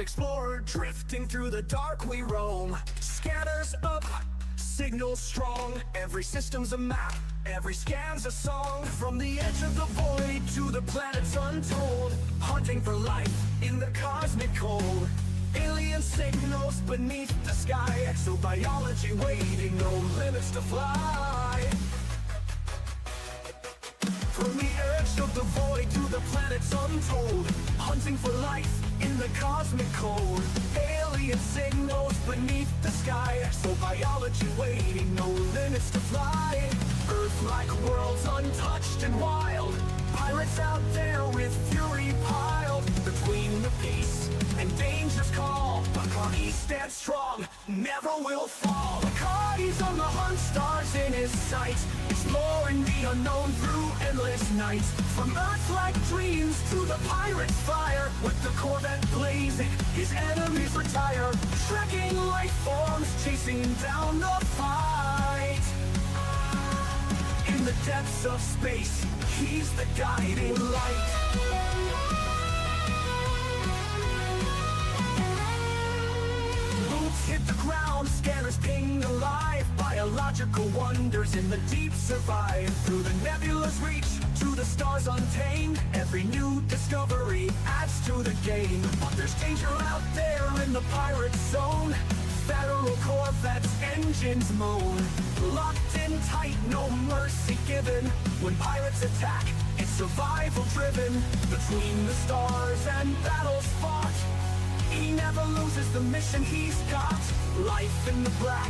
explorer, drifting through the dark we roam. Scanners up, signals strong, every system's a map, every scan's a song. From the edge of the void to the planets untold, hunting for life in the cosmic cold. Alien signals beneath the sky, exobiology waiting, no limits to fly. From the edge of the void to the planets untold, hunting for life in the cosmic cold. Alien signals beneath the sky, exobiology waiting, no limits to fly. Earth-like worlds untouched and wild, pirates out there with fury piled. Between the peace and danger's call, Bacardi stands strong, never will fall. Bacardi's on the hunt, stars in his sights, exploring the unknown through endless nights. From Earth-like dreams to the pirate's fire, with the Corvette blazing, his enemies retire. Trekking life forms, chasing down the fight. In the depths of space, he's the guiding light. Hit the ground, scanners ping alive. Biological wonders in the deep survive. Through the nebula's reach, to the stars untamed, every new discovery adds to the game. But there's danger out there in the pirate zone. Federal Corvettes, engines moan. Locked in tight, no mercy given. When pirates attack, it's survival driven. Between the stars and battles fought, he never loses the mission he's got. Life in the black,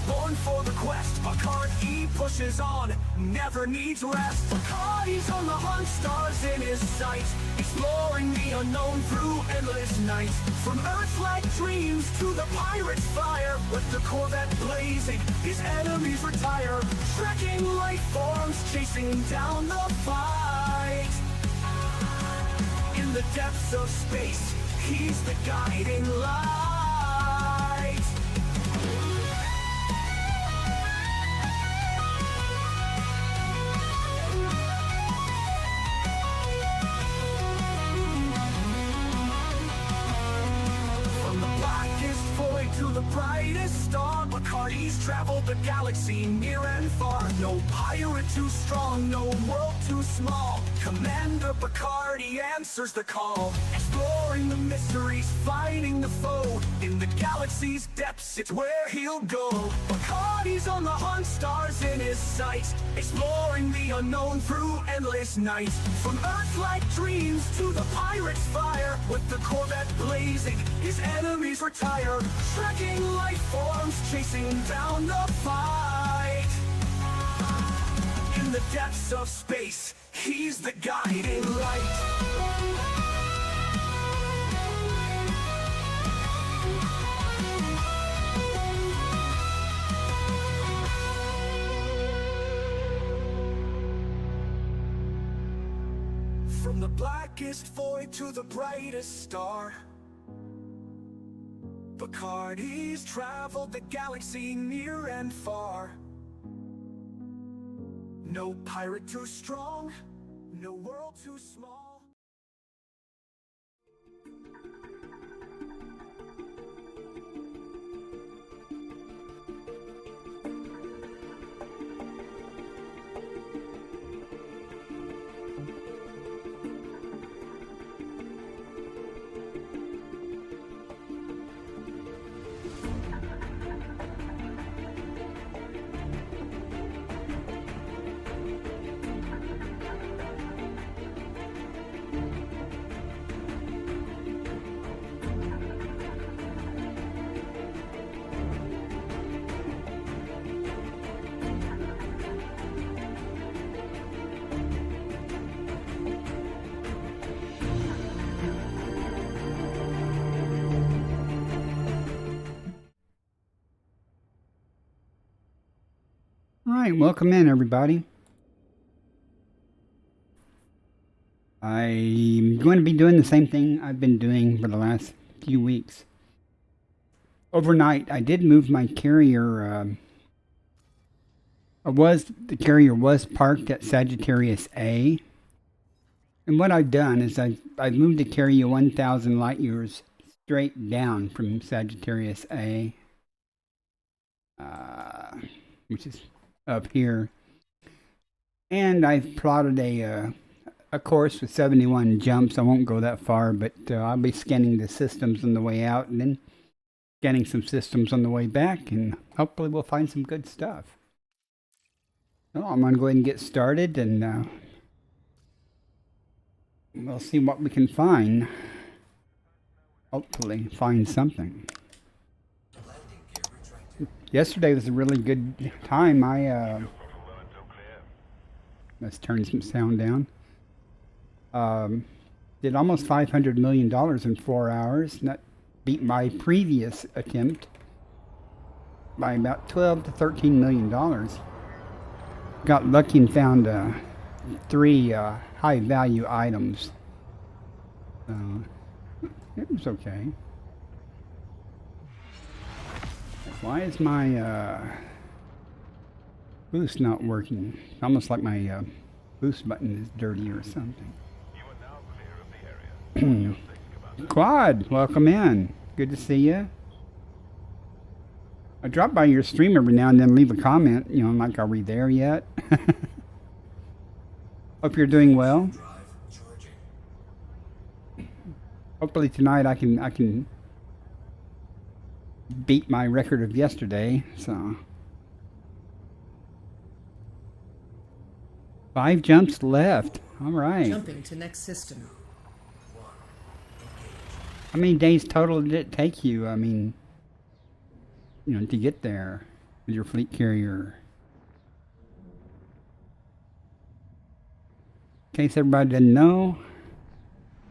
born for the quest. Bacardi pushes on, never needs rest. Bacardi's on the hunt, stars in his sights, exploring the unknown through endless nights. From Earth-like dreams to the pirate's fire, with the Corvette blazing, his enemies retire. Trekking life forms, chasing down the fight. In the depths of space, he's the guiding light. From the blackest void to the brightest star, Bacardi's traveled the galaxy near and far. No pirate too strong, no world too small. Commander Bacardi answers the call, exploring the mysteries, fighting the foe. In the galaxy's depths, it's where he'll go. Bacardi's on the hunt, stars in his sights, exploring the unknown through endless nights. From Earth-like dreams to the pirate's fire, with the Corvette blazing, his enemies retire. Trekking life forms, chasing down the fight. In the depths of space, he's the guiding light. From the blackest void to the brightest star, Bacardi's traveled the galaxy near and far. No pirate too strong, no world too small. All right, welcome in, everybody. I'm going to be doing the same thing I've been doing for the last few weeks. Overnight, I did move my carrier. The carrier was parked at Sagittarius A. And what I've done is I've moved the carrier 1,000 light years straight down from Sagittarius A, which is up here. And I've plotted a course with 71 jumps. I won't go that far, but I'll be scanning the systems on the way out and then scanning some systems on the way back, and hopefully we'll find some good stuff. So I'm going to go ahead and get started, and we'll see what we can find. Hopefully find something. Yesterday was a really good time. Let's turn some sound down. Did almost $500 million in 4 hours. And that beat my previous attempt by about $12 to $13 million. Got lucky and found 3 high value items. It was okay. Why is my boost not working? Almost like my boost button is dirty or something. You are now clear of the area. Quad, welcome in. Good to see you. I drop by your stream every now and then, leave a comment. You know, I'm like, are we there yet? Hope you're doing well. Hopefully tonight I can beat my record of yesterday. So 5 jumps left. All right. Jumping to next system. How many days total did it take you? I mean, you know, to get there with your fleet carrier. In case everybody didn't know,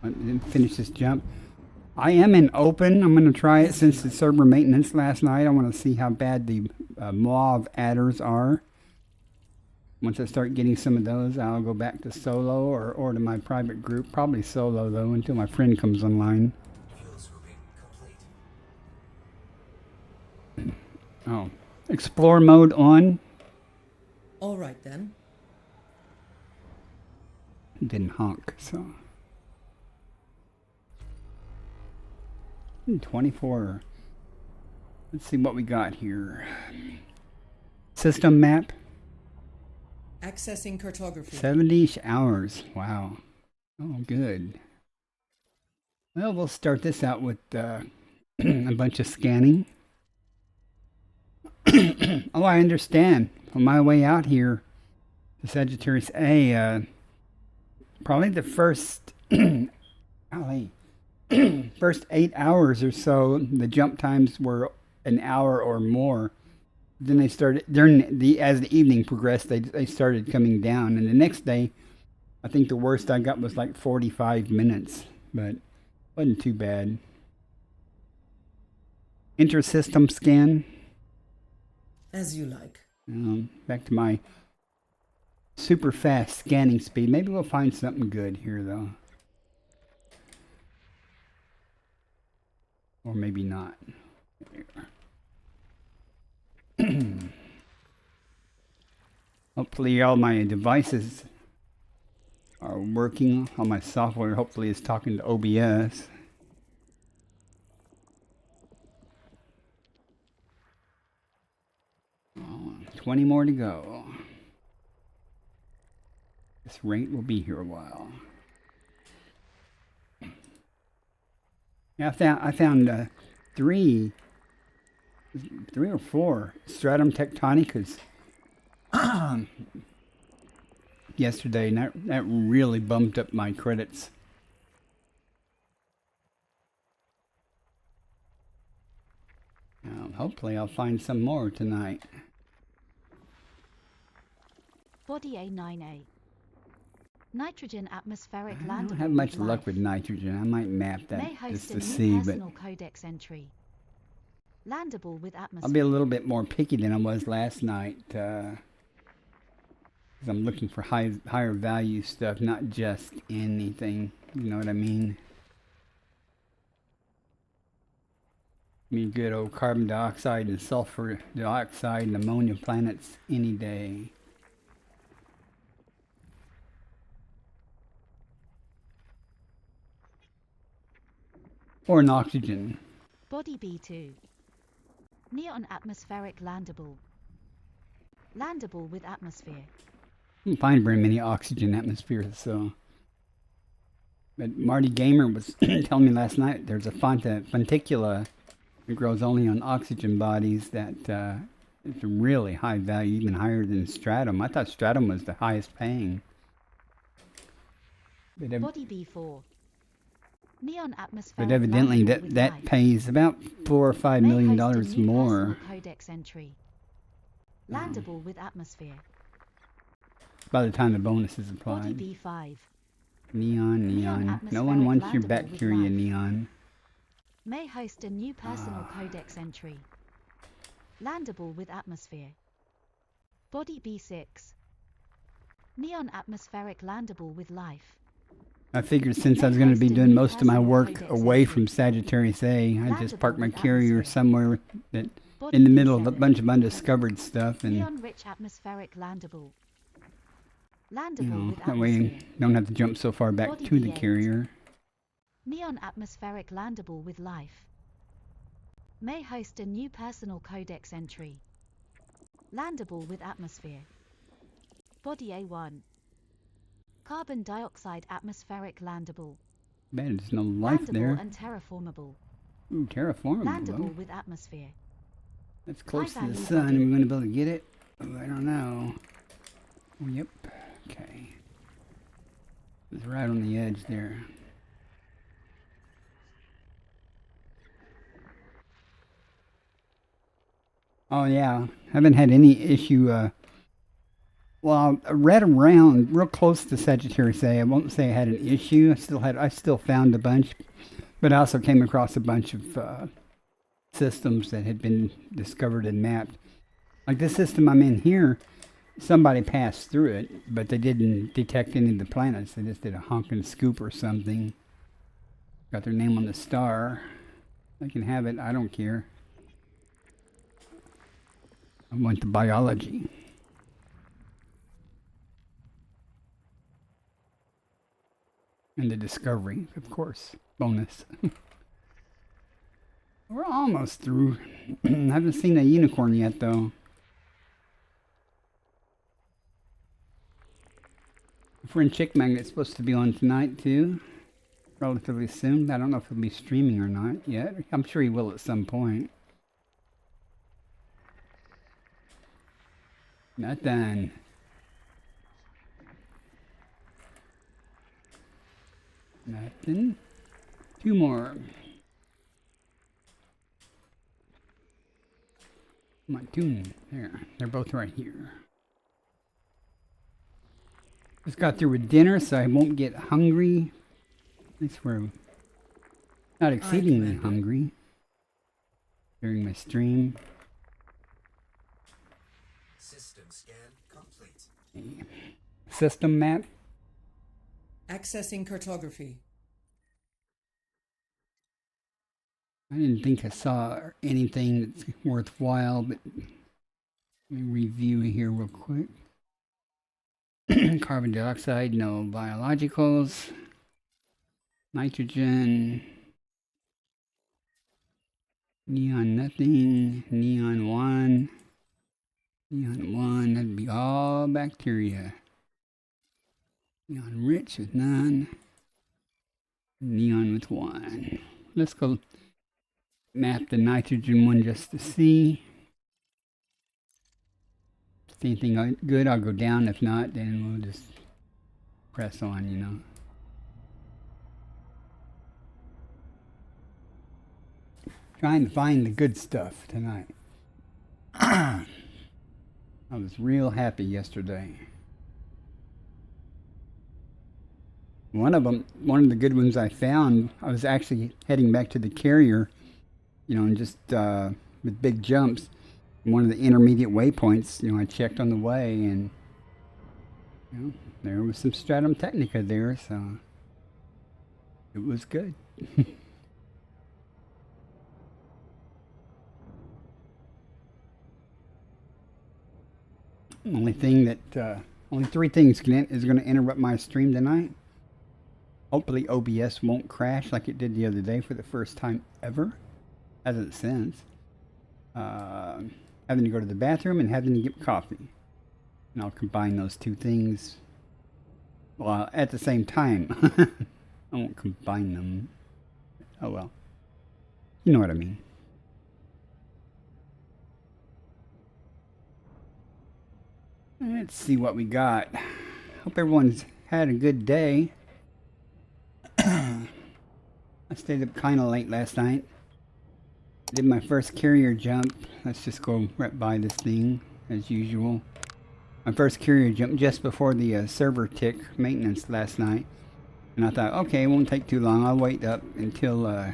I didn't finish this jump. I am in open. I'm going to try it since the server maintenance last night. I want to see how bad the mauve adders are. Once I start getting some of those, I'll go back to solo or to my private group. Probably solo, though, until my friend comes online. Oh, explore mode on. All right then. Didn't honk, so 24. Let's see what we got here. System map. Accessing cartography. 70 hours. Wow. Oh, good. Well, we'll start this out with a bunch of scanning. Oh, I understand. On my way out here to Sagittarius A, probably the first first 8 hours or so, the jump times were an hour or more. Then they started as the evening progressed, they started coming down, and the next day, I think the worst I got was like 45 minutes, but wasn't too bad. Inter-system scan. As you like. Back to my super fast scanning speed. Maybe we'll find something good here, though. Or maybe not. Hopefully all my devices are working. All my software hopefully is talking to OBS. Oh, 20 more to go. This rate will be here a while. Yeah, I found 3 or 4 stratum tectonicas yesterday, and that really bumped up my credits. Hopefully I'll find some more tonight. Body A9A. Nitrogen atmospheric I landable don't have much with luck life. with nitrogen. I might map May that host just a to new see, but personal codex entry. Landable with atmosphere. I'll be a little bit more picky than I was last night. 'Cause I'm looking for higher value stuff, not just anything. You know what I mean? I mean, good old carbon dioxide and sulfur dioxide and ammonia planets any day. Or an oxygen. Body B2. Neon atmospheric landable. Landable with atmosphere. I don't find very many oxygen atmospheres, so. But Marty Gamer was telling me last night there's a fonticula that grows only on oxygen bodies that it's a really high value, even higher than stratum. I thought stratum was the highest paying. But Body B4. Neon atmospheric. But evidently landable with that life. pays about $4 or $5 May million host a new more. personal codex entry. Landable with atmosphere. By the time the bonus is Body applied. B5. Neon. Neon No one wants your atmospheric landable with bacteria, life. Neon. May host a new personal codex entry. Landable with atmosphere. Body B6. Neon atmospheric landable with life. I figured since I was May going to be host a doing new most of my personal work codex away entry. from Sagittarius A, I'd just park my Landable with carrier atmosphere. somewhere that Body in the middle of a B7. bunch of undiscovered stuff, and Neon rich atmospheric landable. Landable you know, with that way you atmosphere. don't have to jump so far back Body to the B8. carrier. Neon atmospheric landable with life. May host a new personal codex entry. Landable with atmosphere. Body A1. Carbon dioxide atmospheric landable. Man, there's no life Landable there. and terraformable. Ooh, terraformable. Landable with atmosphere. That's close to the high-value sun. body. We're going to be able to get it? Oh, I don't know. Yep. Okay. It's right on the edge there. Oh yeah, haven't had any issue. Well, I read around real close to Sagittarius A. I won't say I had an issue. I still found a bunch, but I also came across a bunch of systems that had been discovered and mapped. Like this system I'm in here, somebody passed through it, but they didn't detect any of the planets. They just did a honking scoop or something. Got their name on the star. They can have it. I don't care. I want the biology. And the discovery, of course. Bonus. We're almost through. I haven't seen a unicorn yet, though. Friend Chick Magnet's supposed to be on tonight, too. Relatively soon. I don't know if he'll be streaming or not yet. I'm sure he will at some point. Not done. Nothing. Two more. My tune. There. They're both right here. Just got through with dinner, so I won't get hungry. At least we're not exceedingly hungry during my stream. System scan complete. System map. Accessing cartography. I didn't think I saw anything that's worthwhile, but let me review here real quick. Carbon dioxide, no biologicals. Nitrogen. Neon, nothing. Neon 1. Neon 1, that'd be all bacteria. Neon rich with none. Neon with 1. Let's go map the nitrogen one just to see. If anything good, I'll go down. If not, then we'll just press on, you know. Trying to find the good stuff tonight. I was real happy yesterday. One of the good ones I found, I was actually heading back to the carrier, you know, and just with big jumps. One of the intermediate waypoints, you know, I checked on the way, and you know, there was some stratum technica there, so it was good. Only thing that only three things is going to interrupt my stream tonight. Hopefully OBS won't crash like it did the other day for the first time ever. Hasn't since. Having to go to the bathroom and having to get coffee. And I'll combine those two things, well, at the same time. I won't combine them. Oh well. You know what I mean. Let's see what we got. Hope everyone's had a good day. I stayed up kind of late last night. Did my first carrier jump. Let's just go right by this thing as usual. My first carrier jump just before the server tick maintenance last night. And I thought, okay, it won't take too long. I'll wait up until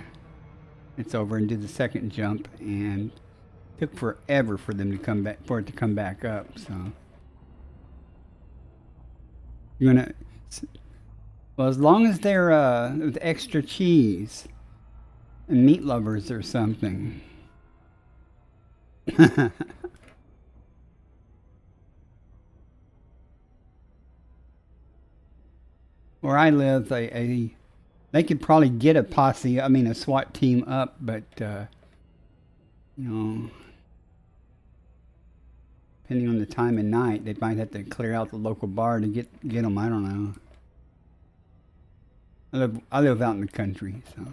it's over and do the second jump. And it took forever for them to come back, for it to come back up. So you're gonna, well, as long as they're with extra cheese and meat lovers or something. Where I live, they could probably get a posse, I mean a SWAT team up, but you know, depending on the time of night, they might have to clear out the local bar to get them. I don't know. I live out in the country, so.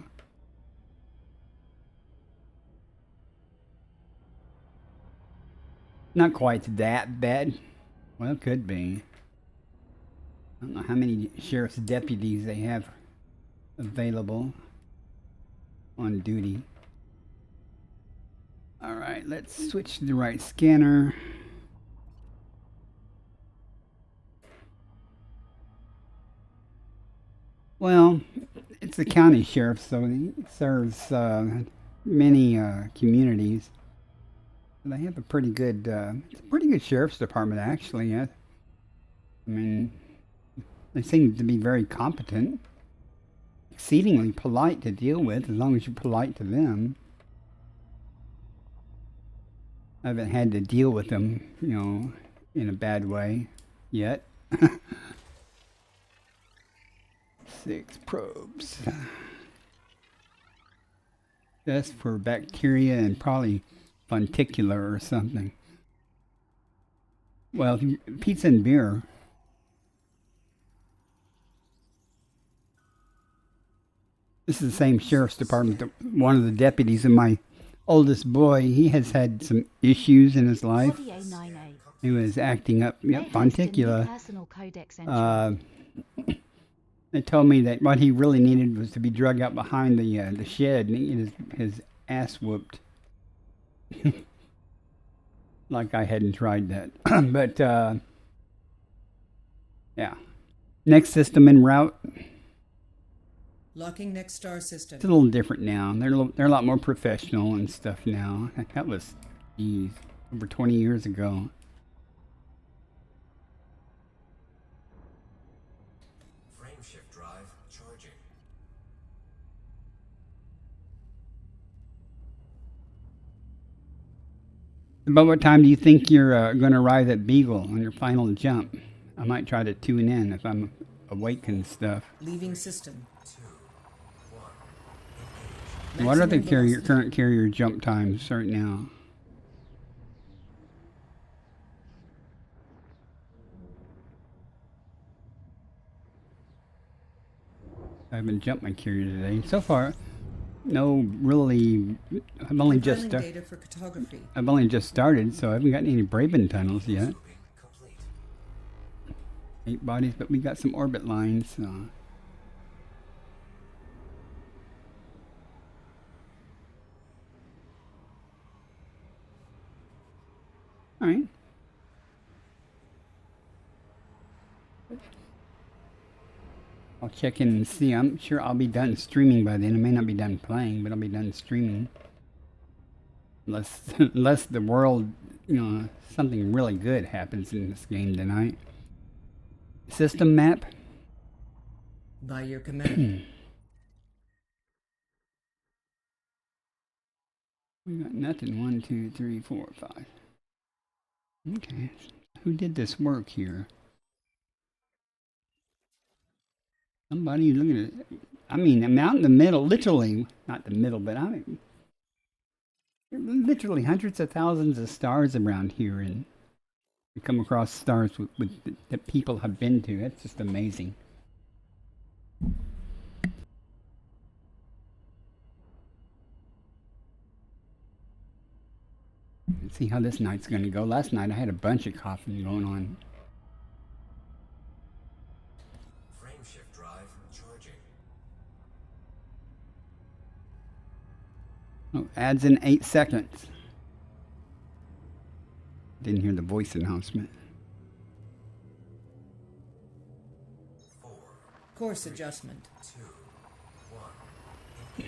Not quite that bad. Well, it could be. I don't know how many sheriff's deputies they have available on duty. Alright, let's switch to the right scanner. Well, it's the county sheriff, so he serves many communities. They have a pretty good, it's a pretty good sheriff's department, actually. I mean, they seem to be very competent, exceedingly polite to deal with, as long as you're polite to them. I haven't had to deal with them, you know, in a bad way yet. 6 probes. Just for bacteria and probably funticular or something. Well, pizza and beer. This is the same sheriff's department that one of the deputies and my oldest boy, he has had some issues in his life. He was acting up, funticular. They told me that what he really needed was to be drug out behind the shed and get his ass whooped. Like I hadn't tried that. But, yeah. Next system en route. Locking next star system. It's a little different now. They're a lot more professional and stuff now. That was, geez, over 20 years ago. Frameshift drive charging. About what time do you think you're going to arrive at Beagle on your final jump? I might try to tune in if I'm awake and stuff. Leaving system. 2, 1. What are the current carrier jump times right now? I haven't jumped my carrier today. So far, no, really. I've only just data for cartography. I've only just started, so I haven't gotten any Braben tunnels yet. Complete. 8 bodies, but we got some orbit lines. So. All right. I'll check in and see. I'm sure I'll be done streaming by then. I may not be done playing, but I'll be done streaming. Unless the world, something really good happens in this game tonight. System map. By your command. We got nothing. 1, 2, 3, 4, 5. Okay. Who did this work here? Somebody, look at it. I mean, I'm out in the middle, literally, not the middle, but I mean, literally hundreds of thousands of stars around here, and we come across stars that people have been to. That's just amazing. Let's see how this night's going to go. Last night I had a bunch of coughing going on. Frameshift drive charging. Oh, adds in 8 seconds. Didn't hear the voice announcement. 4, Course adjustment. 2, 1. I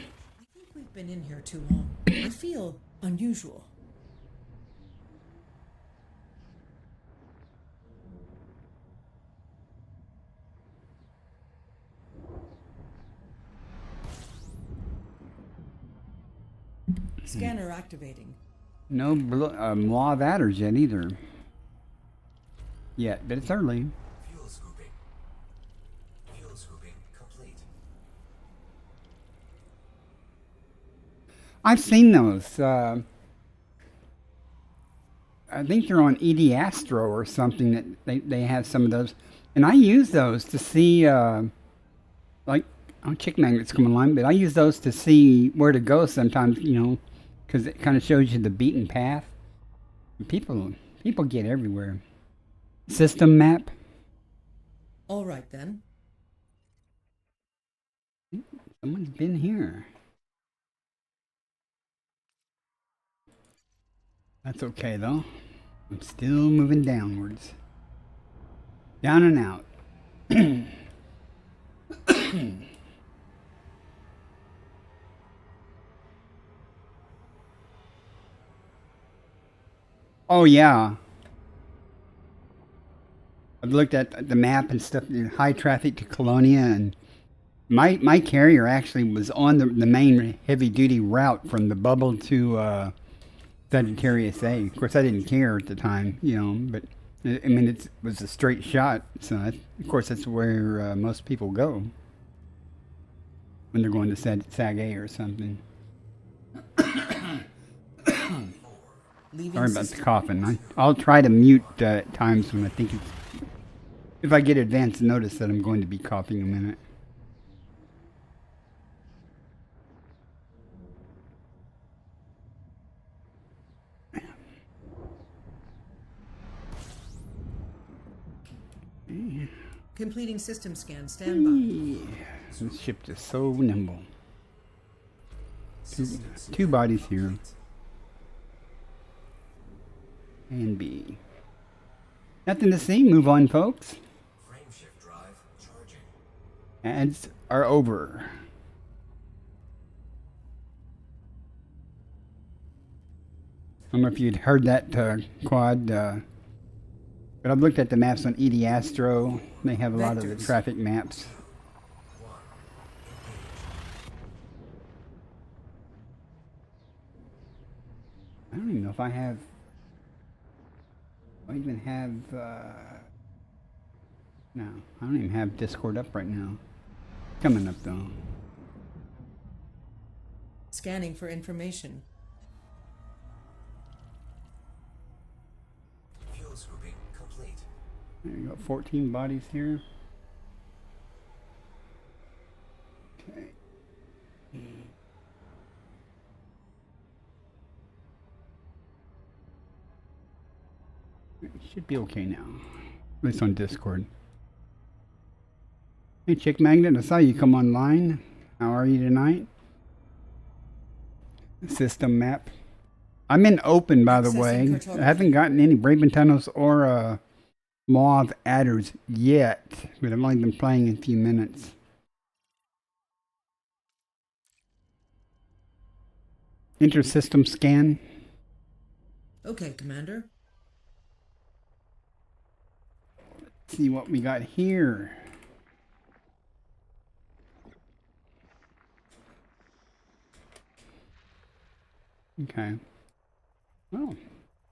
think we've been in here too long. I feel unusual. Scanner activating. No law of adders yet either. Yet, but it's early. Fuel scooping. Fuel scooping complete. I've seen those. I think they're on ED Astro or something that they have some of those. And I use those to see, like, chick magnets come online, but I use those to see where to go sometimes, you know, because it kind of shows you the beaten path. People get everywhere. System map. All right then. Someone's been here. That's okay though. I'm still moving downwards. Down and out. Oh yeah. I've looked at the map and stuff, high traffic to Colonia, and my carrier actually was on the main heavy duty route from the Bubble to Sagittarius A. Of course, I didn't care at the time, you know, but I mean, it was a straight shot. So, of course, that's where most people go when they're going to Sag A or something. Leaving Sorry about the system. coughing. I'll try to mute at times when I think it's... If I get advance notice that I'm going to be coughing a minute. Completing system scan. Stand by. This ship is so nimble. Two bodies here. A and B. Nothing to see. Move on, folks. Frameshift drive charging. Ads are over. I don't know if you'd heard that, Quad, but I've looked at the maps on ED Astro. They have a lot of the Vectors. traffic maps. 1. I don't even know if I have... I even have... no, I don't even have Discord up right now. Coming up, though. Scanning for information. Fuel scooping complete. There you go, 14 bodies here. Okay. It should be okay now. At least on Discord. Hey, Chick Magnet, I saw you come online. How are you tonight? System map. I'm in open, by the Accessing way. cartography. I haven't gotten any Braven Tunnels or Law of Adders yet, but I've only been playing a few minutes. Inter-system scan. Okay, Commander. Let's see what we got here. Okay. Well,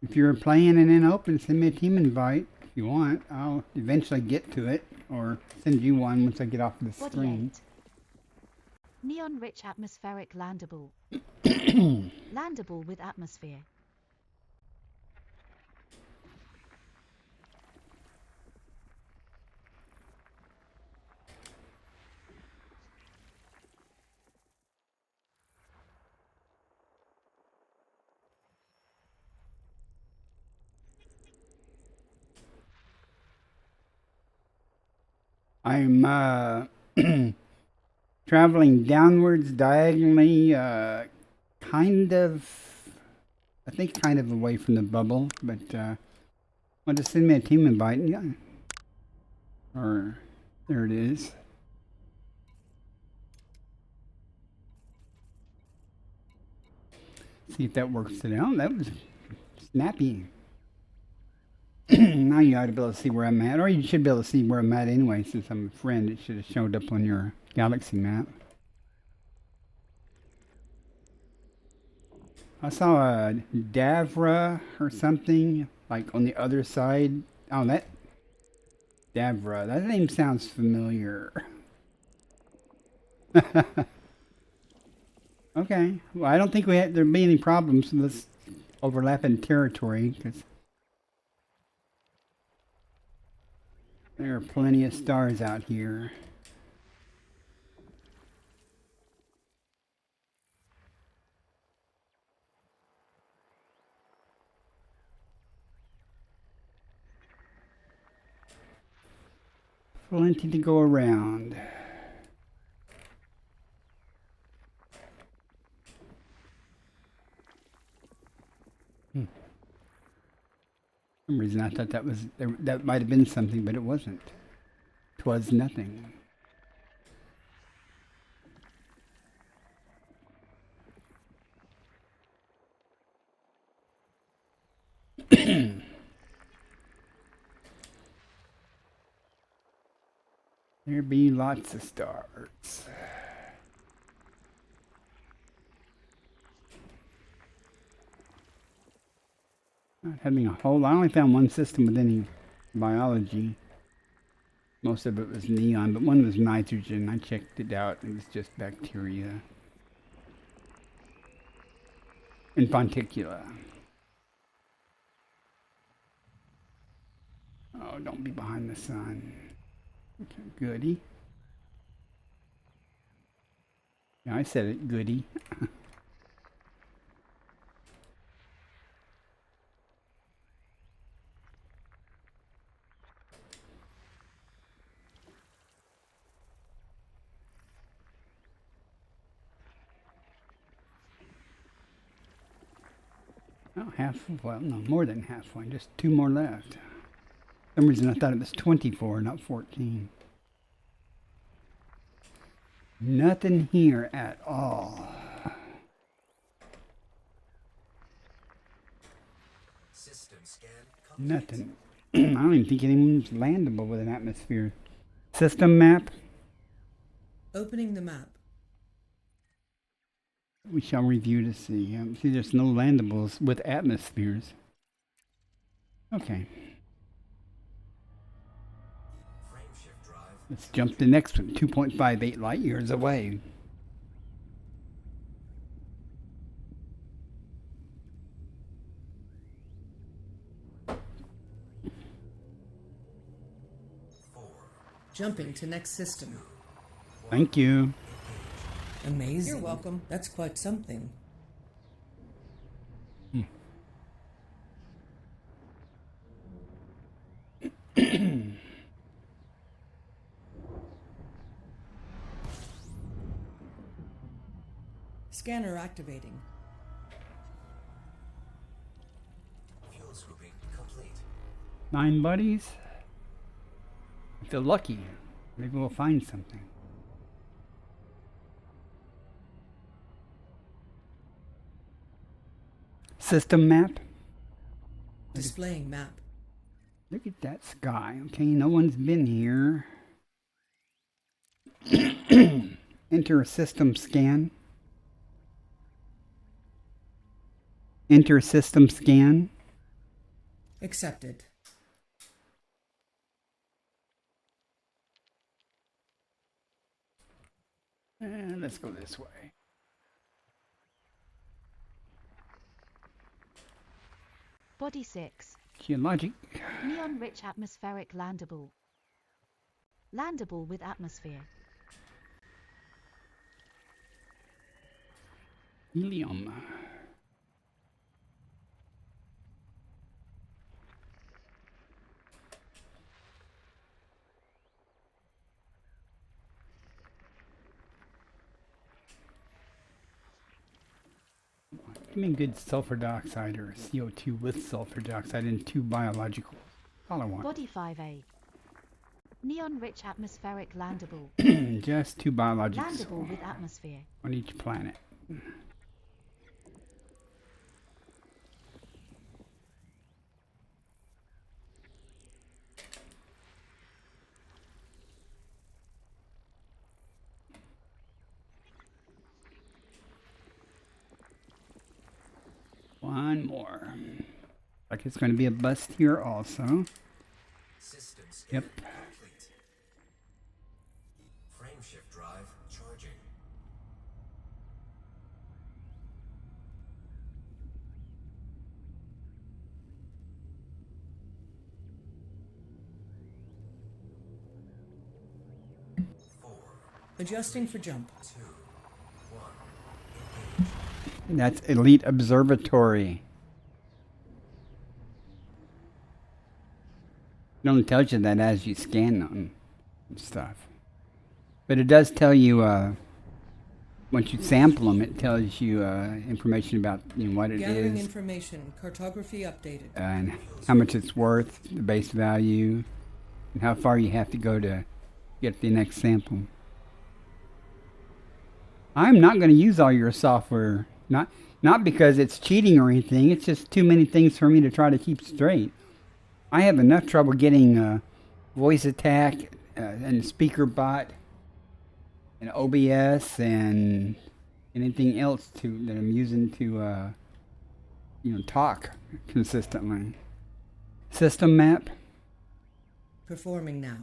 if you're playing and in open, send me a team invite. you want. I'll eventually get to it, or send you one once I get off the Body screen. 8. Neon-rich atmospheric landable. Landable with atmosphere. I'm traveling downwards diagonally, kind of, I think kind of away from the bubble, but want to send me a team invite? Yeah. Or, there it is. See if that works it out. That was snappy. Now you ought to be able to see where I'm at, or you should be able to see where I'm at anyway, since I'm a friend. It should have showed up on your galaxy map. I saw a Davra or something, like on the other side. Oh, that Davra. That name sounds familiar. Okay. Well, I don't think there'd be any problems with this overlapping territory, because there are plenty of stars out here. Plenty to go around. For some reason I thought that might have been something, but it wasn't. 'Twas nothing. There be lots of stars. Not having a whole. I only found one system with any biology. Most of it was neon, but one was nitrogen. I checked it out. It was just bacteria. And Fonticula. Oh, don't be behind the sun. Okay, goody. Yeah, I said it, goody. Oh, well, no, more than halfway. Just 2 more left. For some reason I thought it was 24, not 14. Nothing here at all. System scan Nothing. I don't even think anyone's landable with an atmosphere. System map. Opening the map. We shall review to see. See, there's no landables with atmospheres. Okay. frame shift drive. Let's jump to the next one. 2.58 light years away. Jumping to next system. Thank you. Amazing. You're welcome. That's quite something. Scanner activating. Fuel scooping complete. 9 buddies. I feel lucky. Maybe we'll find something. System map. Displaying map. Look at that sky. Okay, no one's been here. Enter a system scan. Enter a system scan. Accepted. And let's go this way. Body 6. Geologic. Neon-rich atmospheric landable. Landable with atmosphere. Helium. Give me good sulfur dioxide or CO2 with sulfur dioxide and 2 biological. All I want. Body 5A. Neon-rich atmospheric landable. Just 2 biologics Landable with atmosphere. on each planet. One more. Like it's going to be a bust here also. Systems Yep. complete. Frameshift drive charging. Adjusting for jump. 2, 1. That's Elite Observatory. It only tells you that as you scan them and stuff. But it does tell you, once you sample them, it tells you information about what it Gathering is information. Cartography updated. and how much it's worth, the base value, and how far you have to go to get the next sample. I'm not going to use all your software. Not because it's cheating or anything. It's just too many things for me to try to keep straight. I have enough trouble getting voice attack and speaker bot and OBS and anything else that I'm using to talk consistently. System map. Performing now.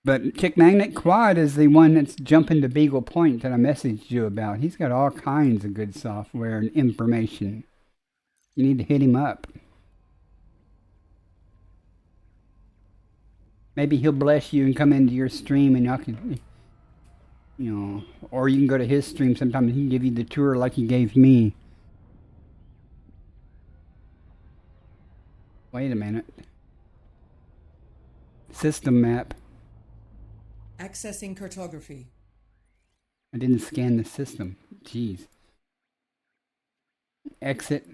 But Chick Magnet Quad is the one that's jumping to Beagle Point that I messaged you about. He's got all kinds of good software and information. You need to hit him up. Maybe he'll bless you and come into your stream and y'all can, or you can go to his stream sometime and he can give you the tour like he gave me. Wait a minute. System map. Accessing cartography. I didn't scan the system. Jeez. Exit.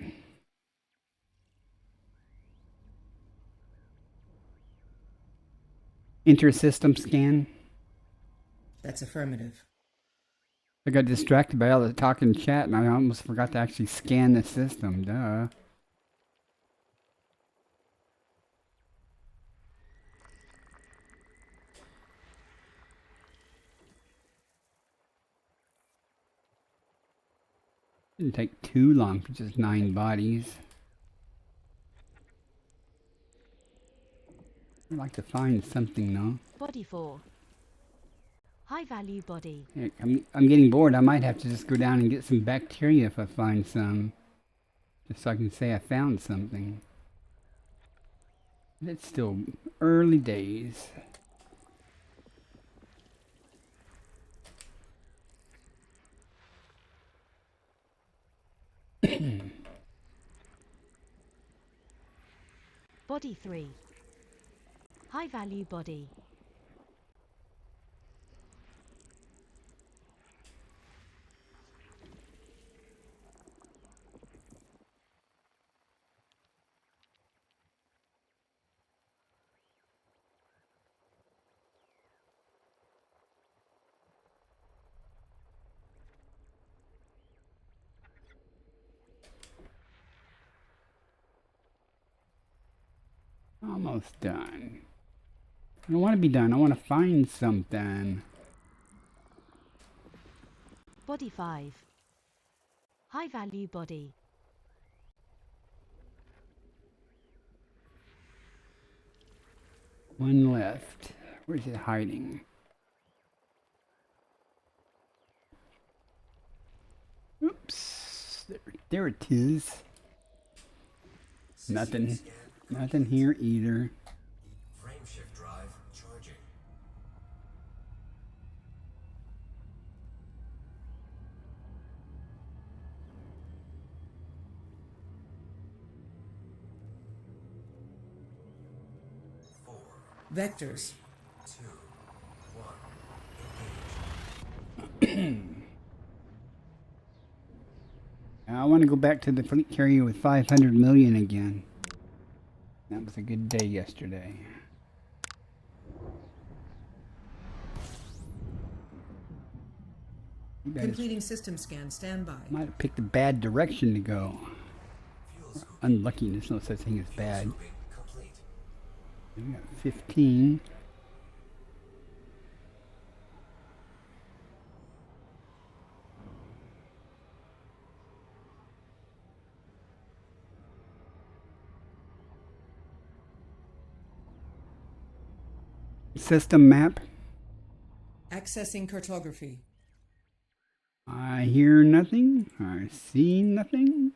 Enter system scan. That's affirmative. I got distracted by all the talk and chat and I almost forgot to actually scan the system. Duh. Didn't take too long for just 9 bodies. I'd like to find something though. Body 4. High value body. Heck, I'm getting bored. I might have to just go down and get some bacteria if I find some. Just so I can say I found something. But it's still early days. Body 3. High value body. Almost done. I don't want to be done. I want to find something. Body 5. High value body. One left. Where's it hiding? There it is. Nothing. Nothing here either. Frameshift drive charging. Vectors. 2, 1, engage. I want to go back to the fleet carrier with 500 million again. That was a good day yesterday. You guys Completing system scan. Stand by. might have picked a bad direction to go. Unluckiness, no such thing as bad. Scooping complete. We got 15. System map. Accessing cartography. I hear nothing. I see nothing.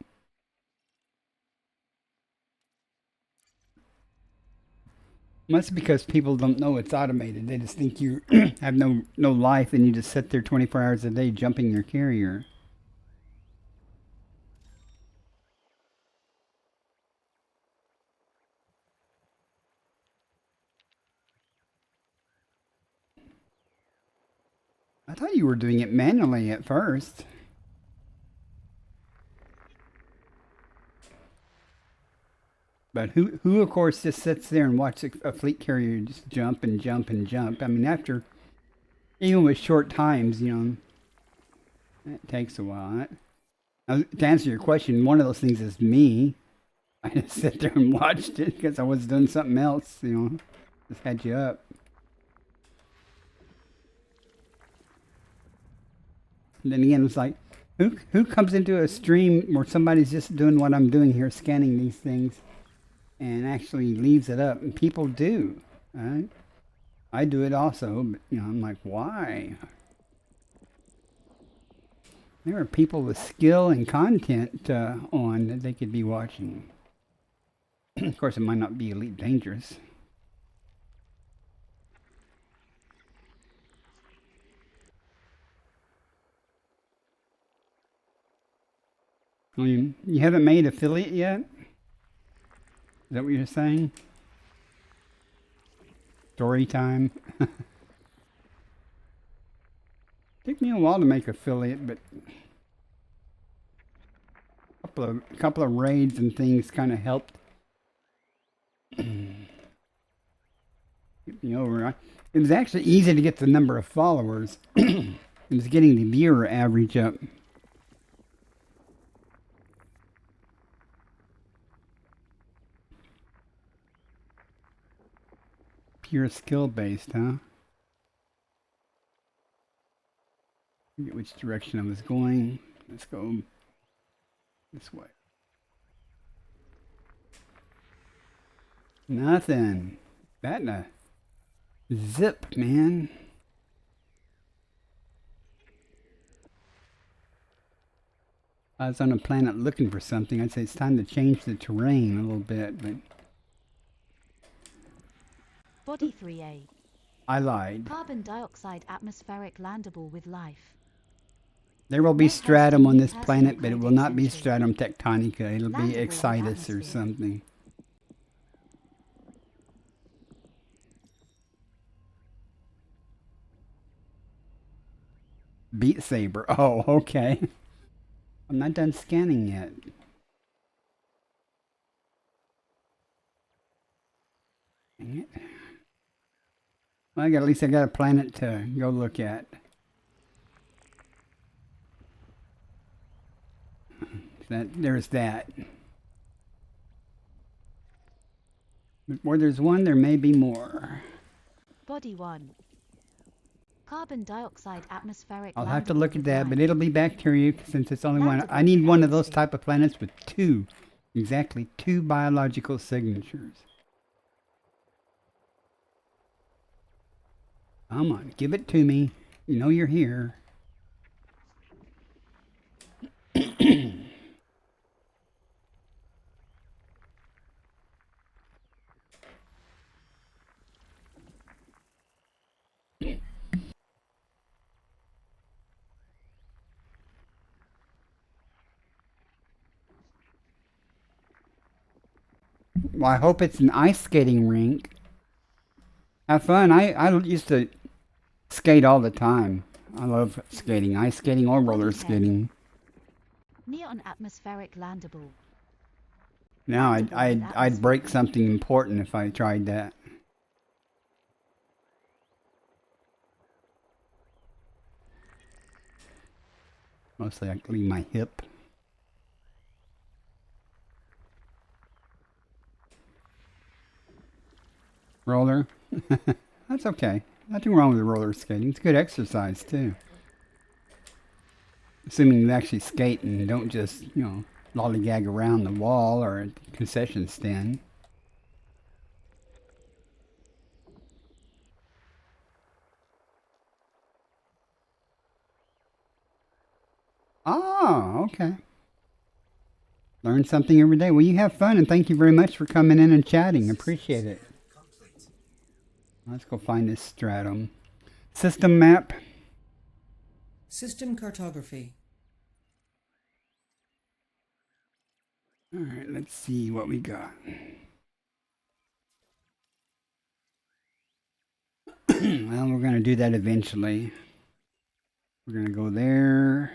Must be because people don't know it's automated. They just think you have no life and you just sit there 24 hours a day jumping your carrier. I thought you were doing it manually at first. But who of course just sits there and watches a fleet carrier just jump and jump and jump. I mean, after, even with short times, you know, it takes a while. Now, to answer your question, one of those things is me. I just sit there and watched it because I was doing something else, you know, just had you up. And then again, it's like, who comes into a stream where somebody's just doing what I'm doing here, scanning these things, and actually leaves it up? And people do, right? I do it also, but you know, I'm like, why? There are people with skill and content on that they could be watching. Of course, it might not be Elite Dangerous. I mean, you haven't made affiliate yet? Is that what you're saying? Story time. Took me a while to make affiliate, but a couple of raids and things kind of helped get me over. It was actually easy to get the number of followers. It was getting the viewer average up. Pure skill based, huh? Forget which direction I was going. Let's go this way. Nothing. That in a zip, man. I was on a planet looking for something. I'd say it's time to change the terrain a little bit, but Body 3A. I lied. Carbon dioxide atmospheric landable with life. There will be Net stratum on this has planet, but it will not be entry. stratum tectonica. It'll be Landable with excitus or atmosphere. something. Beat Saber. Oh, okay. I'm not done scanning yet. Dang it. Well, at least I got a planet to go look at. There's that. But where there's one, there may be more. Body 1. Carbon dioxide atmospheric I'll have to landable look at with that, life. but it'll be bacteria since it's only one. Landable I need with one of those atmosphere. type of planets with exactly two biological signatures. Come on, give it to me. You know you're here. Well, I hope it's an ice skating rink. Have fun. I used to skate all the time. I love skating, ice skating or roller skating. Neon atmospheric landable. Now Landable with I'd break atmosphere. something important if I tried that. Mostly likely my hip. Roller. That's okay. Nothing wrong with roller skating. It's good exercise too. Assuming you actually skate and don't just, lollygag around the wall or a concession stand. Oh, okay. Learn something every day. Well, you have fun, and thank you very much for coming in and chatting. Appreciate it. Complete. Let's go find this stratum. System map. System cartography. All right, let's see what we got. Well, we're going to do that eventually. We're going to go there,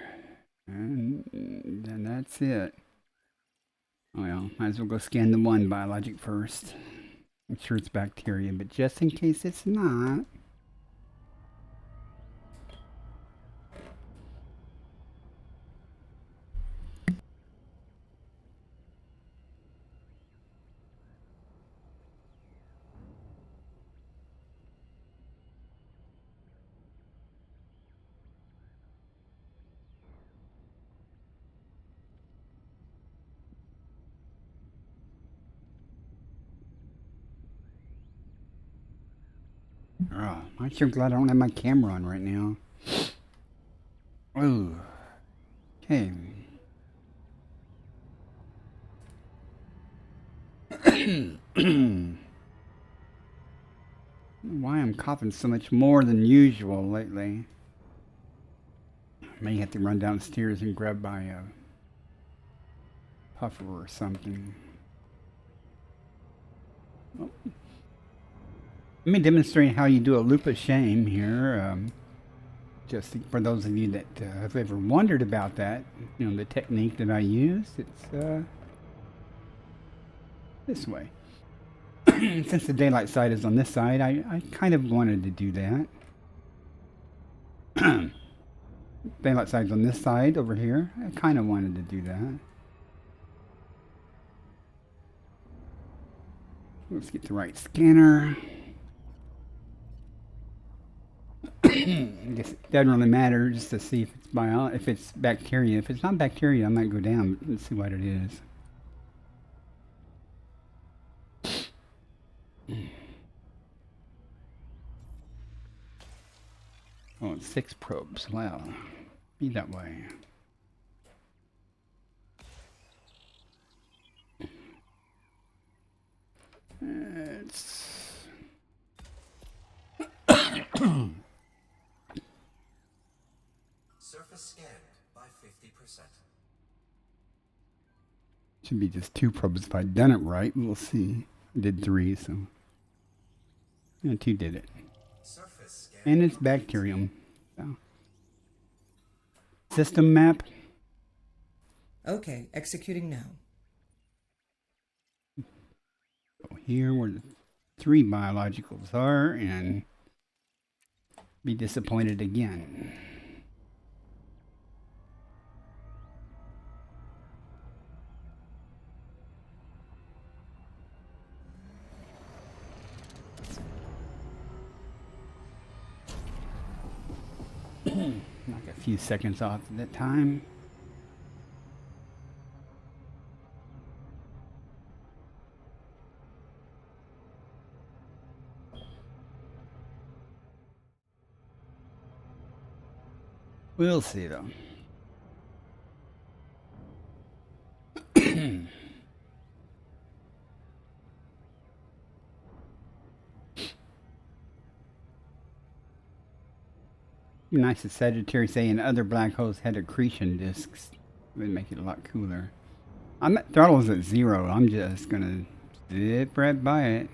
and then that's it. Well, might as well go scan the one biologic first. I'm sure it's bacteria, but just in case it's not. Oh, I'm sure glad I don't have my camera on right now. Oh, okay. Why I'm coughing so much more than usual lately. May have to run downstairs and grab my puffer or something. Oh. Let me demonstrate how you do a loop of shame here. Just for those of you that have ever wondered about that, the technique that I use, it's this way. Since the daylight side is on this side, I kind of wanted to do that. Daylight side's on this side over here. I kind of wanted to do that. Let's get the right scanner. I guess it doesn't really matter just to see if it's bacteria. If it's not bacteria, I might go down and see what it is. Oh, it's 6 probes. Wow. Be that way. It's... Surface scanned by 50%. Should be just 2 probes if I'd done it right. We'll see. I did 3, so... Yeah, 2 did it. Surface scanned. And it's bacterium. So. System map. Okay, executing now. So here where the 3 biologicals are, and be disappointed again. Like a few seconds off at that time. We'll see though. Nice if Sagittarius A and other black holes had accretion disks. It would make it a lot cooler. I'm at throttle's at 0. I'm just gonna zip right by it.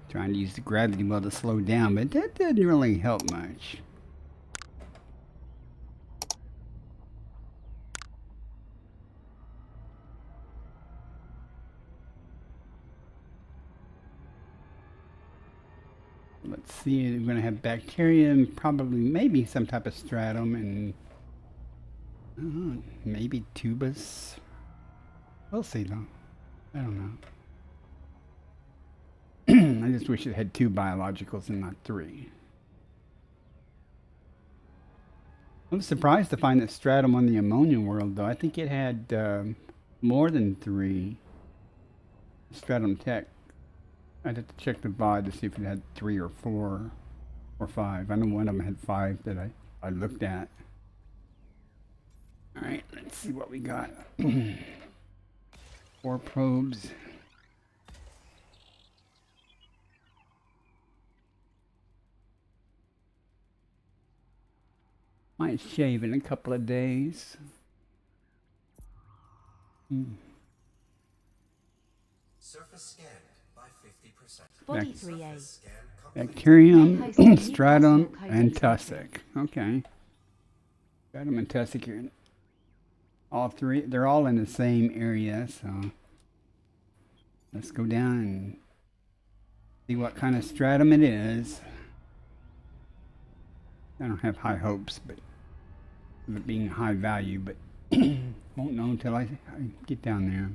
Trying to use the gravity well to slow down, but that didn't really help much. Let's see, we're going to have bacteria and probably maybe some type of stratum and maybe tubus. We'll see though. I don't know. I just wish it had 2 biologicals and not 3. I was surprised to find that stratum on the ammonia world though. I think it had more than 3. Stratum tech. I'd have to check the VOD to see if it had 3 or 4 or 5. I know one of them had 5 that I looked at. Alright, let's see what we got. 4 probes. Might shave in a couple of days. Surface scanned by 50%. Body 3A. Scan complete. Bacterium, stratum, and tussock. Okay. Stratum and tussock here. All 3, they're all in the same area, so let's go down and see what kind of stratum it is. I don't have high hopes, but of it being high value, but won't know until I get down there.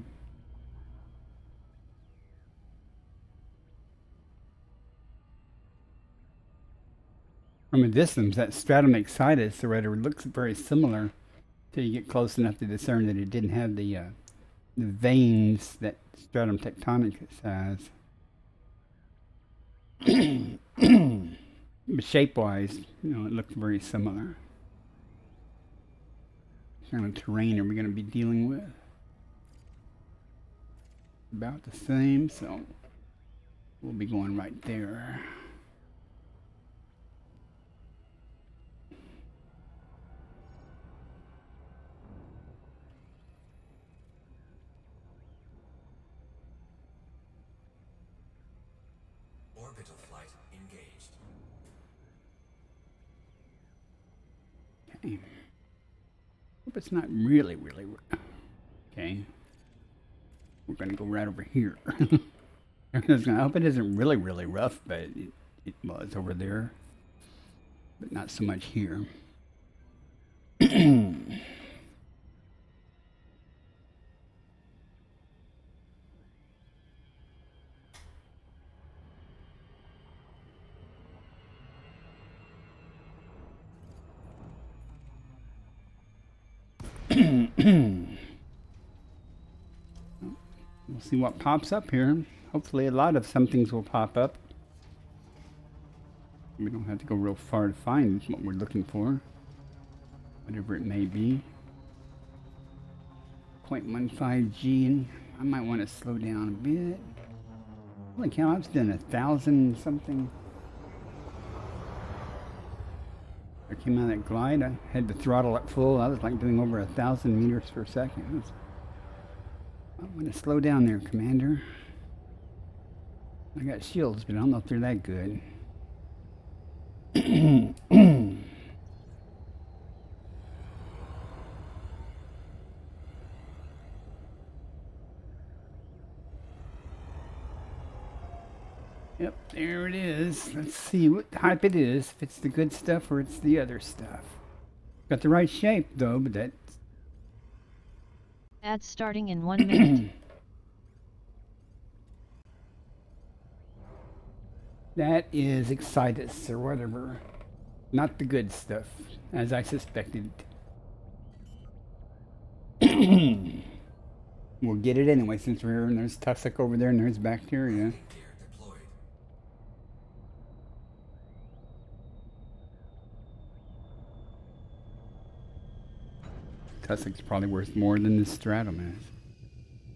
From a distance, that stratum excitus or looks very similar till you get close enough to discern that it didn't have the veins that stratum tectonicus has. But shape-wise, it looked very similar. What kind of terrain are we going to be dealing with? About the same, so we'll be going right there. Orbital flight engaged. Okay. Hope it's not really okay. We're gonna go right over here. I hope it isn't really rough, but it was over there, but not so much here. We'll see what pops up here. Hopefully a lot of some things will pop up. We don't have to go real far to find what we're looking for. Whatever it may be. 0.15 G, and I might want to slow down a bit. Holy cow, I was doing 1,000 something. I came out of that glide, I had the throttle at full. I was like doing over 1,000 meters per second. I want to slow down there, Commander. I got shields, but I don't know if they're that good. Yep, there it is. Let's see what type it is. If it's the good stuff or it's the other stuff. Got the right shape though, but that's... Ads starting in 1 minute. That is Excitus or whatever. Not the good stuff, as I suspected. We'll get it anyway since we're here, and there's tussock over there and there's bacteria. Gear deployed. Tussock's probably worth more than the stratum is.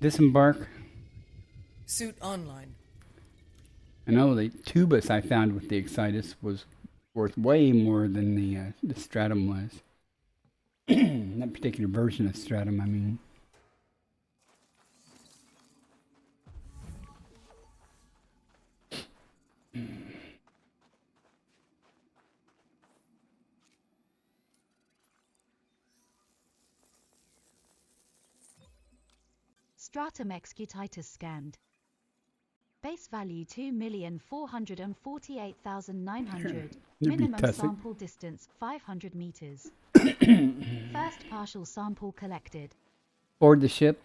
Disembark. Suit online. I know the tubus I found with the Excitus was worth way more than the Stratum was. That particular version of Stratum, I mean. Stratum excutitus scanned. Base value 2,448,900. Minimum Tussock. sample distance 500 meters. First partial sample collected. Board the ship.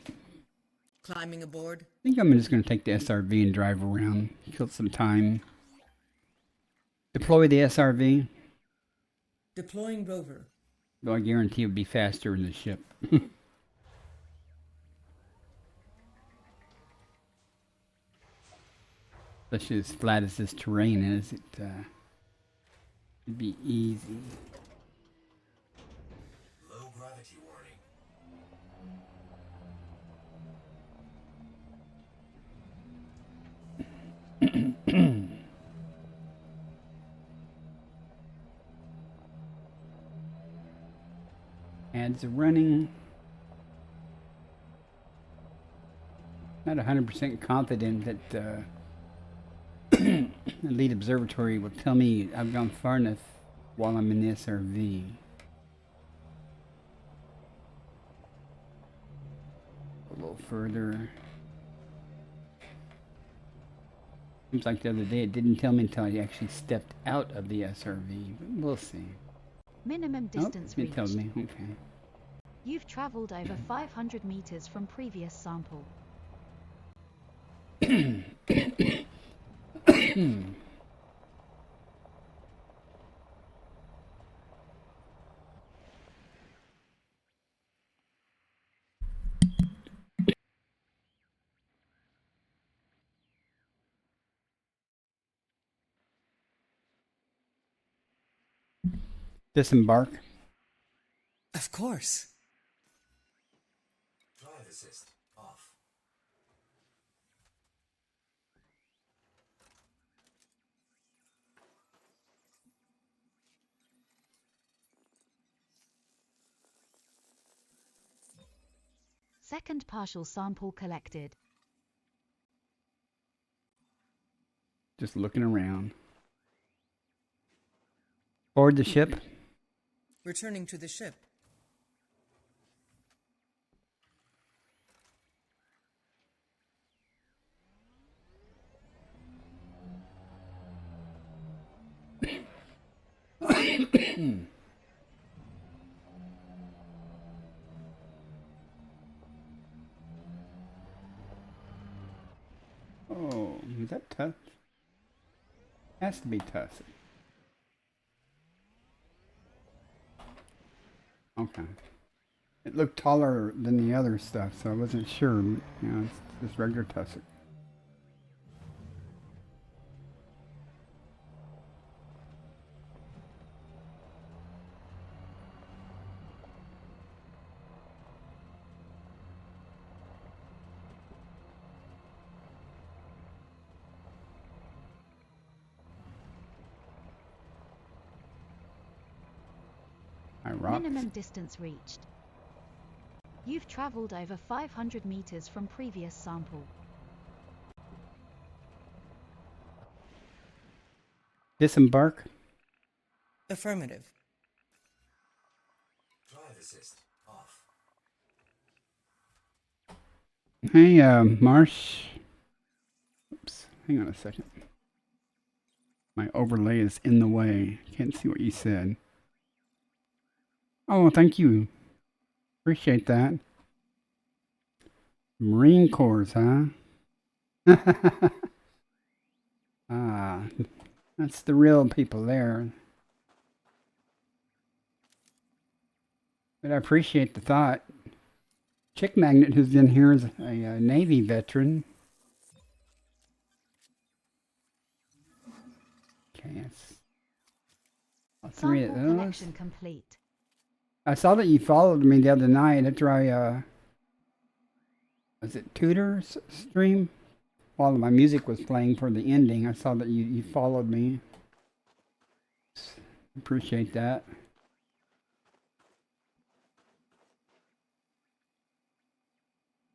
Climbing aboard. I think I'm just going to take the SRV and drive around. Kill some time. Deploy the SRV. Deploying rover. Though I guarantee it would be faster than the ship. Especially as flat as this terrain is, it'd be easy. Low gravity warning. Ads are running. Not 100% confident that Elite Observatory will tell me I've gone far enough while I'm in the SRV. A little further. Seems like the other day it didn't tell me until I actually stepped out of the SRV, but we'll see. Minimum distance it reached. tells me, okay. You've traveled over 500 meters from previous sample. Disembark. Of course. Drive assist off. Second partial sample collected. Just looking around. Board the ship. Returning to the ship. Oh, is that tough? Has to be tough. Okay. It looked taller than the other stuff, so I wasn't sure. You know, it's just regular tussock. Minimum distance reached. You've traveled over 500 meters from previous sample. Disembark. Affirmative. Drive assist off. Hey, Marsh. Oops, hang on a second. My overlay is in the way. Can't see what you said. Oh, thank you. Appreciate that. Marine Corps, huh? Ah, that's the real people there. But I appreciate the thought. Chick Magnet, who's in here, is a Navy veteran. Okay, that's all three of Sample those. collection complete. I saw that you followed me the other night after I, was it Tudor's stream? While my music was playing for the ending, I saw that you followed me. Appreciate that.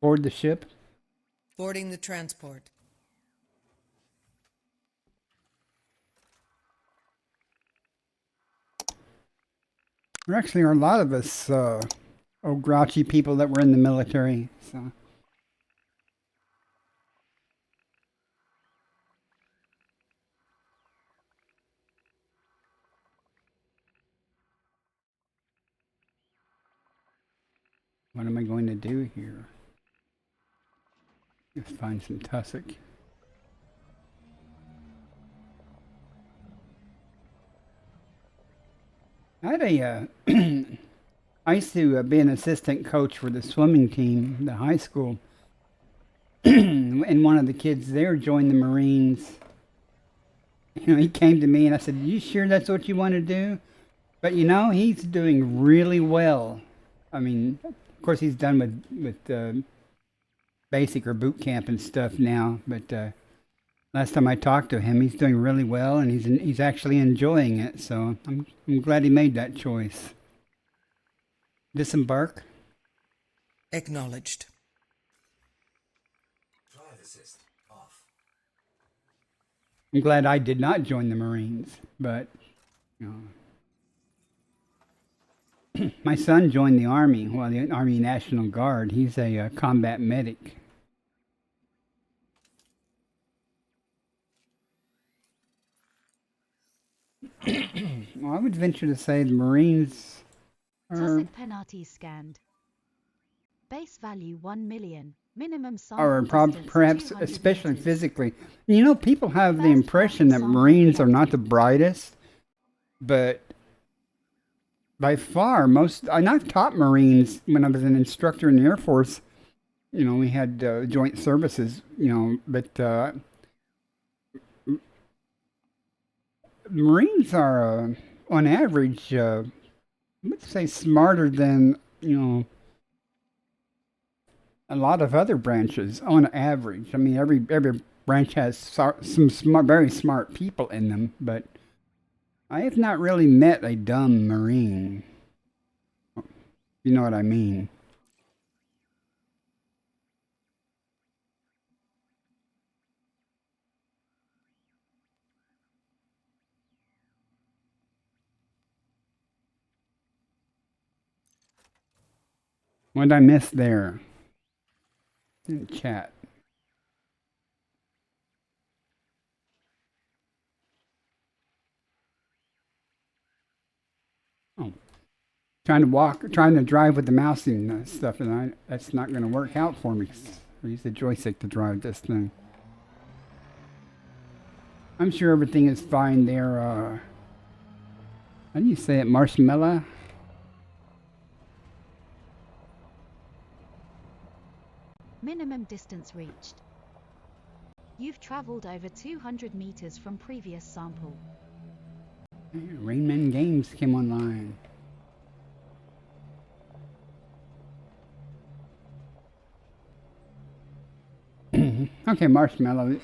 Board the ship. Boarding the transport. There actually are a lot of us grouchy people that were in the military. So. What am I going to do here? Just find some tussock. I had a, I used to be an assistant coach for the swimming team, the high school. And one of the kids there joined the Marines. You know, he came to me and I said, "You sure that's what you want to do?" But you know, he's doing really well. I mean, of course, he's done with basic or boot camp and stuff now. But last time I talked to him, he's doing really well, and he's actually enjoying it. So I'm glad he made that choice. Disembark. Acknowledged. Drive assist off. I'm glad I did not join the Marines, but you know. My son joined the Army, well, the Army National Guard. He's a combat medic. Well, I would venture to say the Marines are... Tussock penalties scanned. Base value 1 million. Minimum sample or distance perhaps 200 especially meters. physically. You know, people have the First impression that sample Marines are not the collected. brightest, but by far most. I've taught Marines when I was an instructor in the Air Force. You know, we had joint services. You know, but Marines are, on average, let's say, smarter than you know a lot of other branches on average. I mean, every branch has some smart, very smart people in them, but I have not really met a dumb Marine. You know what I mean? What did I miss there? In the chat. Oh. Trying to drive with the mouse and stuff, and that's not going to work out for me. I use the joystick to drive this thing. I'm sure everything is fine there. How do you say it? Marshmallow? Minimum distance reached. You've traveled over 200 meters from previous sample. Rainman Games came online. Okay, Marshmallow.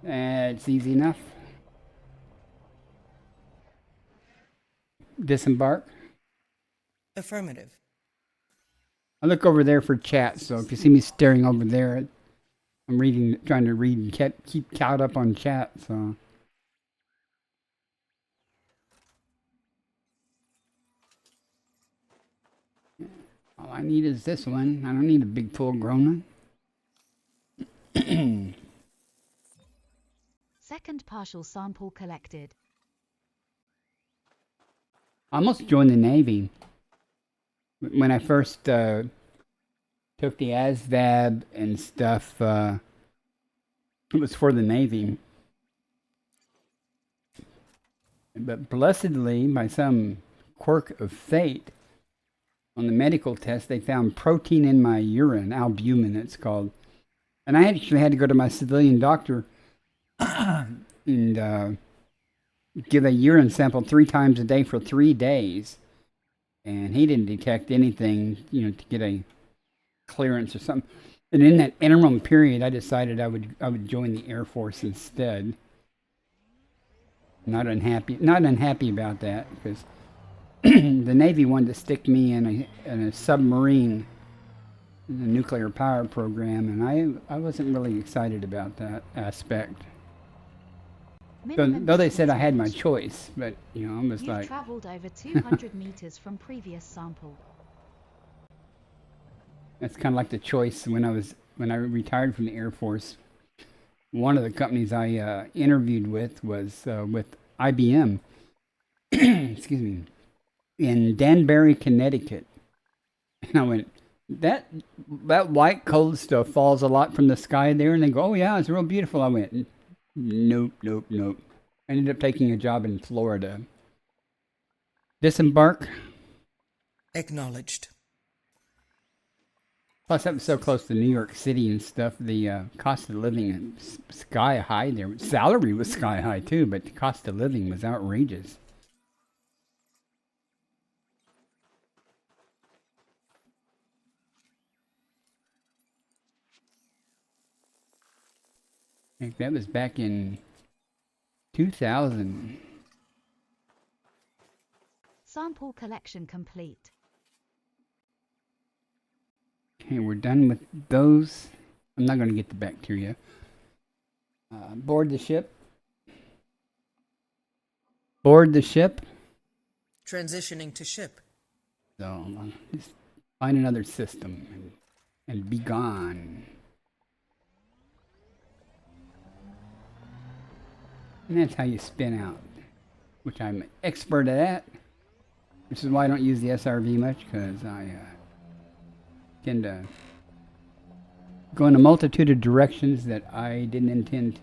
It's easy enough. Disembark. Affirmative. I look over there for chat, so if you see me staring over there, I'm reading, trying to read and keep caught up on chat, so. All I need is this one. I don't need a big full-grown one. Second partial sample collected. I almost joined the Navy. When I first took the ASVAB and stuff, it was for the Navy. But blessedly, by some quirk of fate, on the medical test, they found protein in my urine, albumin it's called. And I actually had to go to my civilian doctor and give a urine sample 3 times a day for 3 days. And he didn't detect anything, you know, to get a clearance or something. And in that interim period, I decided I would join the Air Force instead. Not unhappy about that because the Navy wanted to stick me in a submarine in the nuclear power program, and I wasn't really excited about that aspect. Minimum Though they said distance I had my reached. choice, but I was You've like, traveled over 200 meters from previous sample. that's kind of like the choice when I retired from the Air Force. One of the companies I interviewed with was with IBM. Excuse me, in Danbury, Connecticut. And I went, that white cold stuff falls a lot from the sky there, and they go, oh yeah, it's real beautiful. I went, nope, nope, nope. I ended up taking a job in Florida. Disembark. Acknowledged. Plus, that was so close to New York City and stuff. The cost of living is sky high there. Salary was sky high too, but the cost of living was outrageous. Heck, that was back in 2000. Sample collection complete. Okay, we're done with those. I'm not going to get the bacteria. Board the ship. Board the ship. Transitioning to ship. So just find another system and be gone. And that's how you spin out, which I'm expert at. Which is why I don't use the SRV much, because I tend to go in a multitude of directions that I didn't intend to.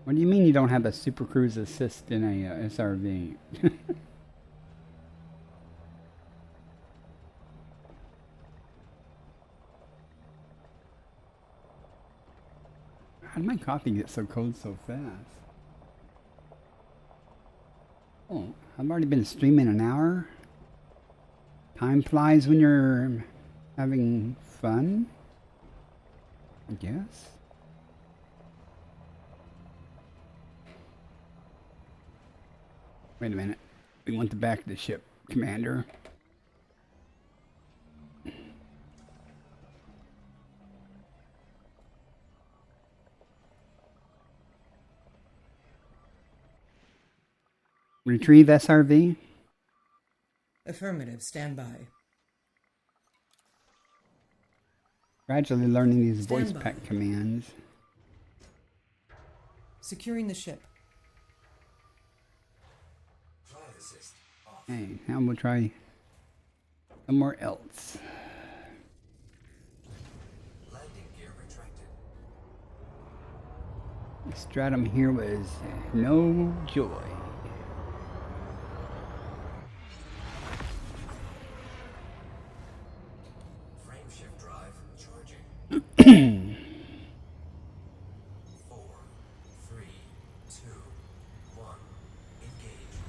What do you mean you don't have a Super Cruise assist in a SRV? How did my coffee get so cold so fast? Oh, I've already been streaming an hour. Time flies when you're having fun, I guess. Wait a minute. We want the back of the ship, Commander. Retrieve SRV. Affirmative. Stand by. Gradually learning these voice Stand by. pack commands. Securing the ship. Drive assist off. Okay, now we'll try somewhere else. Landing gear retracted. The stratum here was no joy. Frame shift drive charging. 4, 3, 2, 1. Engage.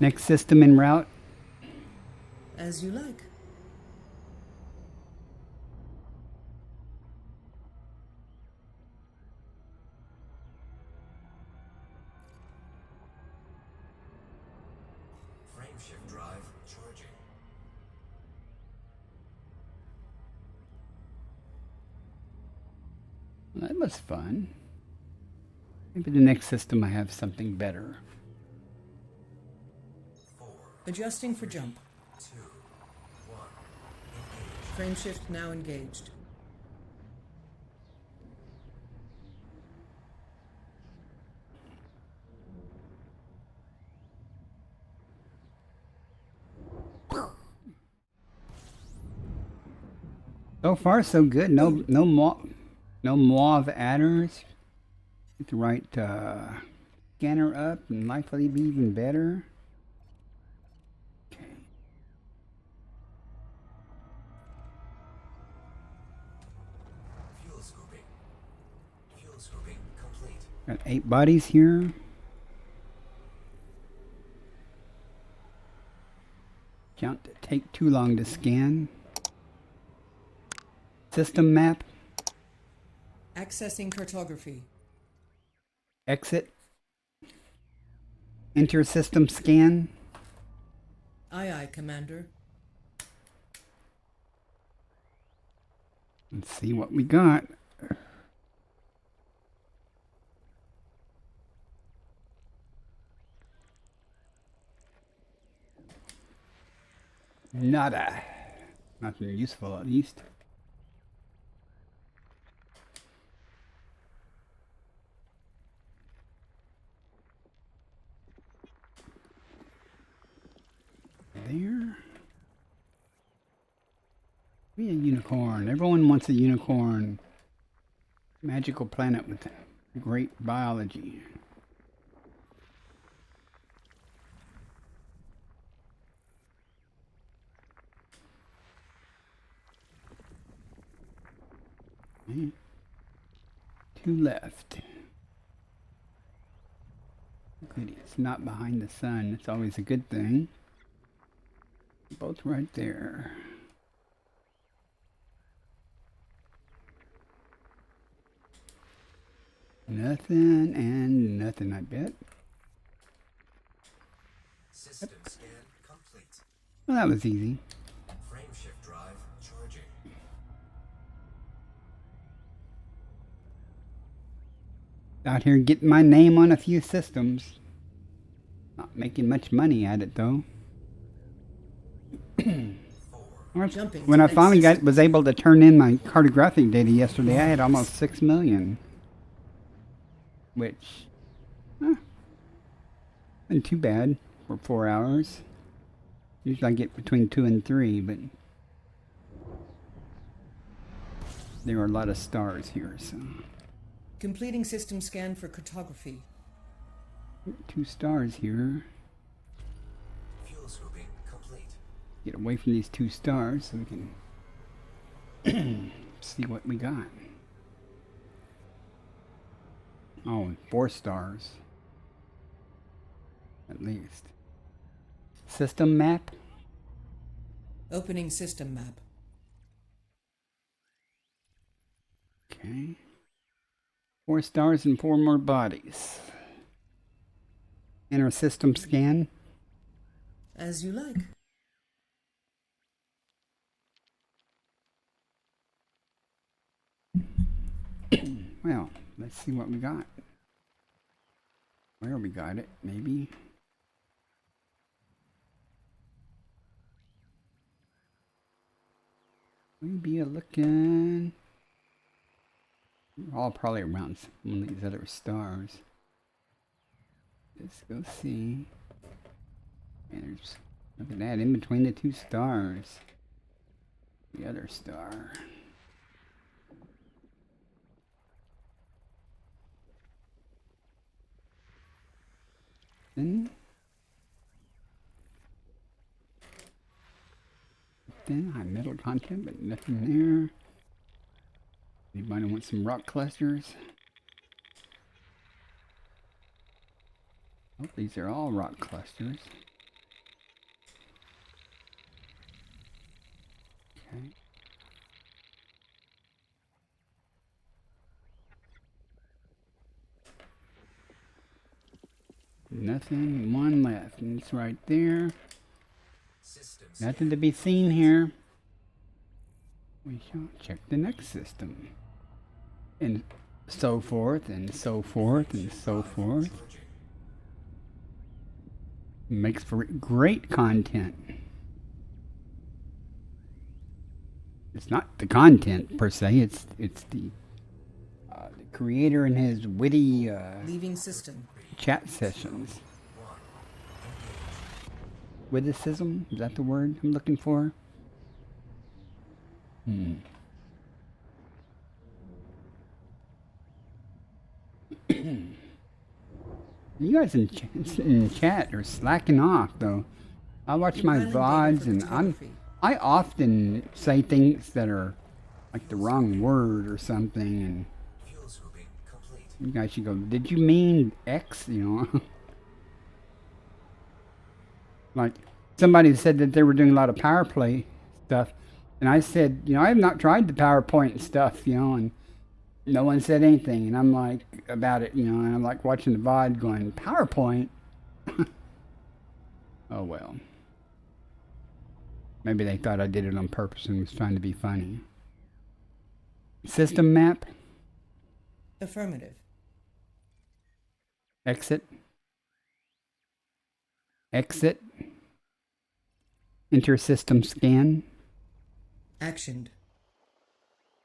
Next system en route. As you like. Frame shift drive charging. Well, that was fun. Maybe the next system I have something better. 4, Adjusting for jump. 2, 1. Engage. Frame shift now engaged. So far, so good. No mauve adders. Get the right scanner up, and likely be even better. Okay. Got 8 bodies here. Don't take too long to scan. System map. Accessing cartography. Exit. Enter system scan. Aye, aye, Commander. Let's see what we got. Nada. Nothing useful, at least. There. Be a unicorn. Everyone wants a unicorn. Magical planet with great biology. Okay. 2 left. Good, it's not behind the sun. It's always a good thing. Both right there. Nothing and nothing, I bet. System scan complete. Well, that was easy. Frameshift drive charging. Out here getting my name on a few systems. Not making much money at it though. Jumping When to I next finally system. was able to turn in my cartographic data yesterday, I had almost 6 million. Which, isn't too bad for 4 hours. Usually I get between 2 and 3, but there are a lot of stars here, so. Completing system scan for cartography. 2 stars here. Fuel scooping complete. Get away from these 2 stars so we can see what we got. Oh, 4 stars. At least. System map. Opening system map. Okay. 4 stars and 4 more bodies. Enter system scan. As you like. Well, let's see what we got. Where we got it, maybe. We be a looking. All probably around one of these other stars. Let's go see. And there's, look at that, in between the 2 stars. The other star. Then high metal content, but nothing there. Anybody want some rock clusters? Oh, these are all rock clusters. Okay. Nothing, 1 left, and it's right there. System Nothing to be seen here. We shall check the next system. And so forth, and so forth, and so forth. charging. Makes for great content. It's not the content per se, it's the creator and his witty Leaving system. chat sessions. Witticism? Is that the word I'm looking for? You guys in chat are slacking off though. I watch my Compiling data VODs for and cartography. I often say things that are like the wrong word or something, and Fuel scooping complete. You guys should go, did you mean X? You know? Like, somebody said that they were doing a lot of power play stuff. And I said, you know, I have not tried the PowerPoint stuff, you know, and no one said anything. And I'm like, about it, you know, and I'm like watching the VOD going, PowerPoint? Oh, well. Maybe they thought I did it on purpose and was trying to be funny. System map? Affirmative. Exit. Exit. Enter system scan. Actioned.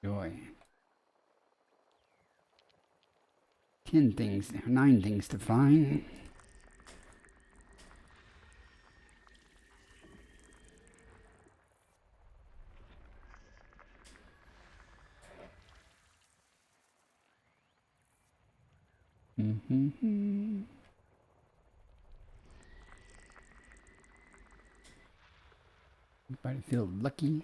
Joy. 10 things, 9 things to find. Mm-hmm. Everybody feel lucky?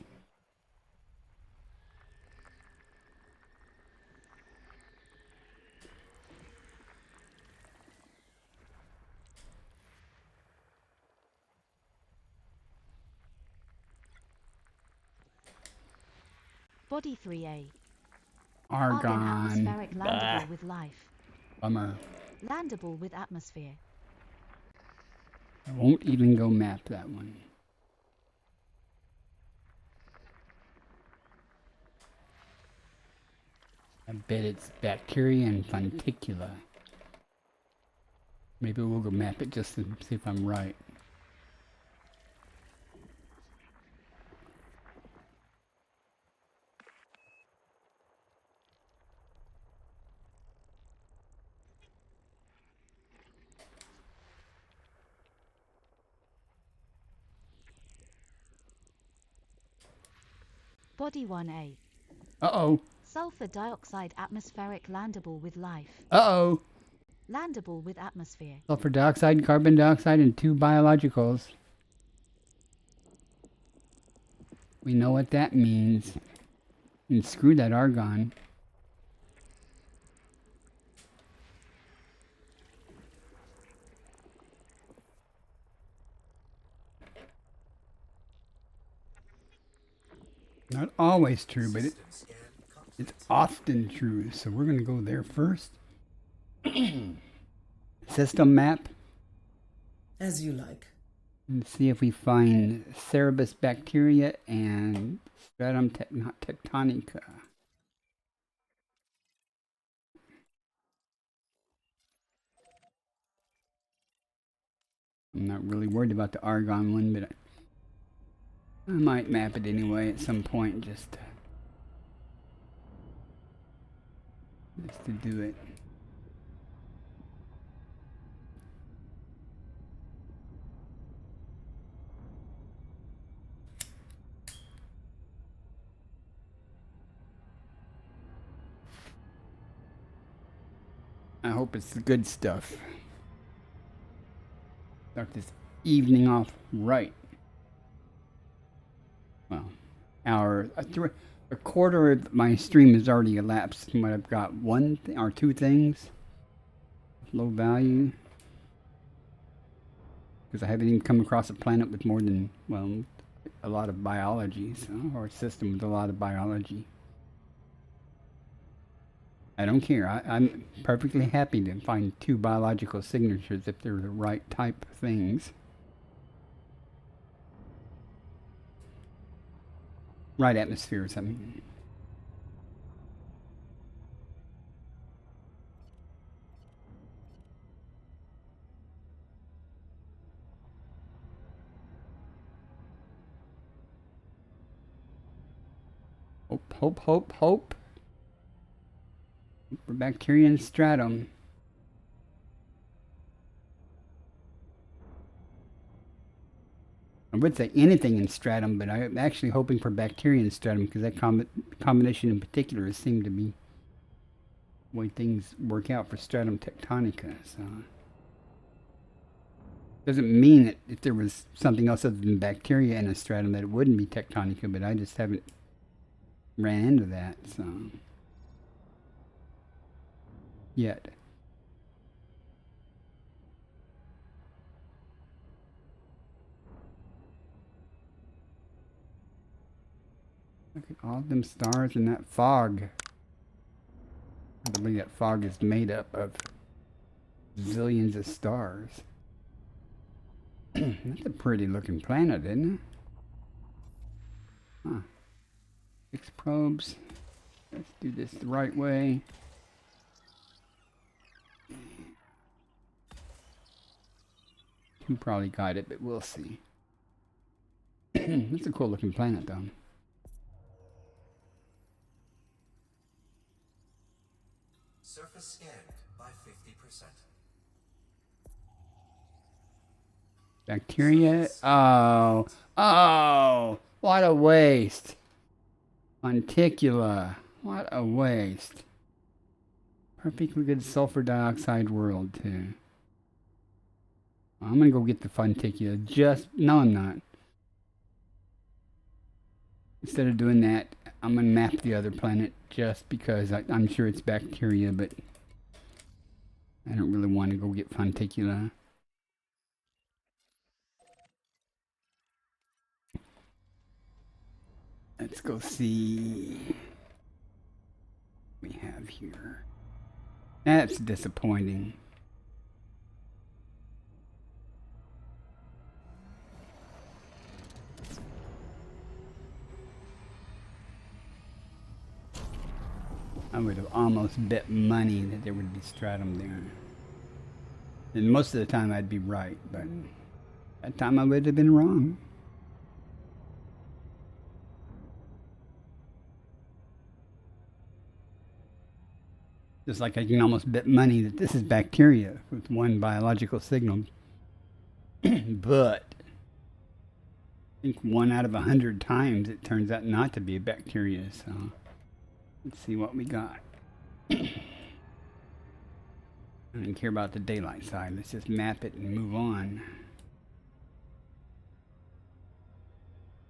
Body 3A. Argon. Atmospheric landable with life. Bummer. Landable with atmosphere. I won't even go map that one. I bet it's bacteria and funticula. Maybe we'll go map it just to see if I'm right. Body 1A. Uh-oh. Sulfur dioxide atmospheric landable with life. Uh-oh. Landable with atmosphere. Sulfur dioxide, carbon dioxide, and 2 biologicals. We know what that means. And screw that argon. Not always true, but it's often true. So we're going to go there first. System map. As you like. And see if we find Cerebus bacteria and Stratum tectonica. I'm not really worried about the argon one, but I might map it anyway at some point just to do it. I hope it's the good stuff. Start this evening off right. Well, a quarter of my stream has already elapsed, and I've got 1 or 2 things. Low value. Because I haven't even come across a planet with more than, well, a lot of biology, so, or a system with a lot of biology. I don't care. I'm perfectly happy to find 2 biological signatures if they're the right type of things. Right atmosphere or something. Hope, hope, hope, hope. For bacteria and stratum. I would say anything in stratum, but I'm actually hoping for bacteria in stratum because that combination in particular seemed to be the way things work out for stratum tectonica. So doesn't mean that if there was something else other than bacteria in a stratum that it wouldn't be tectonica, but I just haven't ran into that. So yet. Look at all them stars in that fog. I believe that fog is made up of zillions of stars. That's a pretty looking planet, isn't it? Huh. 6 probes. Let's do this the right way. Two probably got it, but we'll see. That's a cool looking planet, though. Surface scanned by 50%. Bacteria. Oh, what a waste. Monticula. What a waste. Perfectly good sulfur dioxide world, too. I'm gonna go get the Funticula. No, I'm not. Instead of doing that, I'm gonna map the other planet just because I'm sure it's bacteria, but I don't really want to go get Funticula. Let's go see what we have here. That's disappointing. I would have almost bet money that there would be stratum there. And most of the time I'd be right, but that time I would have been wrong. Just like I can almost bet money that this is bacteria with one biological signal. But I think 1 out of 100 times it turns out not to be a bacteria, so let's see what we got. I don't care about the daylight side. Let's just map it and move on.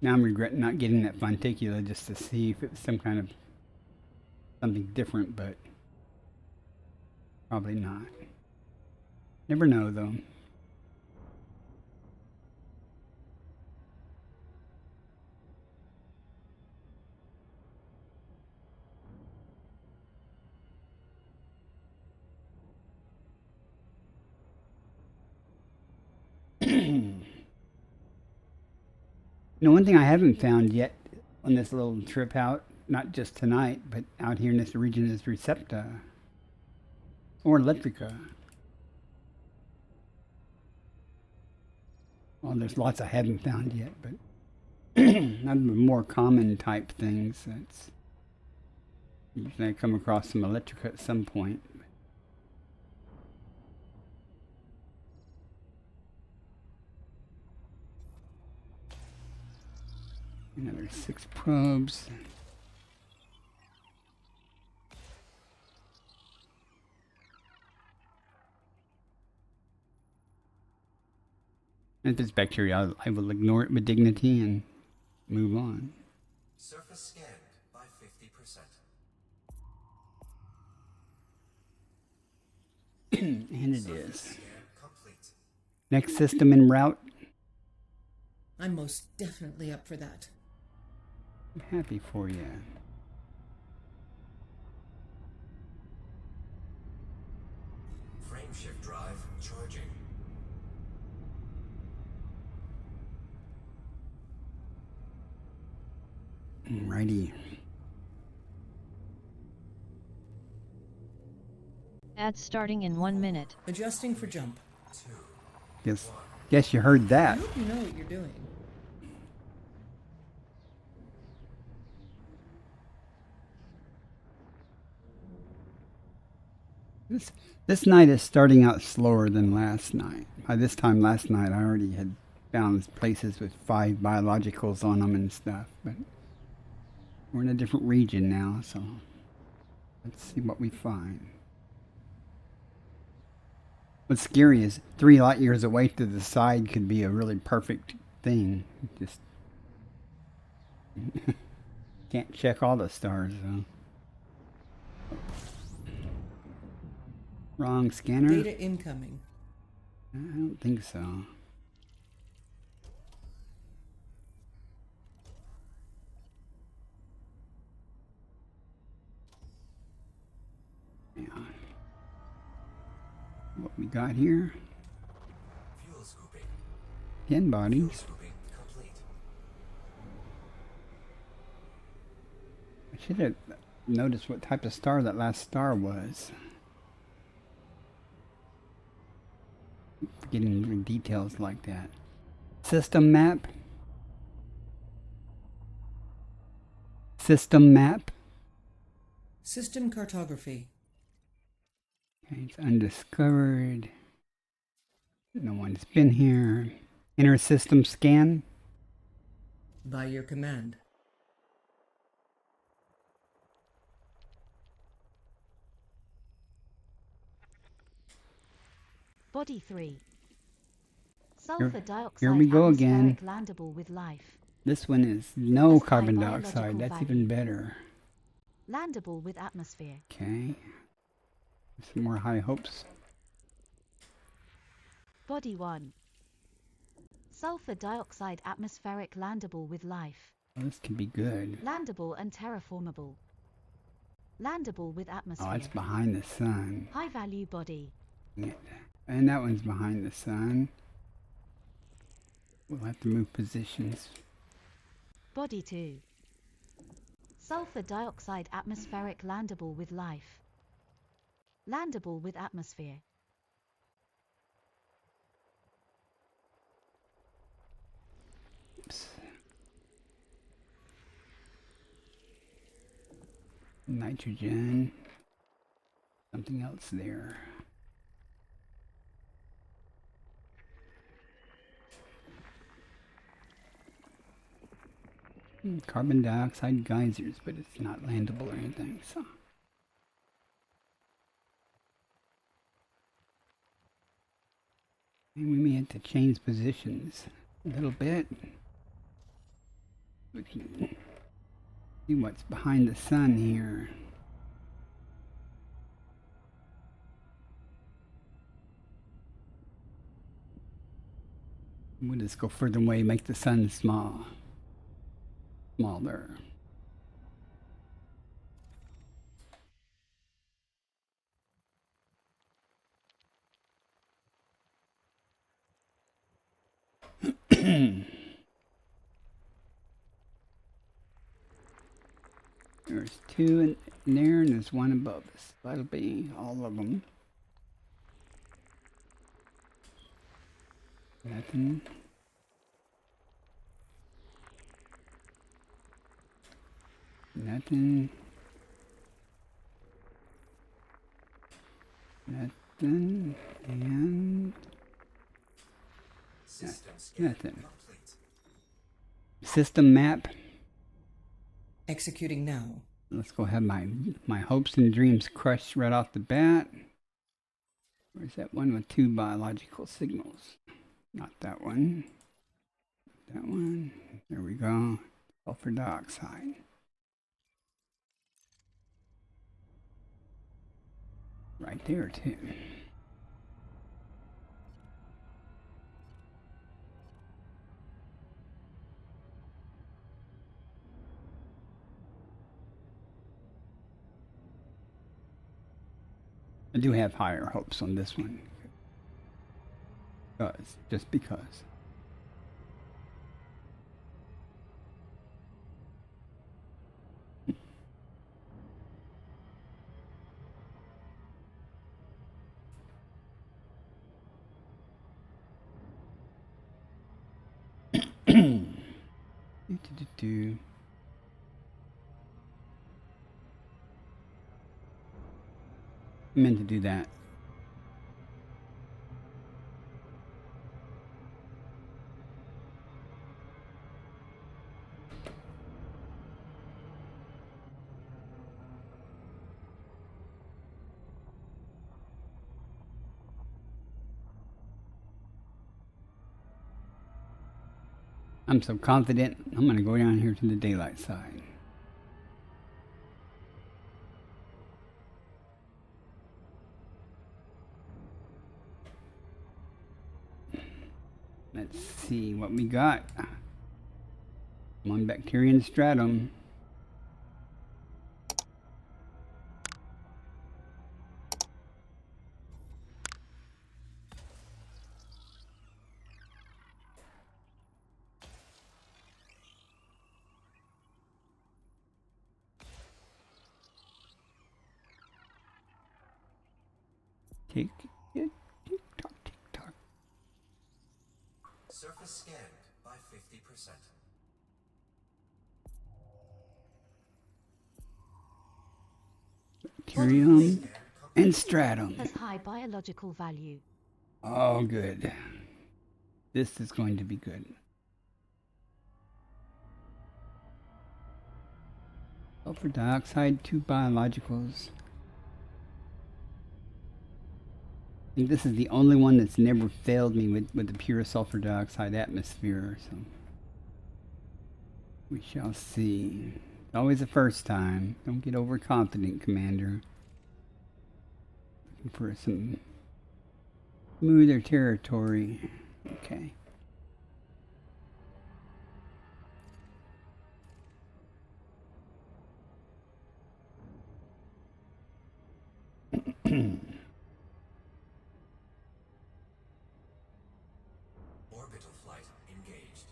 Now I'm regretting not getting that Funticula just to see if it was some kind of something different, but probably not. Never know, though. You know, one thing I haven't found yet on this little trip out, not just tonight, but out here in this region, is Recepta or Electrica. Well, there's lots I haven't found yet, but none of the more common type things. That's usually I come across some Electrica at some point. Another 6 probes. If it's bacteria, I will ignore it with dignity and move on. Surface scanned by 50%. And it Surface is. scan complete. Next system en route. I'm most definitely up for that. I'm happy for you. Frameshift drive charging. Alrighty. Ads starting in 1 minute. Adjusting for jump. Guess you heard I that. hope you know what you're doing. This night is starting out slower than last night. By this time last night, I already had found places with 5 biologicals on them and stuff. But we're in a different region now, so let's see what we find. What's scary is 3 light years away to the side could be a really perfect thing. Just can't check all the stars, though. Wrong scanner? Data incoming. I don't think so. Hang on. What we got here? Fuel scooping. 10 Fuel bodies. scooping complete. I should have noticed what type of star that last star was. Getting into details like that. System map. System map. System cartography. Okay, it's undiscovered. No one's been here. Inner system scan. By your command. Body 3. Sulfur dioxide here we go again. atmospheric landable with life. This one is no Has high carbon biological dioxide. That's value. even better. Landable with atmosphere. Okay. Some more high hopes. Body 1. Sulfur dioxide atmospheric landable with life. Oh, this could be good. Landable and terraformable. Landable with Oh, atmosphere. it's behind the sun. High value body. Yeah. And that one's behind the sun. We'll have to move positions. Body 2. Sulfur dioxide atmospheric landable with life. Landable with atmosphere. Oops. Nitrogen. Something else there. Carbon dioxide geysers, but it's not landable or anything, so. And we may have to change positions a little bit. We can see what's behind the sun here. We'll just go further away, make the sun smaller. There's two in there and there's one above us. That'll be all of them. Nothing. Nothing. Nothing. And System scan nothing. complete. System map. Executing now. Let's go have my hopes and dreams crushed right off the bat. Where's that one with 2 biological signals? Not that one. That one. There we go. Sulfur dioxide. Right there too. I do have higher hopes on this one. Just because. Do. I meant to do that. I'm so confident. I'm going to go down here to the daylight side. Let's see what we got. One bacterium stratum. Tick, tick, tick, tock, tick, tock. Surface scanned by 50%. Bacterium and stratum. Has high biological value. Oh, good. This is going to be good. Sulfur dioxide, 2 biologicals. I think this is the only one that's never failed me with the pure sulfur dioxide atmosphere. So we shall see. Always the first time. Don't get overconfident, Commander. Looking for some smoother territory. Okay. Orbital flight engaged.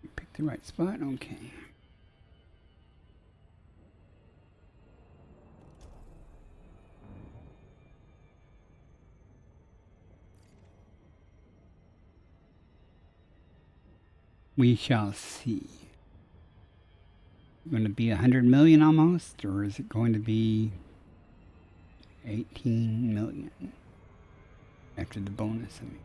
You picked the right spot? Okay. We shall see. Going to be 100 million almost, or is it going to be 18 million after the bonus? I mean.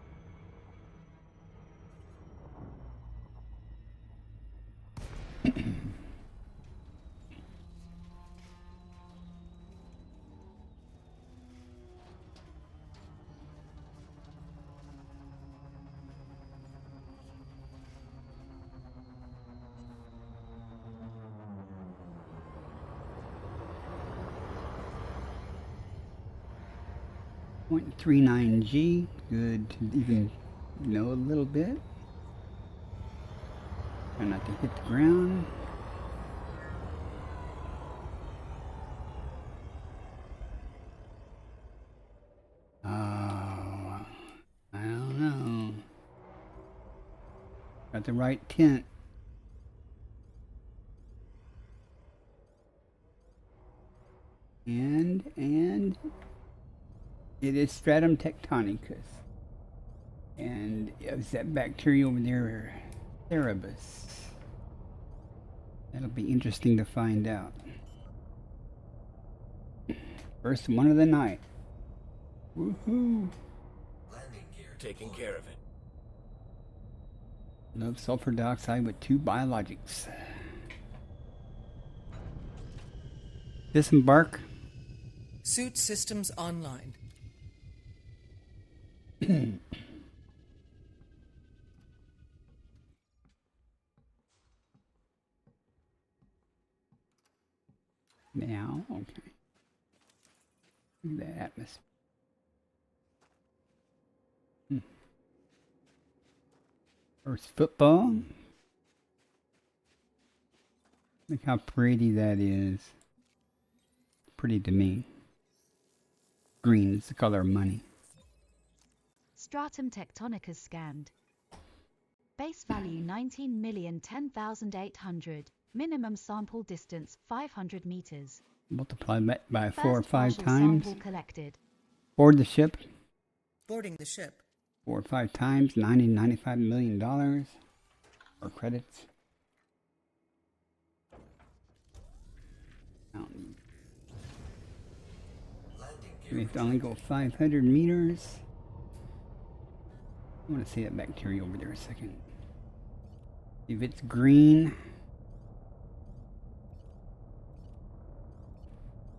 .39G, good to even know a little bit. Try not to hit the ground. Oh, I don't know. Got the right tint. And it is stratum tectonicus. And it was that bacteria over there, Cerebus. That'll be interesting to find out. First one of the night. Woohoo! Landing gear taking care of it. Love sulfur dioxide with 2 biologics. Disembark. Suit systems online. Now, okay. Look at that atmosphere. First football. Look how pretty that is. Pretty to me. Green is the color of money. Stratum tectonicus scanned. Base value 19,010,800. Minimum sample distance 500 meters. Multiply that by 4 or First 5 partial times. sample collected. Board the ship Boarding the ship. 4 or 5 times. $95 million. Or credits. Landing gear. We have to only go 500 meters. I want to see that bacteria over there a second. If it's green,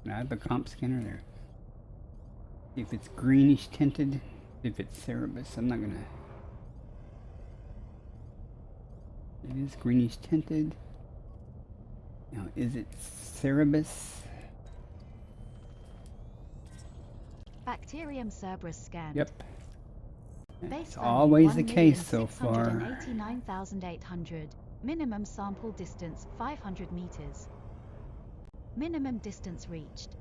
I have a comp scanner there. If it's greenish tinted, if it's Cerebus, I'm not gonna. It is greenish tinted. Now, is it Cerebus? Bacterium Cerberus scanned. Yep. It's Base always the value case so far. 1,689,800. Minimum sample distance 500 meters. Minimum distance reached.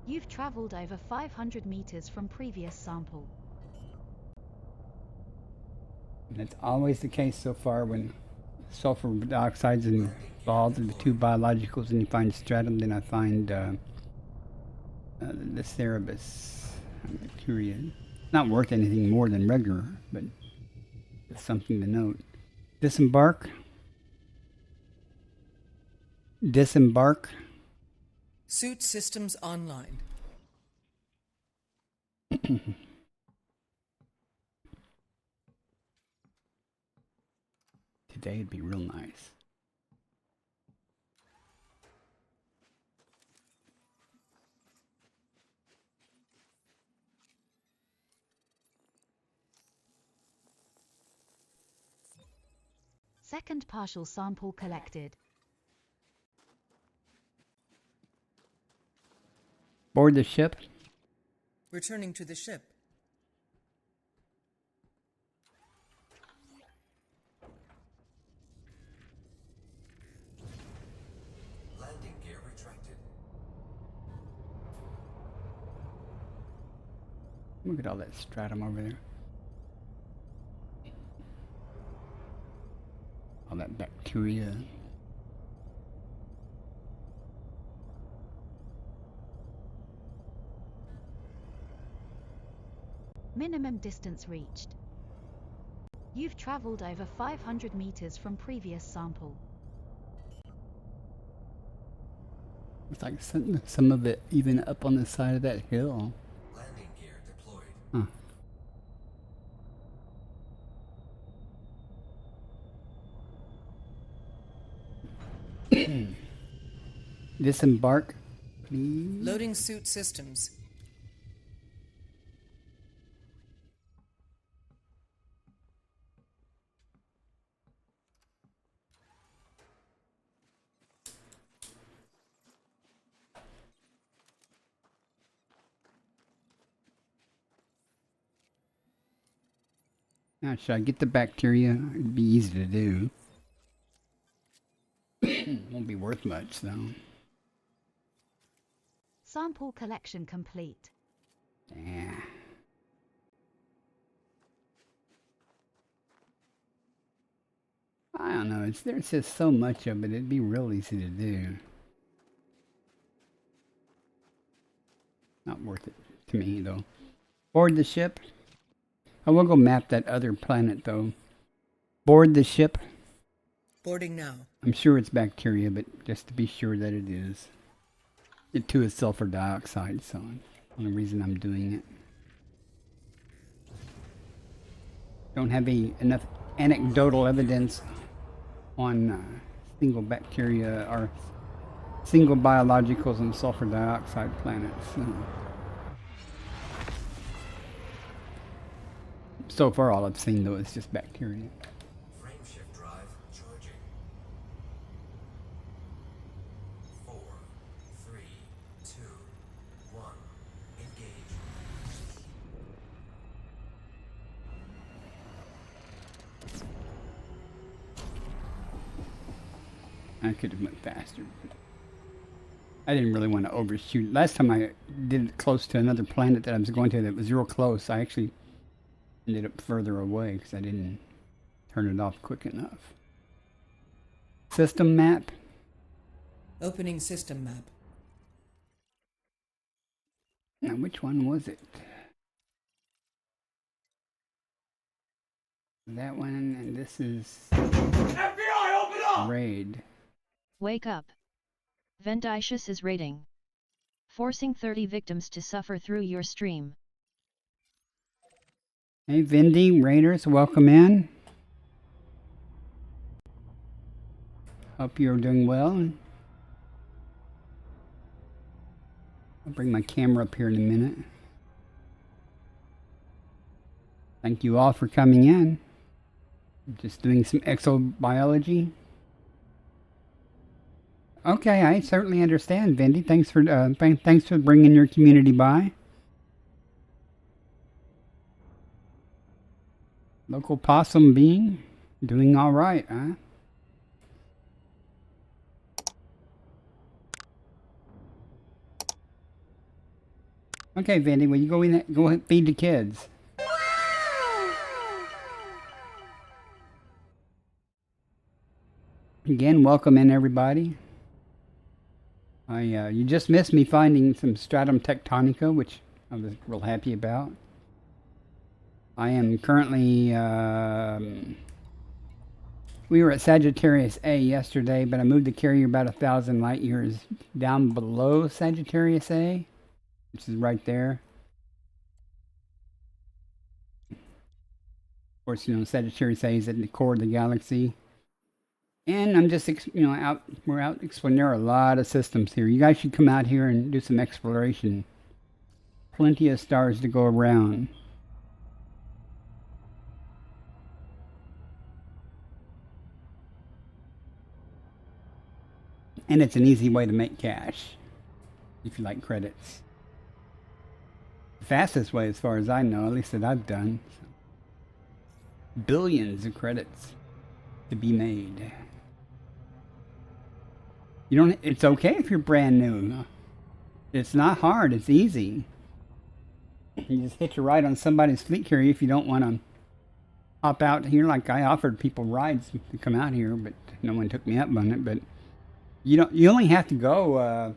You've traveled over 500 meters from previous sample. And that's always the case so far when sulfur dioxide's involved in the two biologicals and you find stratum, then I find the Cerebus bacteria. Not worth anything more than regular, but it's something to note. Disembark. Disembark. Suit systems online. Today would be real nice. Second partial sample collected. Board the ship. Returning to the ship. Landing gear retracted. Look at all that stratum over there. All that bacteria. Minimum distance reached. You've traveled over 500 meters from previous sample. It's like some of it even up on the side of that hill. Landing gear deployed. Huh. Disembark, please. Loading suit systems. Now, should I get the bacteria? It'd be easy to do. Won't be worth much, though. Sample collection complete. Yeah. I don't know. There's just so much of it. It'd be real easy to do. Not worth it to me, though. Board the ship. I will go map that other planet, though. Board the ship. Boarding now. I'm sure it's bacteria, but just to be sure that it is. It too is sulfur dioxide, so that's the only reason I'm doing it. Don't have enough anecdotal evidence on single bacteria or single biologicals on sulfur dioxide planets. So far, all I've seen, though, is just bacteria. Frameshift drive charging. 4, 3, 2, 1. Engage. I could have went faster. But I didn't really want to overshoot. Last time I did it close to another planet that I was going to that was real close, I actually ended up further away because I didn't turn it off quick enough. System map. Opening system map. Now, which one was it? That one, and this is FBI, open up! Raid. Wake up. Vendicious is raiding. Forcing 30 victims to suffer through your stream. Hey, Vindy, Raiders, welcome in. Hope you're doing well. I'll bring my camera up here in a minute. Thank you all for coming in. Just doing some exobiology. Okay, I certainly understand, Vindy. Thanks for bringing your community by. Local possum being doing all right, huh? Okay, Vandy, will you go in? Go feed the kids. Again, welcome in everybody. You just missed me finding some stratum tectonica, which I was real happy about. I am currently, we were at Sagittarius A yesterday, but I moved the carrier about 1,000 light years down below Sagittarius A, which is right there. Of course, you know, Sagittarius A is at the core of the galaxy. And I'm just, we're out exploring. There are a lot of systems here. You guys should come out here and do some exploration. Plenty of stars to go around. And it's an easy way to make cash, if you like credits. The fastest way, as far as I know, at least that I've done. Billions of credits to be made. You don't. It's okay if you're brand new. It's not hard. It's easy. You just hitch a ride on somebody's fleet carrier if you don't want to hop out here. Like I offered people rides to come out here, but no one took me up on it. But you don't. You only have to go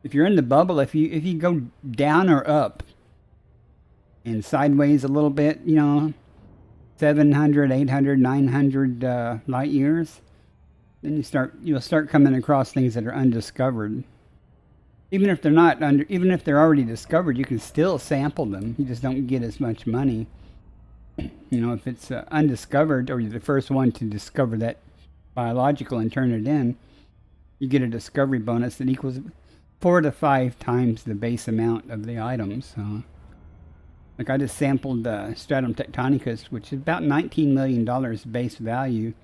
if you're in the bubble. If you go down or up and sideways a little bit, 700, 800, 900 light years. Then you'll start coming across things that are undiscovered. Even if they're already discovered, you can still sample them. You just don't get as much money. If it's undiscovered, or you're the first one to discover that biological and turn it in, you get a discovery bonus that equals 4 to 5 times the base amount of the items. So, like I just sampled Stratum Tectonicus, which is about $19 million base value.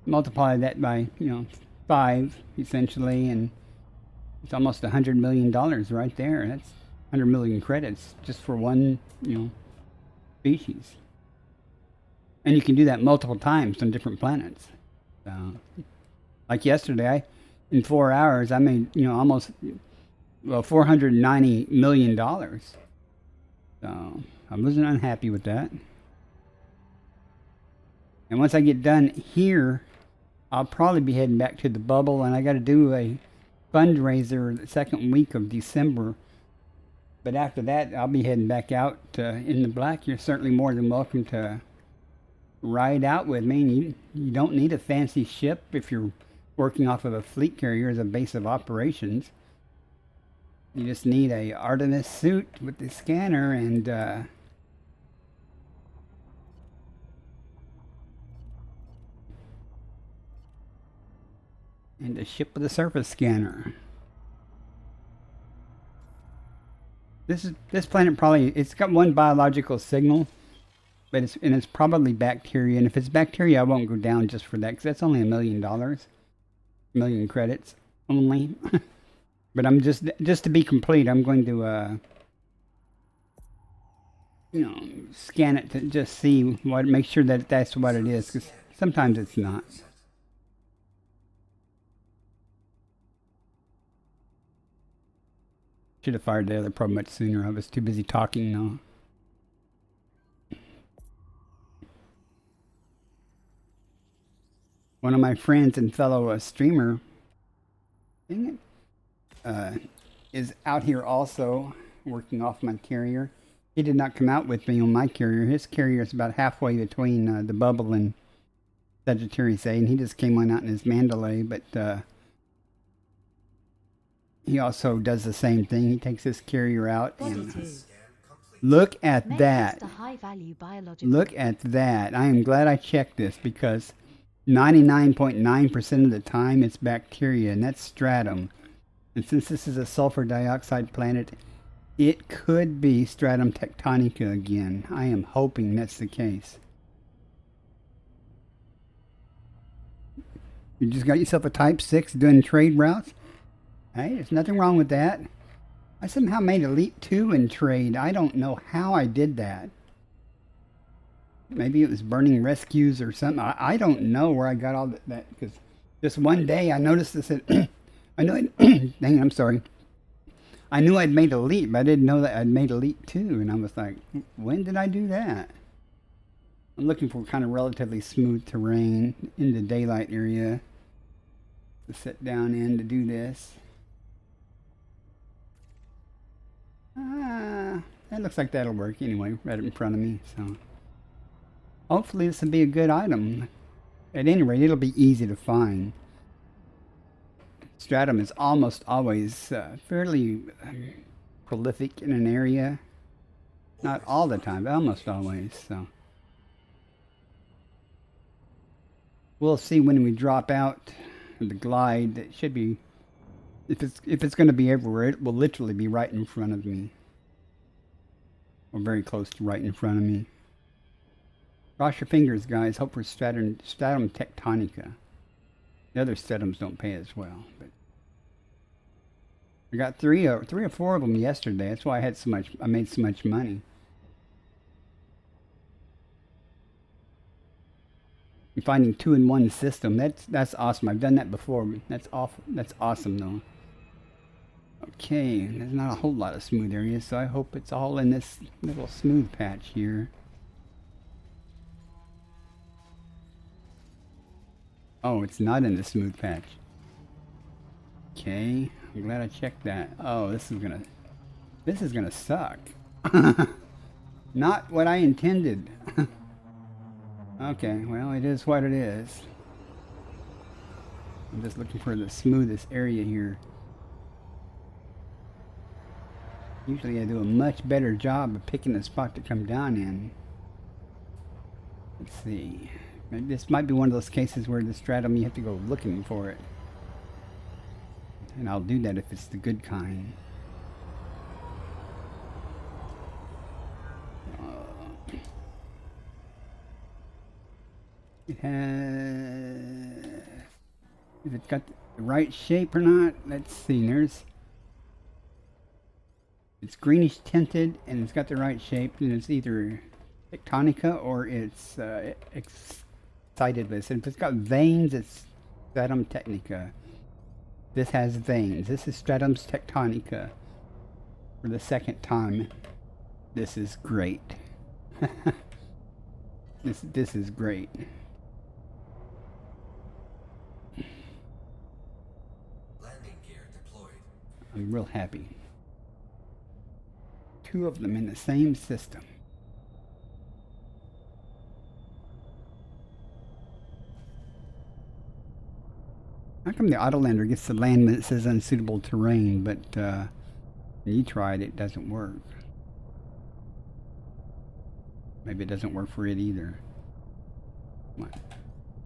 Multiply that by 5 essentially, and it's almost $100 million right there. That's 100 million credits just for one species, and you can do that multiple times on different planets. So, like yesterday, in 4 hours I made almost $490 million. So I wasn't unhappy with that. And once I get done here, I'll probably be heading back to the bubble, and I got to do a fundraiser the second week of December. But after that, I'll be heading back out in the black. You're certainly more than welcome to ride out with me. And you don't need a fancy ship if you're working off of a fleet carrier as a base of operations. You just need a Artemis suit with the scanner and a ship with a surface scanner. This planet it's got one biological signal, but it's probably bacteria. And if it's bacteria, I won't go down just for that, because that's only $1 million credits only. But I'm just to be complete, I'm going to scan it to just see make sure that that's what it is, because sometimes it's not. Should have fired the other probe much sooner. I was too busy talking now. One of my friends and fellow streamer, is out here also working off my carrier. He did not come out with me on my carrier. His carrier is about halfway between the bubble and Sagittarius A, and he just came on out in his Mandalay, but he also does the same thing. He takes his carrier out and look at that. Look at that. I am glad I checked this, because 99.9% of the time it's bacteria, and that's stratum. And since this is a sulfur dioxide planet, it could be stratum tectonica again. I am hoping that's the case. You just got yourself a Type 6 doing trade routes? Hey, there's nothing wrong with that. I somehow made Elite 2 in trade. I don't know how I did that. Maybe it was burning rescues or something. I don't know where I got all that because just one day I noticed this. I know it. Dang it, I'm sorry. I knew I'd made a leap, but I didn't know that I'd made a leap too. And I was like, when did I do that? I'm looking for kind of relatively smooth terrain in the daylight area to sit down in to do this. That looks like that'll work anyway, right in front of me. So hopefully this will be a good item. At any rate, it'll be easy to find. Stratum is almost always fairly prolific in an area. Not all the time, but almost always. So we'll see when we drop out the glide. It should be, if it's going to be everywhere, it will literally be right in front of me, or very close to right in front of me. Cross your fingers, guys. Hope for Stratum Tectonica. The other Stratums don't pay as well, but I got three or four of them yesterday. That's why I made so much money. I'm finding 2-in-1 system. That's awesome. I've done that before. That's awesome though. Okay, there's not a whole lot of smooth areas, so I hope it's all in this little smooth patch here. Oh, it's not in the smooth patch. Okay, I'm glad I checked that. Oh, this is gonna suck. Not what I intended. Okay, well, it is what it is. I'm just looking for the smoothest area here. Usually I do a much better job of picking a spot to come down in. Let's see. Maybe this might be one of those cases where the stratum you have to go looking for it. And I'll do that if it's the good kind. It has... If it's got the right shape or not, let's see. It's greenish tinted and it's got the right shape, and it's either Tectonica or it's excited with. And if it's got veins, it's Stratum Technica. This has veins. This is Stratum's Tectonica. For the second time. This is great. This is great. Landing gear deployed. I'm real happy. Two of them in the same system. How come the Autolander gets to land when it says unsuitable terrain, but when you try it doesn't work? Maybe it doesn't work for it either. Come on,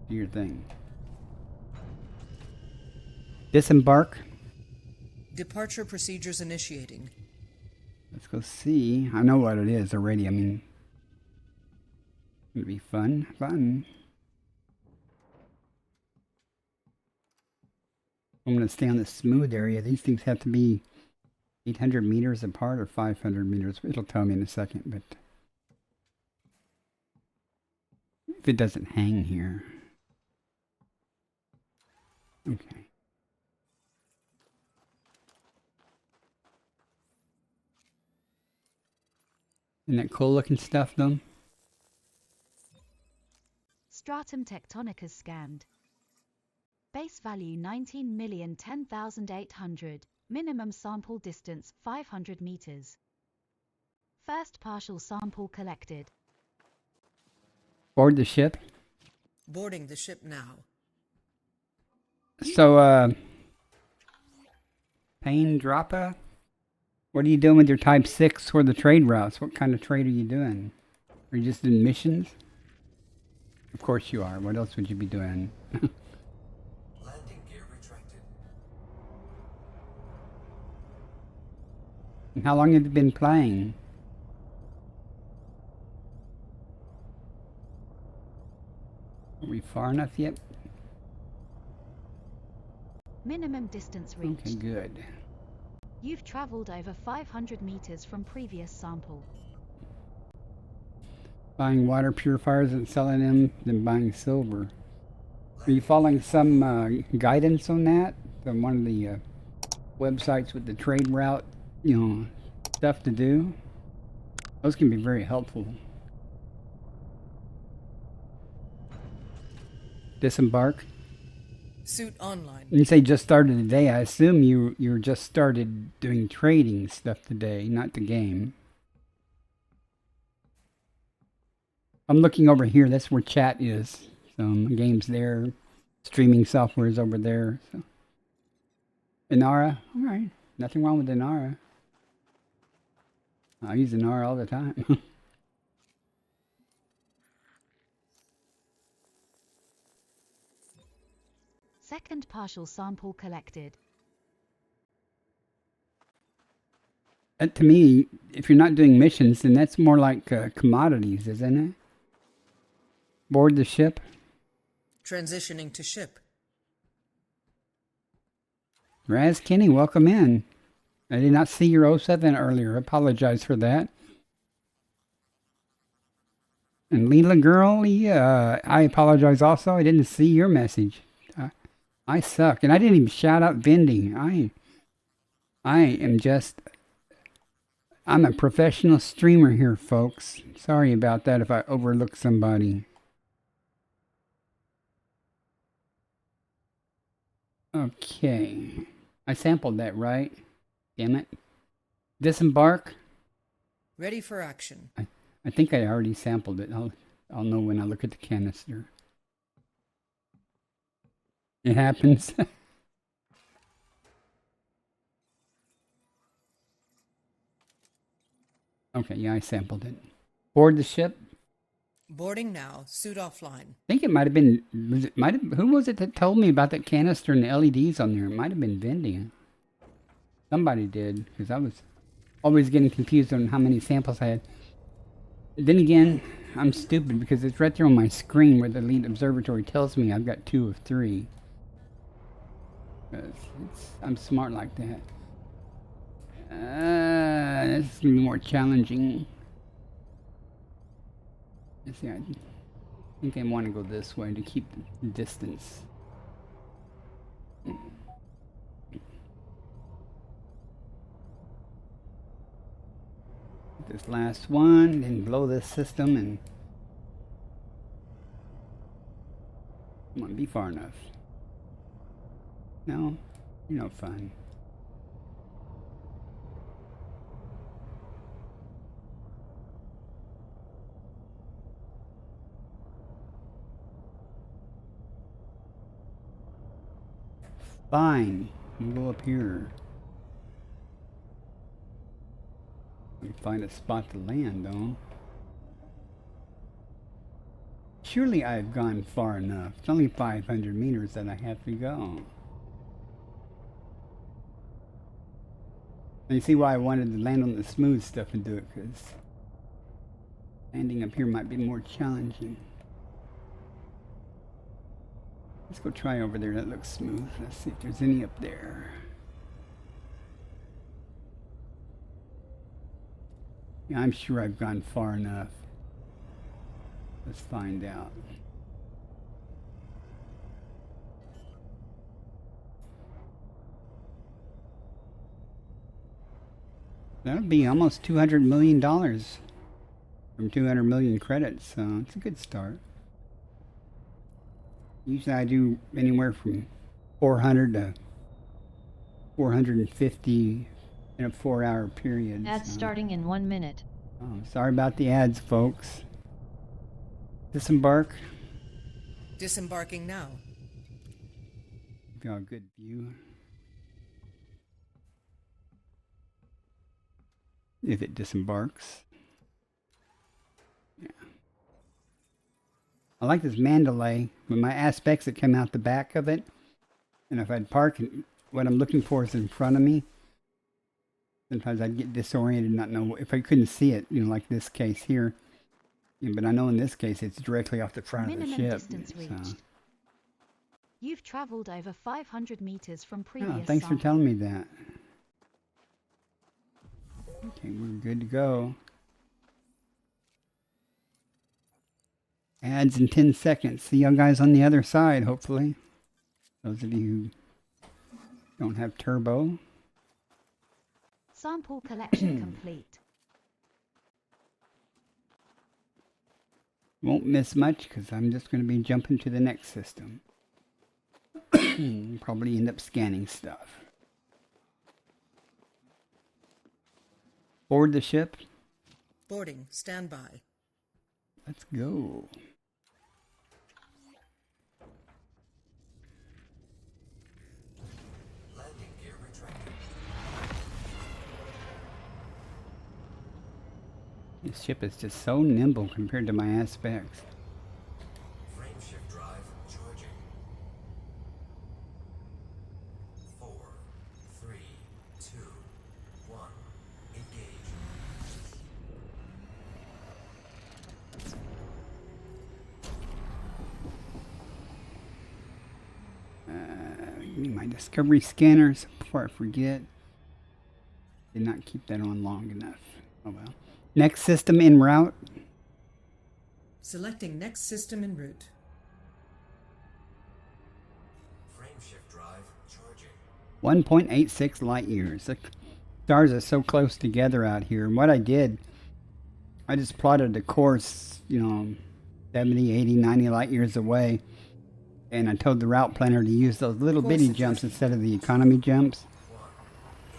do your thing. Disembark. Departure procedures initiating. Let's go see. I know what it is already. I mean, it'll be fun. I'm going to stay on the smooth area. These things have to be 800 meters apart or 500 meters. It'll tell me in a second, but if it doesn't hang here. Okay. Isn't that cool looking stuff though? Stratum Tectonicas scanned. Base value 19,010,800. Minimum sample distance 500 meters. First partial sample collected. Board the ship. Boarding the ship now. So, Pain Droppa? What are you doing with your Type 6 or the trade routes? What kind of trade are you doing? Are you just in missions? Of course you are. What else would you be doing? Landing gear retracted. And how long have you been playing? Are we far enough yet? Minimum distance reached. Okay, good. You've traveled over 500 meters from previous sample. Buying water purifiers and selling them, then buying silver. Are you following some guidance on that? From one of the websites with the trade route, stuff to do? Those can be very helpful. Disembark. Suit online. You say just started today. I assume you just started doing trading stuff today, not the game. I'm looking over here. That's where chat is. So the game's there. Streaming software is over there. So. Inara. All right. Nothing wrong with Inara. I use Inara all the time. Second partial sample collected. To me, if you're not doing missions, then that's more like commodities, isn't it? Board the ship. Transitioning to ship. Raz Kenny, welcome in. I did not see your 07 earlier. I apologize for that. And Leela Girl, yeah, I apologize also. I didn't see your message. I suck. And I didn't even shout out vending. I'm a professional streamer here, folks. Sorry about that if I overlook somebody. Okay. I sampled that, right? Damn it. Disembark. Ready for action. I think I already sampled it. I'll know when I look at the canister. It happens. Okay, yeah, I sampled it. Board the ship. Boarding now. Suit offline. I think it might have been. Who was it that told me about that canister and the LEDs on there? It might have been vending. Somebody did, because I was always getting confused on how many samples I had. Then again, I'm stupid because it's right there on my screen where the Elite Observatory tells me I've got 2 of 3. I'm smart like that. This is going to be more challenging. Let's see, I think I want to go this way to keep the distance. This last one, then blow this system, and come on, be far enough. No, you're no fun. Fine, we'll go up here. We find a spot to land, though. Surely I've gone far enough. It's only 500 meters that I have to go. And you see why I wanted to land on the smooth stuff and do it, because landing up here might be more challenging. Let's go try over there. That looks smooth. Let's see if there's any up there. Yeah, I'm sure I've gone far enough. Let's find out. That'll be almost $200 million from 200 million credits, so it's a good start. Usually I do anywhere from 400 to 450 in a 4-hour period. Ads starting in 1 minute. Oh, sorry about the ads, folks. Disembark. Disembarking now. Got a good view. If it disembarks. Yeah. I like this Mandalay with my aspects that come out the back of it. And if I'd park, what I'm looking for is in front of me. Sometimes I'd get disoriented and not know if I couldn't see it, like this case here. Yeah, but I know in this case it's directly off the front of the ship. Distance reached. You've traveled over 500 meters from previous. Oh, thanks for telling me that. Okay, we're good to go. Ads in 10 seconds. See you guys on the other side, hopefully. Those of you who don't have turbo. Sample collection complete. Won't miss much because I'm just going to be jumping to the next system. Probably end up scanning stuff. Board the ship. Boarding. Stand by. Let's go. Landing gear retracted. This ship is just so nimble compared to my aspects. Frame shift drive charging. 4, 3, 2, 1. Engage. Give me my discovery scanners before I forget. Did not keep that on long enough. Oh well. Next system en route. Selecting next system en route. Frame shift drive charging. 1.86 light years. The stars are so close together out here. And what I did, I just plotted the course, 70, 80, 90 light years away. And I told the route planner to use those little bitty jumps instead of the economy jumps.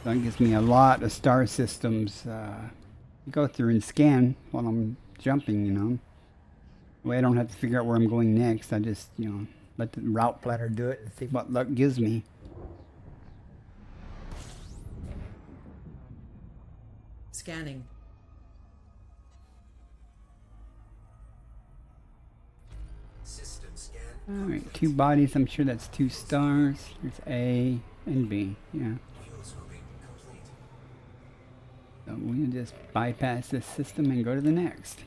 So it gives me a lot of star systems to go through and scan while I'm jumping, That way I don't have to figure out where I'm going next. I just, let the route planner do it and see what luck gives me. Scanning. System scan. Alright, 2 bodies. I'm sure that's 2 stars. There's A and B. Yeah. Fuel scooping complete. So we'll just bypass this system and go to the next.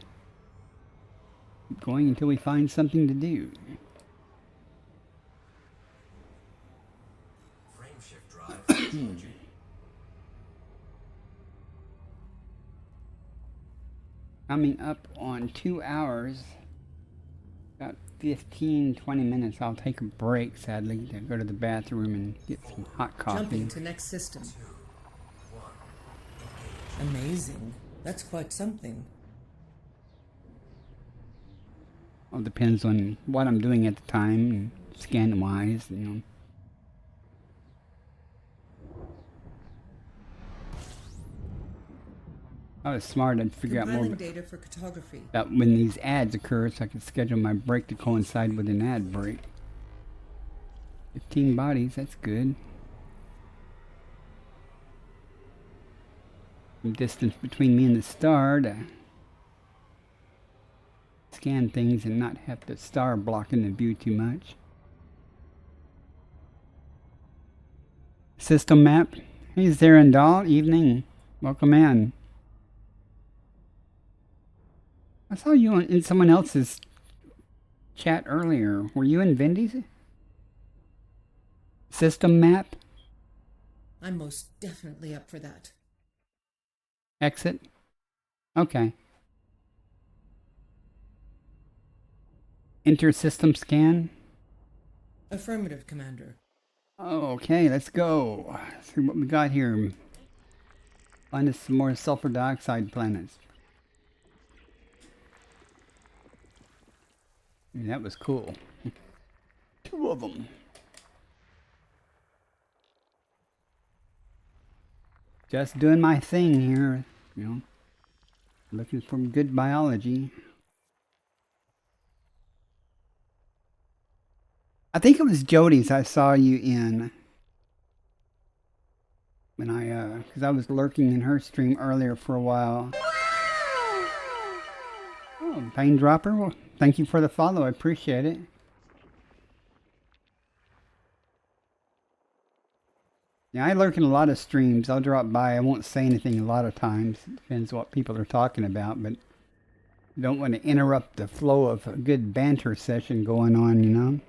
Keep going until we find something to do. Frame shift drive charging. Coming up on 2 hours. About 15, 20 minutes. I'll take a break, sadly, to go to the bathroom and get some hot coffee. Jumping to next system. 2, 1. Engage. Amazing. That's quite something. All depends on what I'm doing at the time, and scan-wise, I was smart. I'd figure out more Compiling data for cartography. about when these ads occur so I could schedule my break to coincide with an ad break. 15 bodies, that's good. Some distance between me and the star to scan things and not have the star blocking the view too much. System map. Hey Zerandal, evening. Welcome in. I saw you in someone else's chat earlier. Were you in Vindy's? System map? I'm most definitely up for that. Exit? Okay. Enter system scan? Affirmative, Commander. Oh, okay, let's go. See what we got here. Find us some more sulfur dioxide planets. That was cool. 2 of them. Just doing my thing here, looking for good biology. I think it was Jody's I saw you in. When because I was lurking in her stream earlier for a while. Oh, Pain Dropper. Well, thank you for the follow. I appreciate it. Yeah, I lurk in a lot of streams. I'll drop by. I won't say anything a lot of times. It depends what people are talking about, but I don't want to interrupt the flow of a good banter session going on,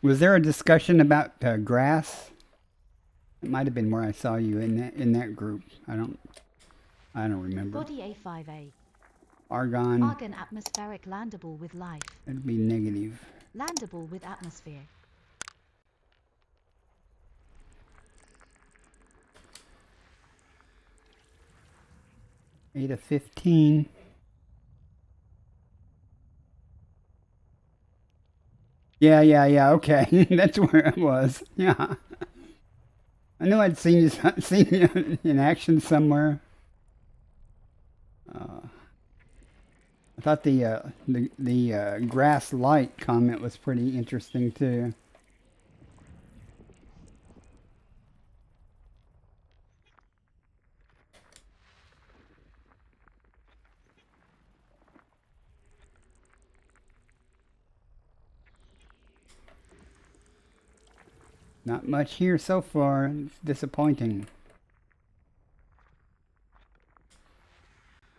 Was there a discussion about grass? It might have been where I saw you in that group. I don't remember. Body A5A. Argon. Argon atmospheric landable with life. It'd be negative. Landable with atmosphere. Eight of 15. Yeah. Okay, that's where it was. Yeah, I knew I'd seen you in action somewhere. I thought the grass light comment was pretty interesting too. Not much here so far. It's disappointing.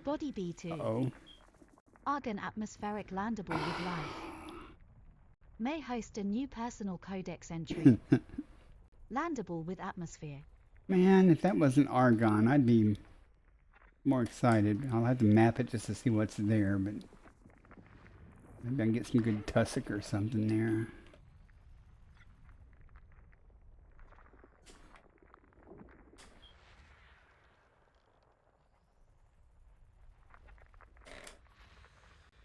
Body B2. Oh. Argon atmospheric landable with life. May host a new personal codex entry. Landable with atmosphere. Man, if that wasn't argon, I'd be more excited. I'll have to map it just to see what's there, but maybe I can get some good tussock or something there.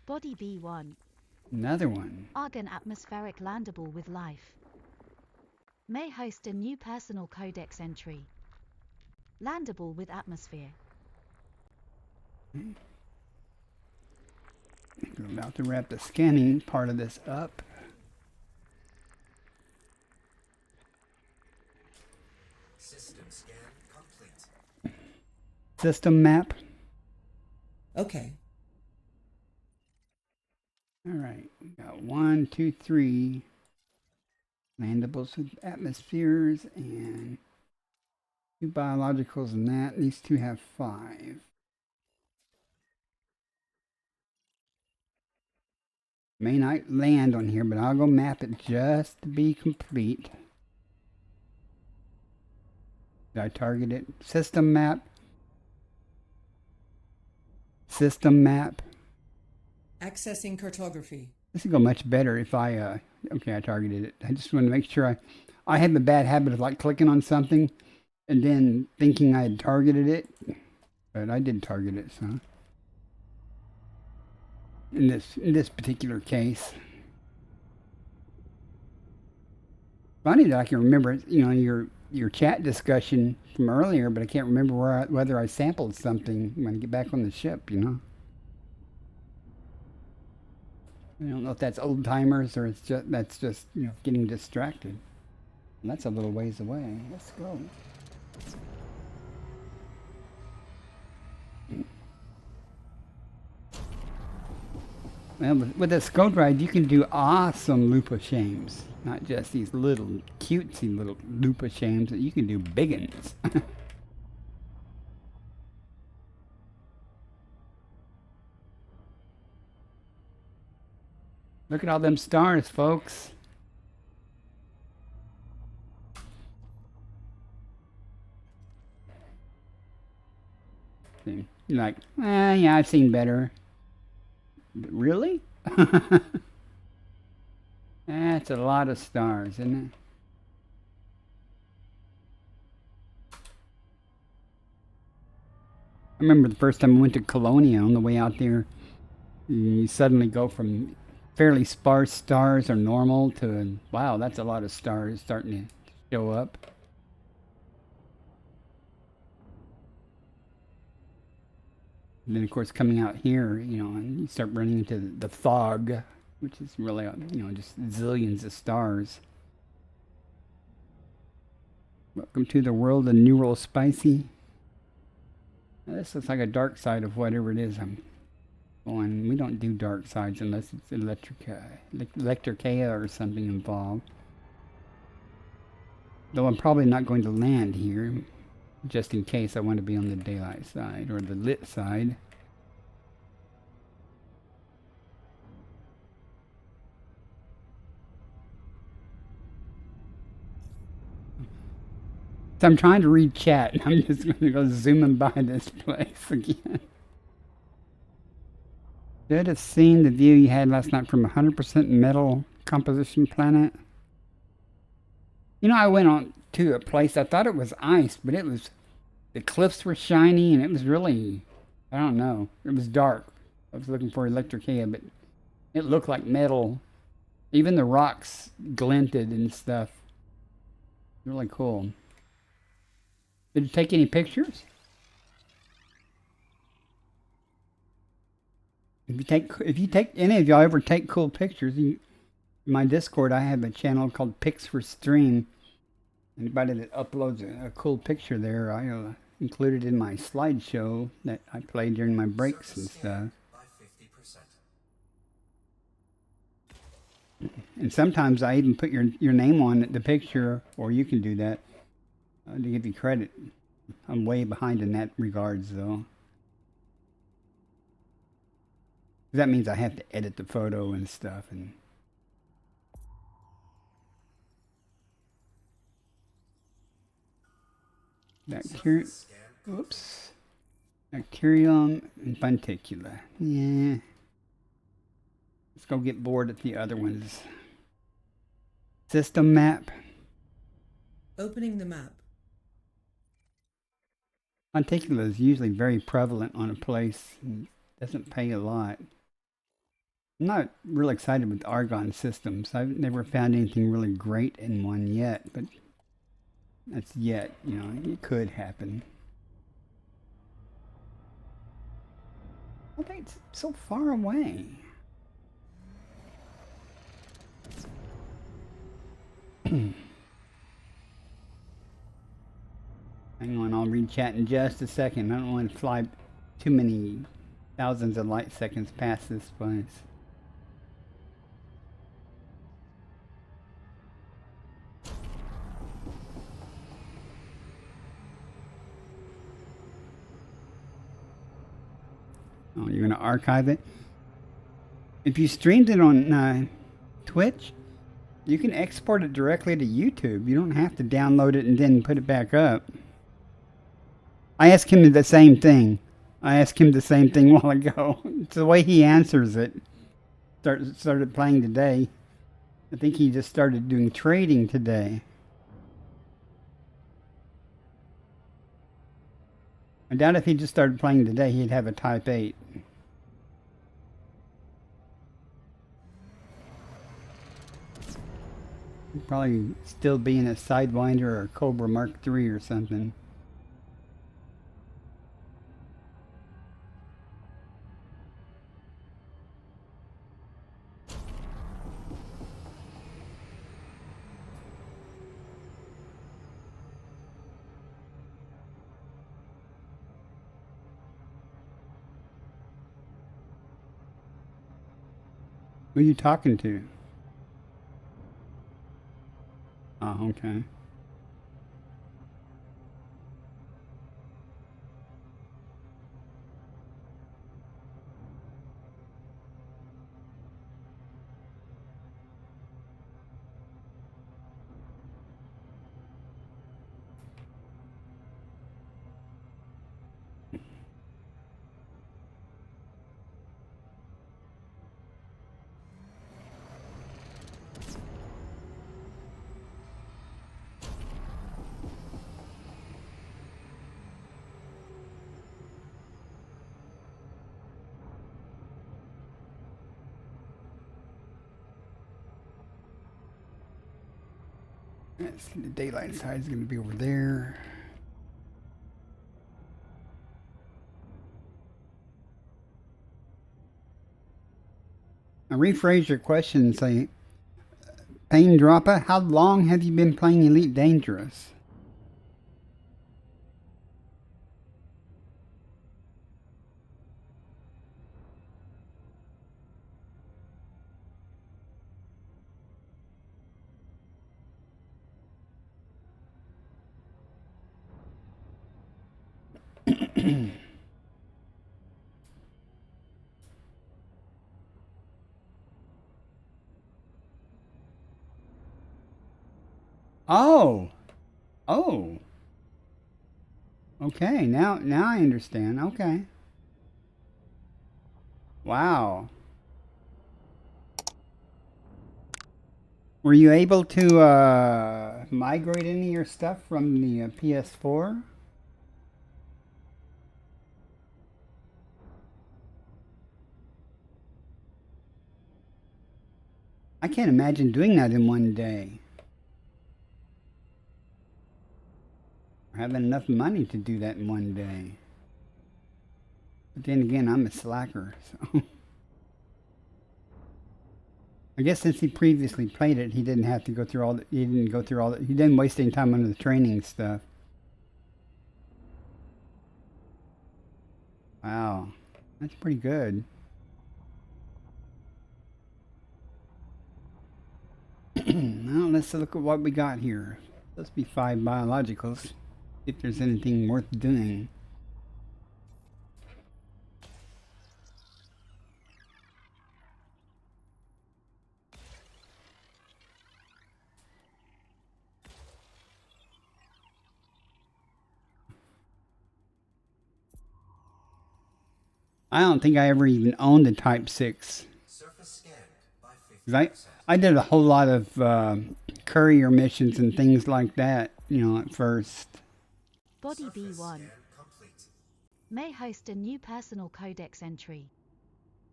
Body B1. Another one. Argon atmospheric landable with life. May host a new personal codex entry. Landable with atmosphere. We're about to wrap the scanning part of this up. System scan complete. System map. Okay. All right, we got 1, 2, 3 landables with atmospheres and 2 biologicals and that. These two have 5. May not land on here, but I'll go map it just to be complete. Did I target it? System map. System map. Accessing cartography. This would go much better if I, okay, I targeted it. I just want to make sure I had the bad habit of like clicking on something and then thinking I had targeted it, but I did target it, so. In this particular case. Funny that I can remember, you know, your chat discussion from earlier, but I can't remember whether I sampled something when I get back on the ship, you know. I don't know if that's old timers or that's just you know getting distracted. And that's a little ways away. Let's go. Well, with a scope ride, you can do awesome loop of shames. Not just these little cutesy little loop of shames, but you can do big ones. Look at all them stars, folks. You're like, yeah, I've seen better. Really? That's a lot of stars, isn't it? I remember the first time I went to Colonia on the way out there, you suddenly go from fairly sparse stars or normal to, wow, that's a lot of stars starting to show up. And then, of course, coming out here, you know, and you start running into the fog, which is really, you know, just zillions of stars. Welcome to the world of Neural Spicy. Now, this looks like a dark side of whatever it is I'm going. We don't do dark sides unless it's electrica or something involved. Though I'm probably not going to land here, just in case I want to be on the daylight side or the lit side. So I'm trying to read chat. I'm just going to go zooming by this place again. Should have seen the view you had last night from 100% metal composition planet. You know, I went on to a place, I thought it was ice, but it was, the cliffs were shiny and it was really, I don't know, it was dark. I was looking for Electricia, but it looked like metal. Even the rocks glinted and stuff. Really cool. Did you take any pictures? If you take any of y'all ever take cool pictures, in my Discord I have a channel called Pics for Stream. Anybody that uploads a cool picture there, I include it in my slideshow that I play during my breaks and stuff. And sometimes I even put your name on the picture, or you can do that to give you credit. I'm way behind in that regards, though. That means I have to edit the photo and stuff. And oops. Bacterium and Funticula. Yeah. Let's go get bored at the other ones. System map. Opening the map. Funticula is usually very prevalent on a place and doesn't pay a lot. I'm not really excited with Argon systems. I've never found anything really great in one yet, but that's yet, you know, it could happen. I think it's so far away. Hang on, I'll read chat in just a second. I don't want to fly too many thousands of light seconds past this place. Oh, you're going to archive it? If you streamed it on Twitch, you can export it directly to YouTube. You don't have to download it and then put it back up. I asked him the same thing. I asked him the same thing a while ago. It's the way he answers it. Started playing today. I think he just started doing trading today. I doubt if he just started playing today, he'd have a Type 8. He'd probably still be in a Sidewinder or a Cobra Mark III or something. Who are you talking to? Oh, okay. Let's see, the daylight side is going to be over there. Now rephrase your question and say, Pain Dropper, how long have you been playing Elite Dangerous? Oh. Oh. Okay, now I understand. Okay. Wow. Were you able to migrate any of your stuff from the PS4? I can't imagine doing that in one day. Or having enough money to do that in one day. But then again, I'm a slacker, so. I guess since he previously played it, he didn't have to go through all the, he didn't go through all the, he didn't waste any time on the training stuff. Wow. That's pretty good. Well, let's look at what we got here. Supposed to be 5 biologicals. If there's anything worth doing. I don't think I ever even owned a Type 6. Surface scanned by 'Cause 50%. I did a whole lot of courier missions and things like that, you know, at first. Body Surface B1 scan complete. may host a new personal codex entry.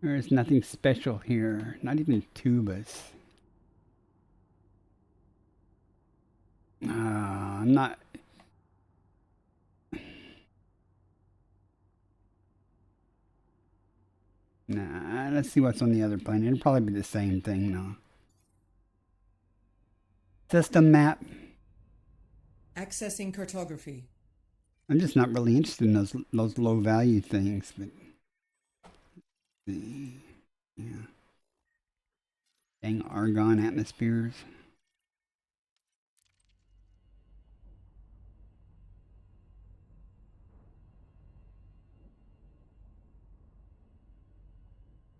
There's nothing special here. Not even tubas. I'm not... Nah, let's see what's on the other planet. It'll probably be the same thing, though. System map. Accessing cartography. I'm just not really interested in those low value things, but... Yeah. Dang argon atmospheres.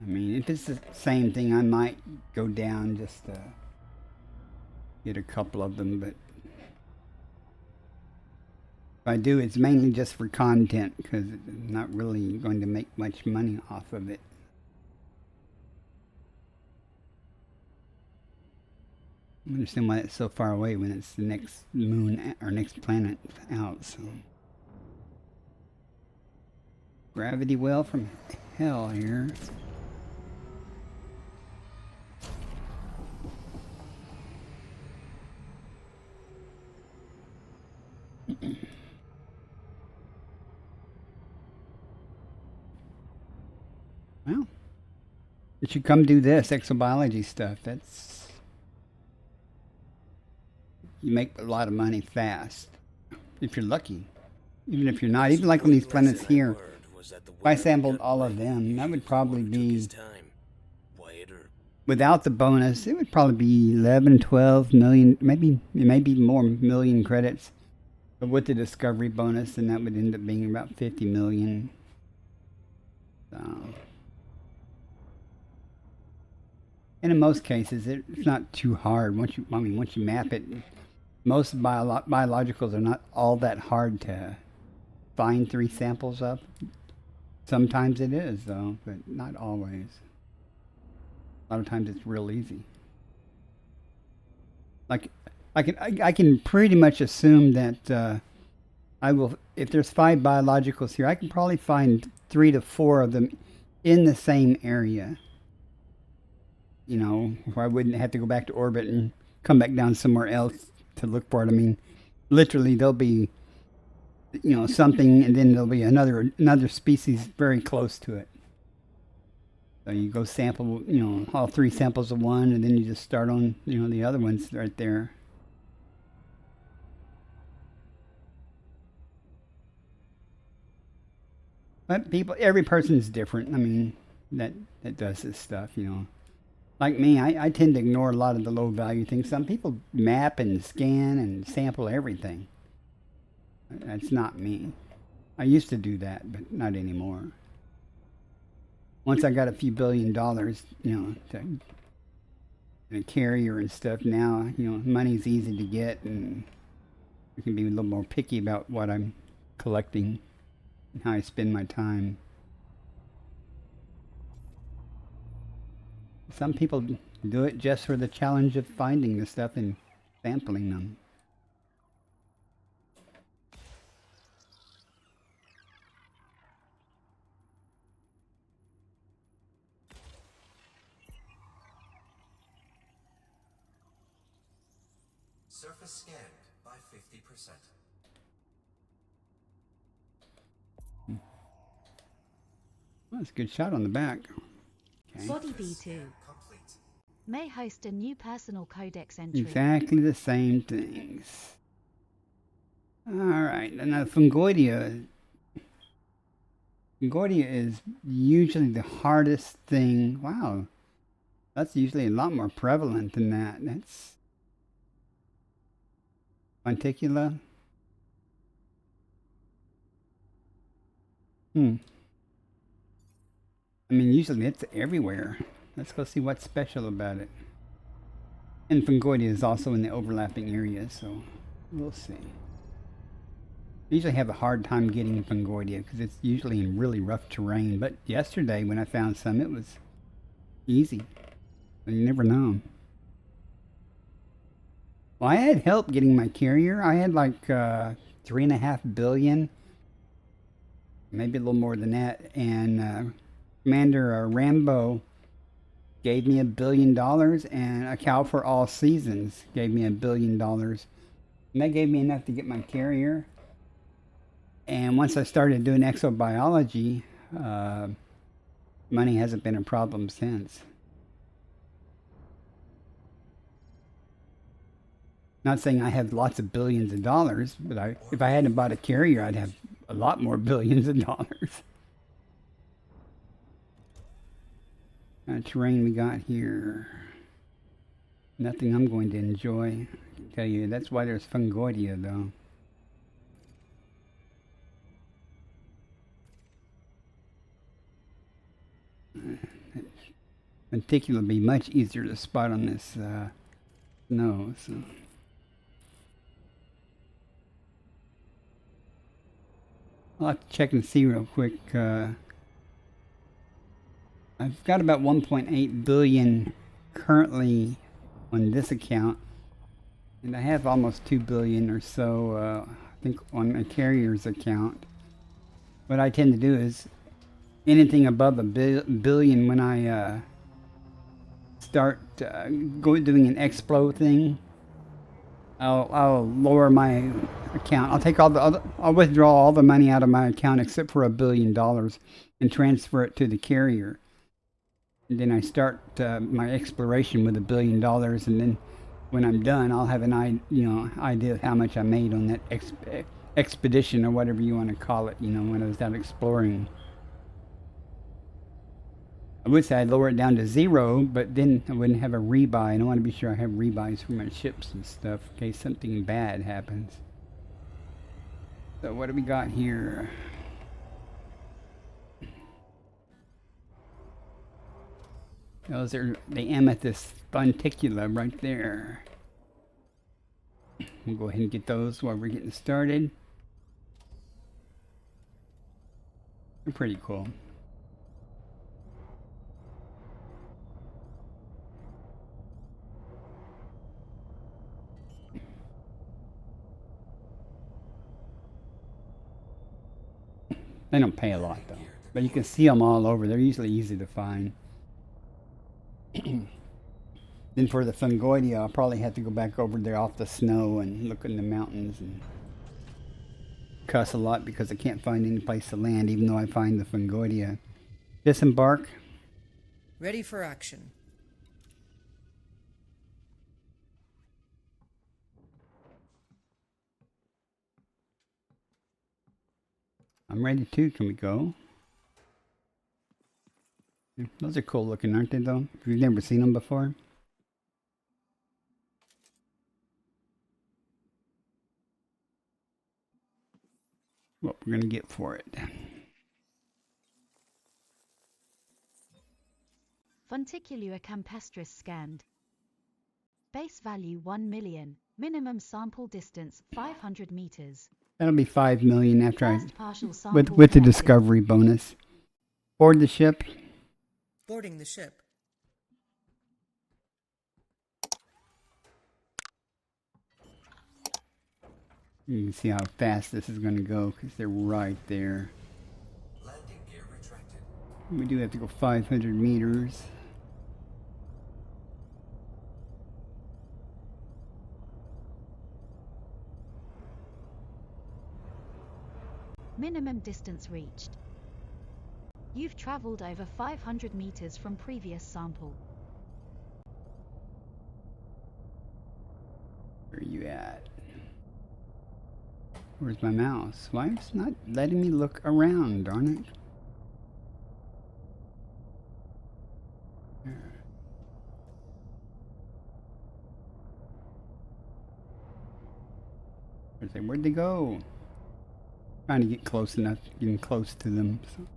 I mean, if it's the same thing, I might go down just to get a couple of them, but if I do, it's mainly just for content, because I'm not really going to make much money off of it. I understand why it's so far away when it's the next moon or next planet out, so. Gravity well from hell here. Well, you should come do this exobiology stuff. That's, you make a lot of money fast if you're lucky. Even if you're not, even like on these planets here, if I sampled all of them, that would probably be, without the bonus, it would probably be 11, 12 million, maybe more million credits. But with the discovery bonus, then that would end up being about 50 million. So, and in most cases, it's not too hard. Once you map it, most biologicals are not all that hard to find 3 samples of. Sometimes it is, though, but not always. A lot of times it's real easy. Like, I can pretty much assume that I will, if there's 5 biologicals here, I can probably find 3 to 4 of them in the same area. You know, where I wouldn't have to go back to orbit and come back down somewhere else to look for it. I mean, literally, there'll be, you know, something, and then there'll be another species very close to it. So you go sample, you know, all 3 samples of one, and then you just start on, you know, the other ones right there. But every person's different. I mean, that does this stuff, you know. Like me, I tend to ignore a lot of the low value things. Some people map and scan and sample everything. That's not me. I used to do that, but not anymore. Once I got a few $1 billion, you know, to a carrier and stuff, now, you know, money's easy to get, and I can be a little more picky about what I'm collecting and how I spend my time. Some people do it just for the challenge of finding the stuff and sampling them. Surface scanned by 50%. Well, that's a good shot on the back. Okay. Body V2 Complete. may host a new personal codex entry. Exactly the same things. Alright, and now Fungoidia. Fungoidia is usually the hardest thing. Wow. That's usually a lot more prevalent than that. That's Monticula. I mean, usually it's everywhere. Let's go see what's special about it. And Fungoidia is also in the overlapping areas, so we'll see. I usually have a hard time getting Fungoidia because it's usually in really rough terrain. But yesterday when I found some, it was easy. But you never know. Well, I had help getting my carrier. I had like 3.5 billion, maybe a little more than that. And Commander Rambo gave me $1 billion, and A Cow for All Seasons gave me $1 billion. And that gave me enough to get my carrier. And once I started doing exobiology, money hasn't been a problem since. Not saying I have lots of billions of dollars, but if I hadn't bought a carrier, I'd have a lot more billions of dollars. Terrain we got here. Nothing I'm going to enjoy. I can tell you, that's why there's Fungoidia, though. Monticula will be much easier to spot on this snow. So. I'll have to check and see real quick. I've got about 1.8 billion currently on this account, and I have almost 2 billion or so, I think, on my carrier's account. What I tend to do is anything above a billion when I start doing an explo thing, I'll lower my account. I'll take I'll withdraw all the money out of my account except for $1 billion and transfer it to the carrier. And then I start my exploration with $1 billion, and then when I'm done, I'll have an idea of how much I made on that expedition or whatever you want to call it. When I was out exploring. I would say I'd lower it down to 0, but then I wouldn't have a rebuy, and I want to be sure I have rebuys for my ships and stuff in case something bad happens. So what do we got here? Those are the amethyst Monticula right there. We'll go ahead and get those while we're getting started. They're pretty cool. They don't pay a lot though, but you can see them all over. They're usually easy to find. Then for the Fungoidia, I'll probably have to go back over there off the snow and look in the mountains and cuss a lot because I can't find any place to land, even though I find the Fungoidia. Disembark. Ready for action. I'm ready too. Can we go? Those are cool looking, aren't they, though? If you've never seen them before. What we're going to get for it. Funticulua campestris scanned. Base value 1 million. Minimum sample distance 500 meters. That'll be 5 million after I First partial sample with the collected. discovery bonus. Board the ship. Boarding the ship. You can see how fast this is going to go because they're right there. Landing gear retracted. We do have to go 500 meters. Minimum distance reached. You've traveled over 500 meters from previous sample. Where are you at? Where's my mouse? Why it's not letting me look around, darn it. There. Where'd they go? Trying to get close enough, getting close to them. So.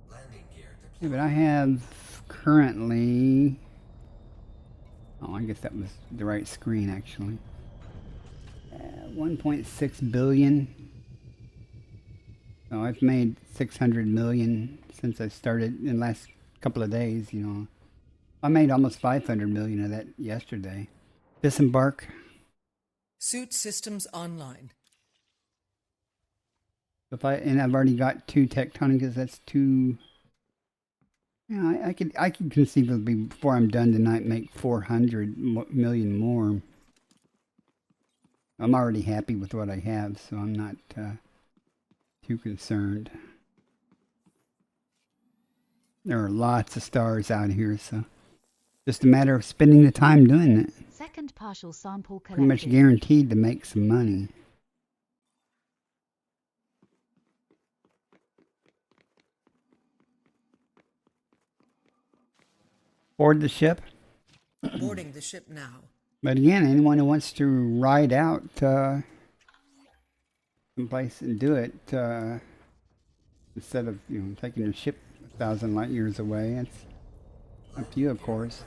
Landing gear Yeah, deployed. but I have currently. Oh, I guess that was the right screen actually. 1.6 billion. So I've made 600 million since I started in the last couple of days, you know. I made almost 500 million of that yesterday. Disembark. Suit systems online. And I've already got 2 tectonicas. That's 2. Yeah, I could conceivably before I'm done tonight make 400 million more. I'm already happy with what I have, so I'm not too concerned. There are lots of stars out here, so just a matter of spending the time doing it. Second partial sample collected. Pretty much guaranteed to make some money. Board the ship. Boarding the ship now. But again, anyone who wants to ride out someplace and do it instead of taking your ship 1,000 light years away, it's up to you, of course.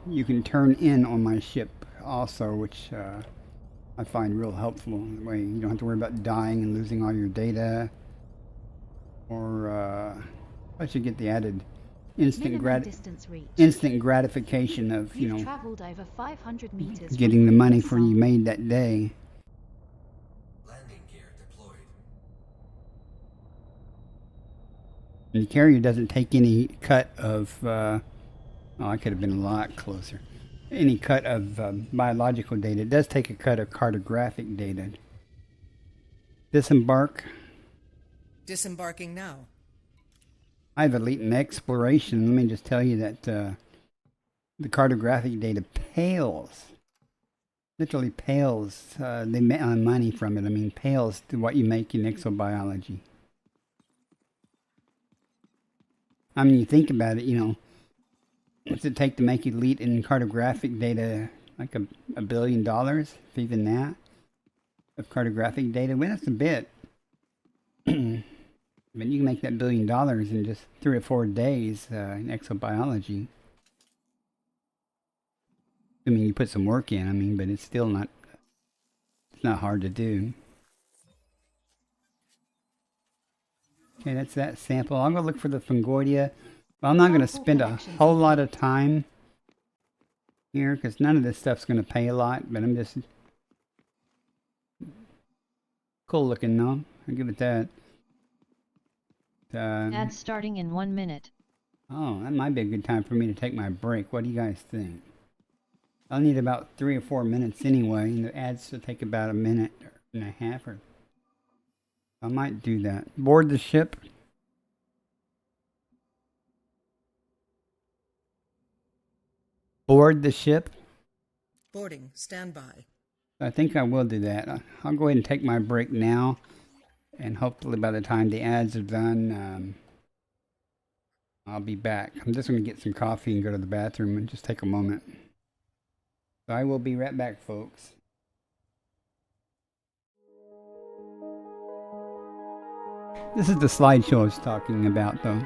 You can turn in on my ship also, which I find real helpful. That way you don't have to worry about dying and losing all your data, or plus you get the added instant gratification of You've traveled over 500 meters getting the money for you made that day. Landing gear deployed. And the carrier doesn't take any cut of oh, I could have been a lot closer. Any cut of biological data. It does take a cut of cartographic data. Disembark. Disembarking now. I have elite in exploration. Let me just tell you that the cartographic data pales, literally pales, the money from it. I mean, pales to what you make in exobiology. I mean, you think about it, what's it take to make elite in cartographic data? Like $1 billion, if even that, of cartographic data. Well, that's a bit. But you can make that $1 billion in just 3 or 4 days in exobiology. I mean, you put some work in, but it's still not, it's not hard to do. Okay, that's that sample. I'll go look for the Fungoidia. Well, I'm not going to spend a whole lot of time here because none of this stuff's going to pay a lot, but I'm just cool looking though. I'll give it that. Ads starting in 1 minute. Oh, that might be a good time for me to take my break. What do you guys think? I'll need about 3 or 4 minutes anyway, and the ads will take about 1.5 minutes. Or I might do that. Board the ship. Board the ship. Boarding. Standby. I think I will do that. I'll go ahead and take my break now. And hopefully by the time the ads are done, I'll be back. I'm just going to get some coffee and go to the bathroom and just take a moment. So I will be right back, folks. This is the slideshow I was talking about, though.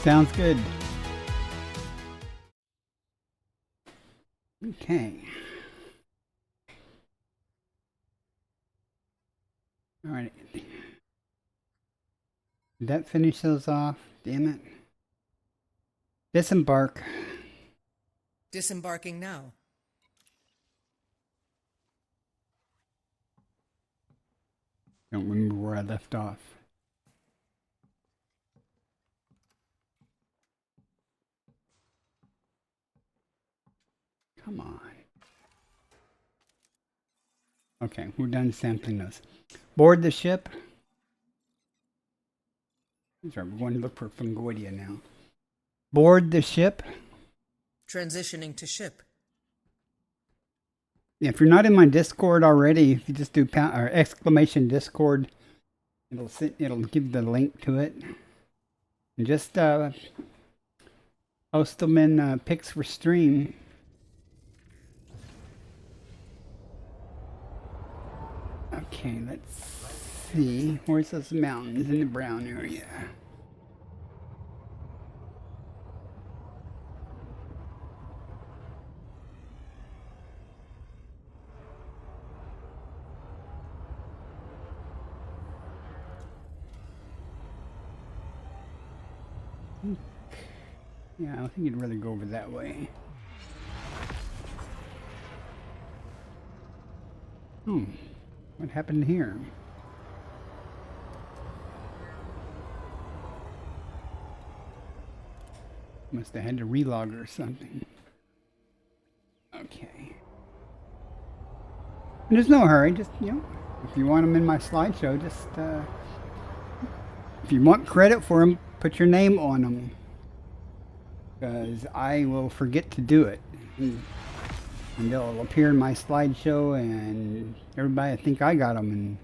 Sounds good. Okay. All right. Did that finish those off? Damn it. Disembark. Disembarking now. Don't remember where I left off. Come on. Okay, we're done sampling those. Board the ship. Sorry, we're going to look for Fungoidia now. Board the ship. Transitioning to ship. If you're not in my Discord already, if you just do pound, or exclamation Discord, it'll give the link to it. And just post them in pics for stream. Okay, let's see. Where's those mountains in the brown area? Yeah, I don't think you'd really go over that way. What happened here? Must have had to relog or something. Okay. And there's no hurry, just, you know, if you want them in my slideshow, just, if you want credit for them, put your name on them. Because I will forget to do it. And they'll appear in my slideshow and everybody will think I got them. And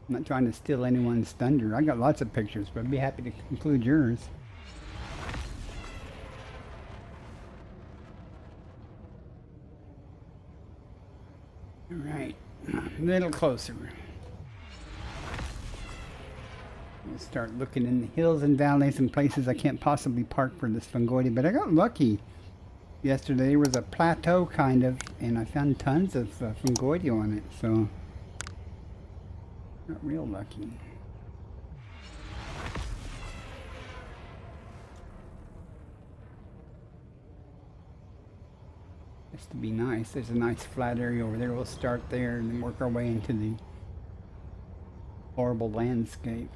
I'm not trying to steal anyone's thunder. I got lots of pictures, but I'd be happy to include yours. All right, a little closer. We'll start looking in the hills and valleys and places I can't possibly park for this Fungoidia, but I got lucky. Yesterday there was a plateau kind of, and I found tons of Fungoidia on it, so got real lucky. Just to be nice, there's a nice flat area over there. We'll start there and then work our way into the horrible landscape.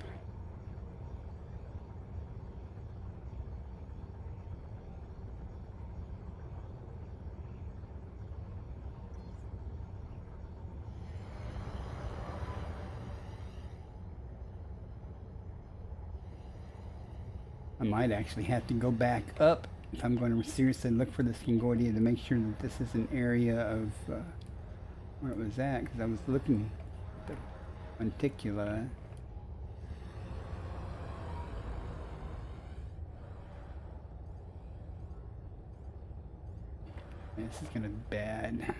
I might actually have to go back up if I'm going to seriously look for this Fungoidia to make sure that this is an area of where it was at, because I was looking at the Monticula. This is going to be bad.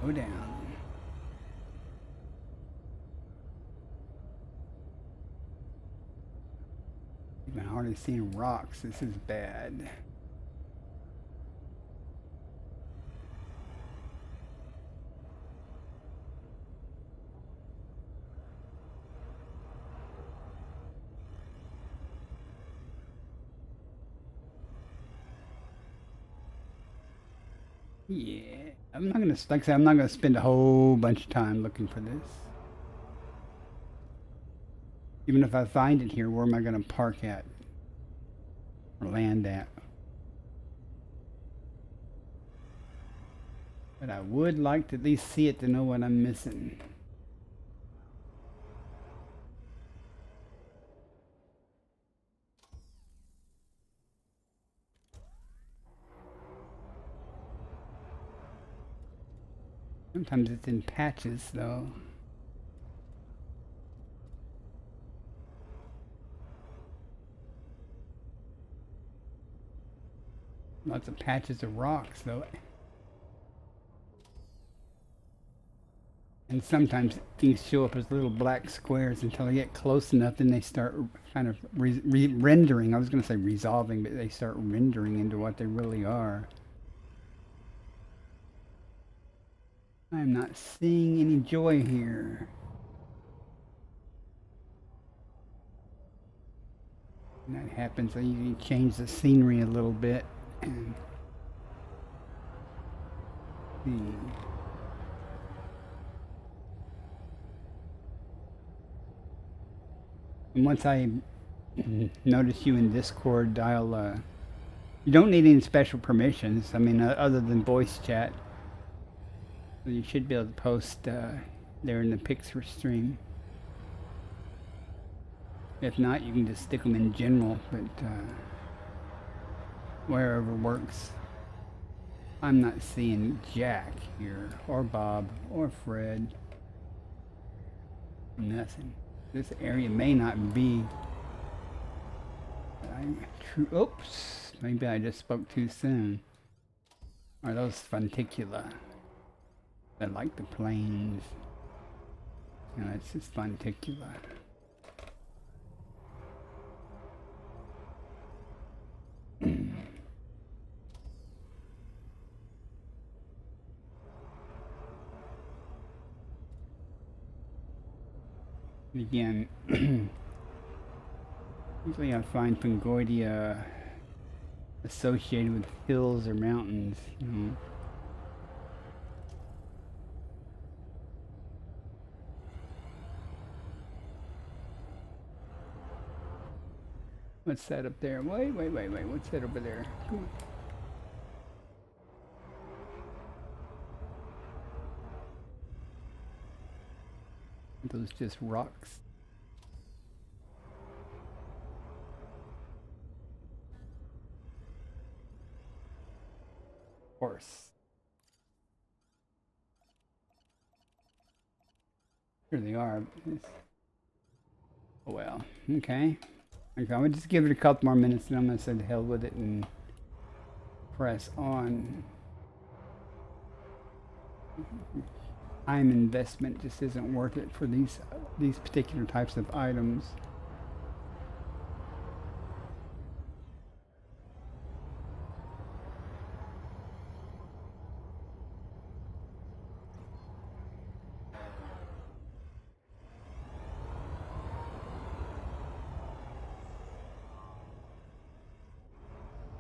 Go down. I'm hardly seeing rocks. This is bad. Yeah, I'm not gonna, like I said, I'm not gonna spend a whole bunch of time looking for this. Even if I find it here, where am I going to park at? Or land at? But I would like to at least see it to know what I'm missing. Sometimes it's in patches, though. Lots of patches of rocks, though. And sometimes things show up as little black squares until they get close enough, then they start kind of rendering. I was going to say resolving, but they start rendering into what they really are. I'm not seeing any joy here. When that happens, I usually change the scenery a little bit and see. And once I notice you in Discord, I'll, you don't need any special permissions, I mean, other than voice chat. So you should be able to post there in the Pixar stream. If not, you can just stick them in general, but wherever works. I'm not seeing Jack here, or Bob, or Fred. Nothing. This area may not be. Oops, maybe I just spoke too soon. Are those Funticula? I like the planes. No, it's just Funticula. Again, usually I find Pangoidia associated with hills or mountains, you know. What's that up there? Wait, what's that over there? Come on. Those just rocks. Horse. Here they are. Oh well. Okay. Okay, I'm gonna just give it a couple more minutes and I'm gonna say the hell with it and press on. Time investment just isn't worth it for these particular types of items.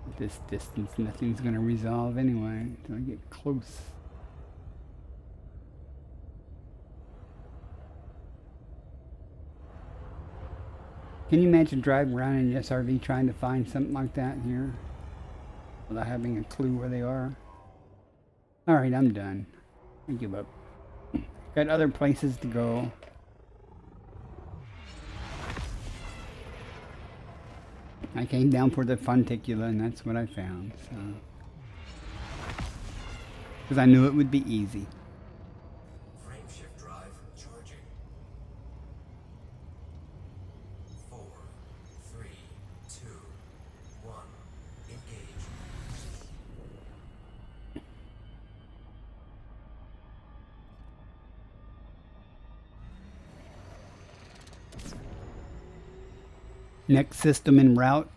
At this distance, nothing's going to resolve anyway until I get close. Can you imagine driving around in an SRV trying to find something like that here without having a clue where they are? Alright, I'm done. I give up. Got other places to go. I came down for the Funticula and that's what I found. So, because I knew it would be easy. Frameshift drive charging. 4, 3, 2, 1. Engage. Next system en route.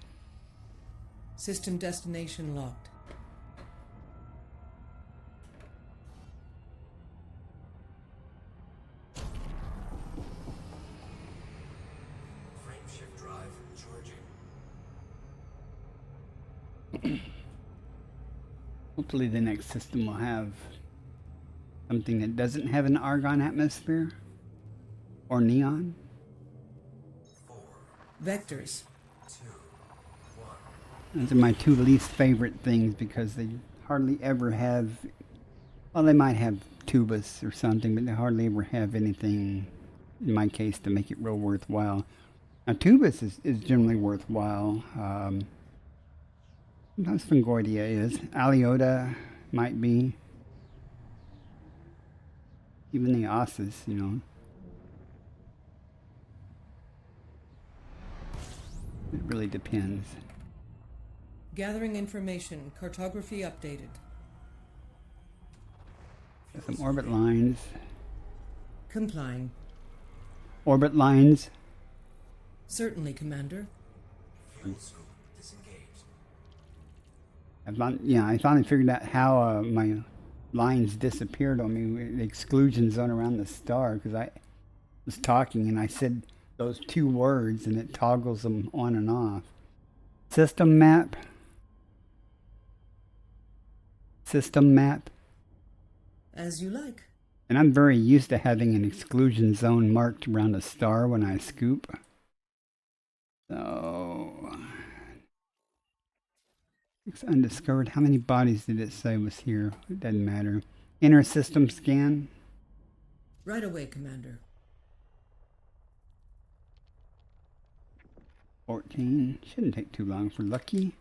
System destination locked. Frameshift drive charging. Hopefully the next system will have something that doesn't have an argon atmosphere or neon. 4, Vectors. 2, 1. Those are my two least favorite things because they hardly ever have Well, they might have tubas or something, but they hardly ever have anything, in my case, to make it real worthwhile. Now, tubas is generally worthwhile. Sometimes Fungoidia is. Aliota might be. Even the osses, you know. It really depends. Gathering information. Cartography updated. Got some orbit lines. Complying. Orbit lines. Certainly, Commander. Fuel scoop disengaged. I finally figured out how my lines disappeared on me. The exclusion zone around the star, because I was talking and I said those two words and it toggles them on and off. System map. System map. As you like. And I'm very used to having an exclusion zone marked around a star when I scoop. So, it's undiscovered. How many bodies did it say was here? It doesn't matter. Inner system scan. Right away, Commander. 14. Shouldn't take too long for lucky.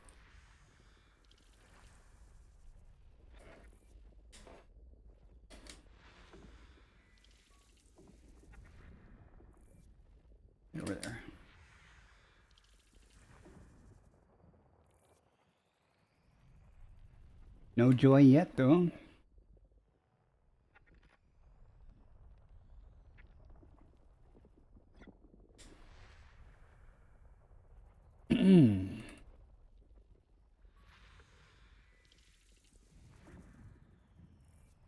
Get over there. No joy yet, though.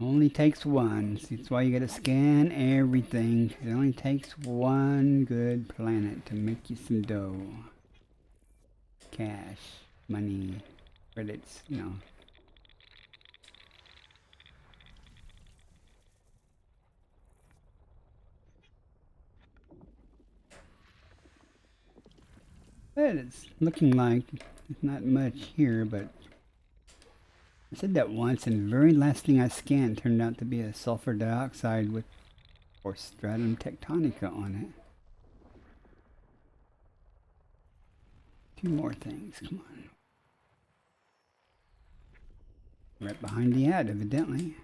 Only takes one. See, that's why you gotta scan everything. It only takes one good planet to make you some dough. Cash, money, credits, you know. But it's looking like there's not much here, but I said that once, and the very last thing I scanned turned out to be a sulfur dioxide with, or stratum tectonica on it. Two more things, come on. Right behind the ad, evidently.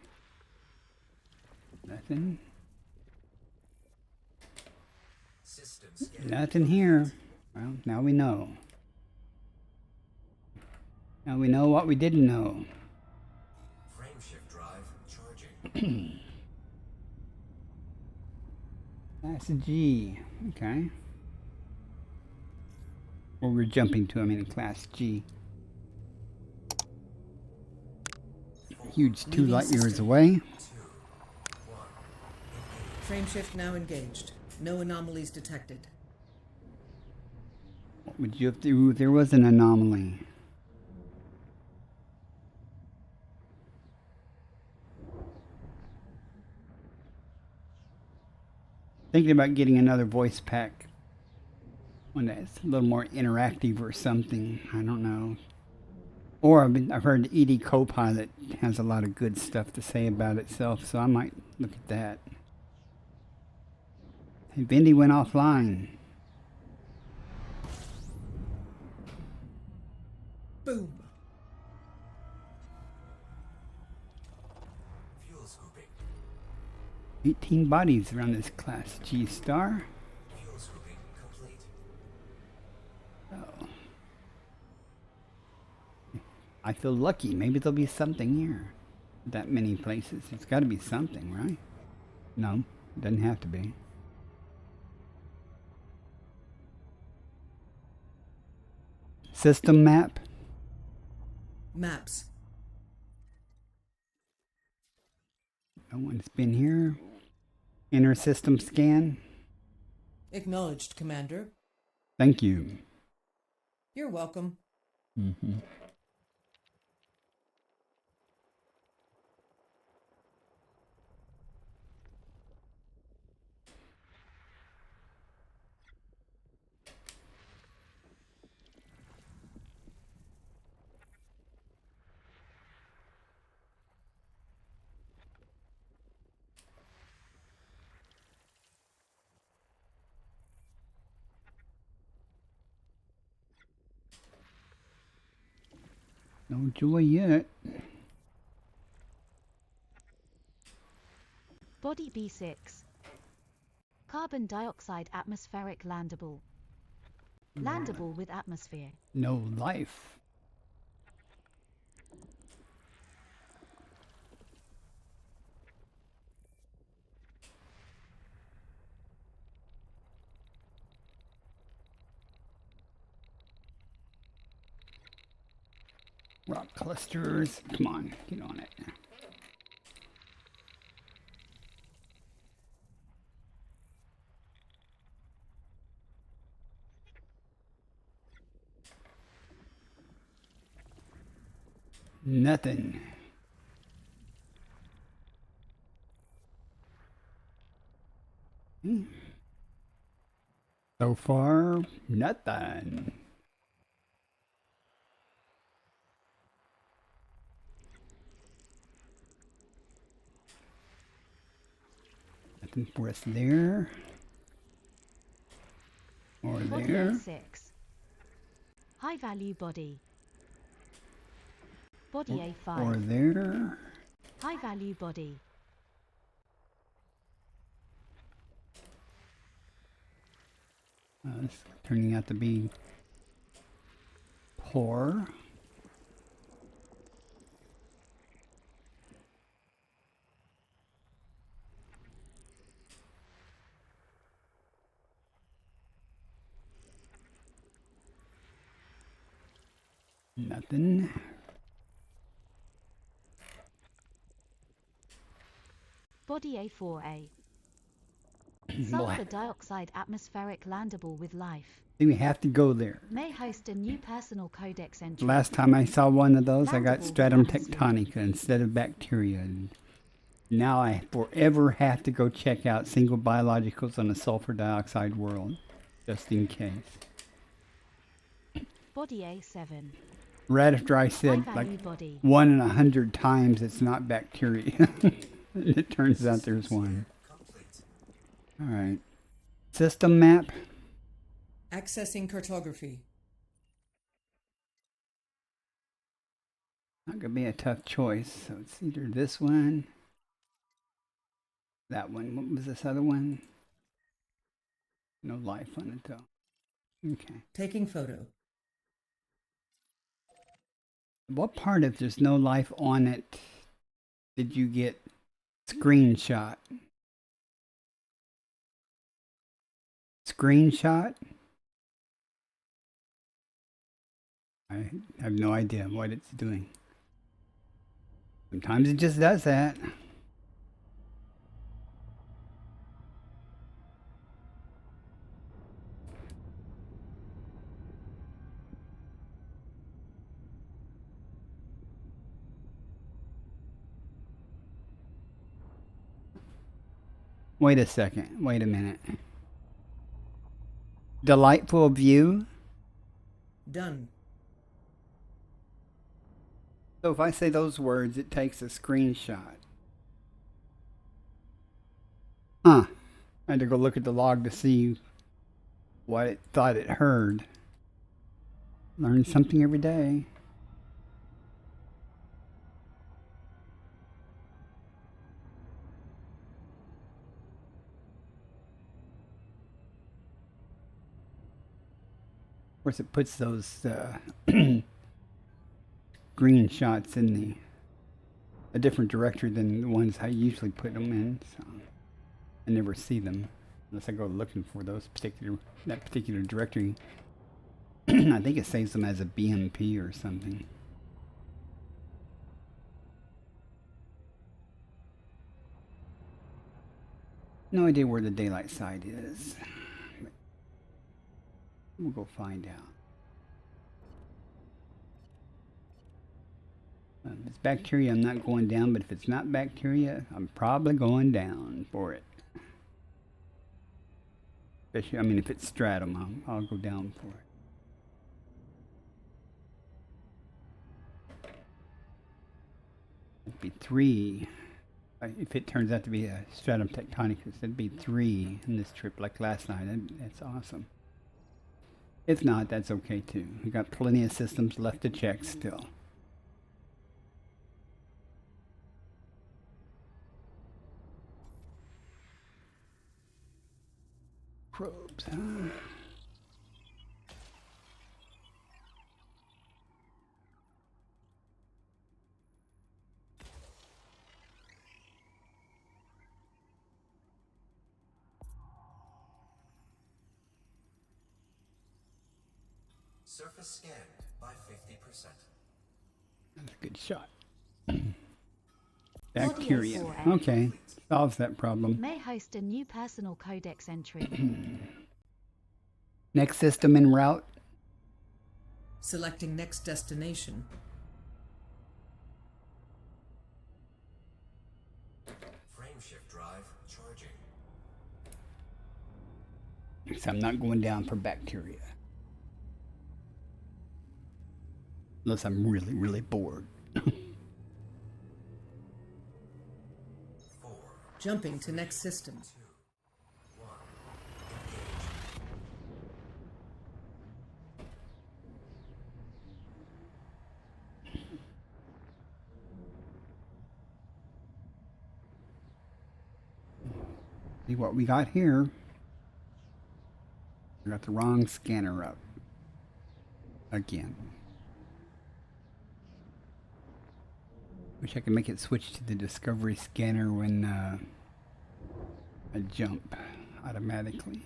Nothing. Systems Nothing here. Well, now we know. Now we know what we didn't know. frameshift drive charging. That's a G. Okay. Or we're jumping to, I mean, Class G. Huge 2 Leaving light years system. away. Frameshift now engaged. No anomalies detected. What would you have to do if there was an anomaly? Thinking about getting another voice pack. One that's a little more interactive or something. I don't know. Or I've heard ED Copilot has a lot of good stuff to say about itself, so I might look at that. Hey, Bendy went offline. Boom. Fuel scooping. 18 bodies around this Class G star. Fuel scooping complete. Oh. I feel lucky. Maybe there'll be something here. That many places. It's got to be something, right? No, it doesn't have to be. System map. Maps. No one's been here. Inner system scan. Acknowledged, Commander. Thank you. You're welcome. Mm-hmm. No joy yet. Body B6. Carbon dioxide atmospheric landable. Landable with atmosphere. No life. Rock clusters. Come on, get on it. Nothing. So far, nothing. Nothing for us there. Or Body there. A6. High value body. Body A5. Or there. High value body. It's turning out to be poor. Nothing. Body A4A. Sulfur dioxide atmospheric landable with life. See, we have to go there. May host a new personal codex entry. Last time I saw one of those, I got Landable stratum with atmosphere. tectonica instead of bacteria. And now I forever have to go check out single biologicals on a sulfur dioxide world, just in case. Body A7. Radifdry High said value like body. 1 in 100 times it's not bacteria. It turns out there's one. Complete. All right. System map. Accessing cartography. Not gonna be a tough choice. So it's either this one, that one. What was this other one? No life on it though. Okay. Taking photo. What part, if there's no life on it, did you get screenshot? Screenshot? I have no idea what it's doing. Sometimes it just does that. Wait a second. Wait a minute. Delightful view. Done. So if I say those words, it takes a screenshot. Huh. I had to go look at the log to see what it thought it heard. Learn something every day. Of course, it puts those green shots in a different directory than the ones I usually put them in. So I never see them unless I go looking for that particular directory. I think it saves them as a BMP or something. No idea where the daylight side is. We'll go find out. If it's bacteria, I'm not going down, but if it's not bacteria, I'm probably going down for it. Especially, I mean, if it's stratum, I'll go down for it. It'd be 3. If it turns out to be a stratum tectonicus, it'd be 3 in this trip like last night. That's awesome. If not, that's okay too. We got plenty of systems left to check still. Probes, huh? Surface scanned by 50%. That's a good shot. Body Bacteria. 04A. Okay, solves that problem. May host a new personal codex entry. Next system en route. Selecting next destination. Frameshift drive charging. So I'm not going down for bacteria. Unless I'm really, really bored. 4, Jumping to next system. 2, 1. Engage. See what we got here. I got the wrong scanner up. Again. Wish I could make it switch to the Discovery scanner when I jump automatically.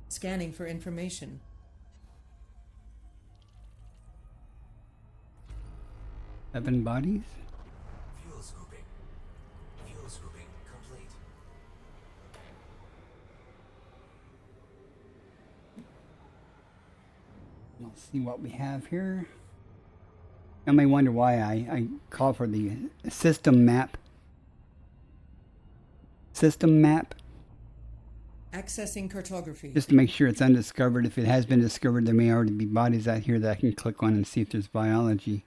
Scanning for information. Seven bodies? Fuel scooping. Fuel scooping complete. Let's see what we have here. You may wonder why I call for the system map. System map, Accessing cartography. just to make sure it's undiscovered. If it has been discovered, there may already be bodies out here that I can click on and see if there's biology.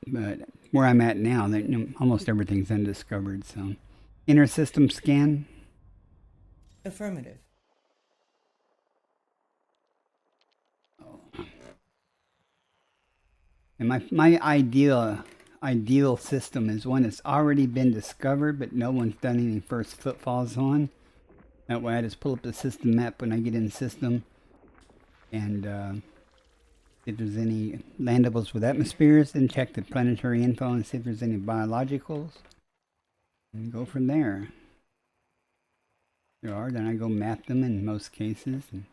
But where I'm at now, almost everything's undiscovered. So, inner system scan. Affirmative. And my ideal system is one that's already been discovered, but no one's done any first footfalls on. That way I just pull up the system map when I get in the system. And if there's any landables with atmospheres, then check the planetary info and see if there's any biologicals. And go from there. If there are, then I go map them in most cases. And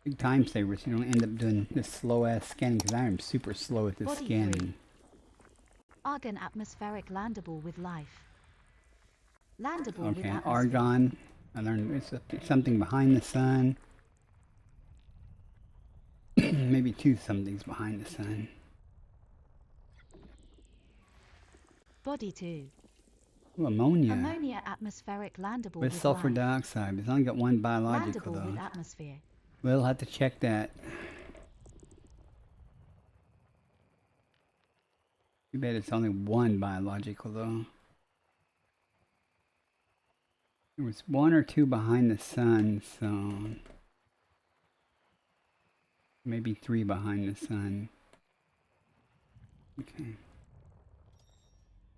big time savers, you don't end up doing this slow ass scanning, because I am super slow at this Body scanning. 3. Argon atmospheric landable with life. Landable with Okay, atmosphere. argon. I learned it's something behind the sun. Maybe two somethings behind the sun. Body 2. Ooh, ammonia. Ammonia atmospheric landable With with sulfur life. dioxide. It's only got one biological Landable with though. atmosphere. We'll have to check that. Too bad it's only one biological though. There was one or two behind the sun, so maybe three behind the sun. Okay.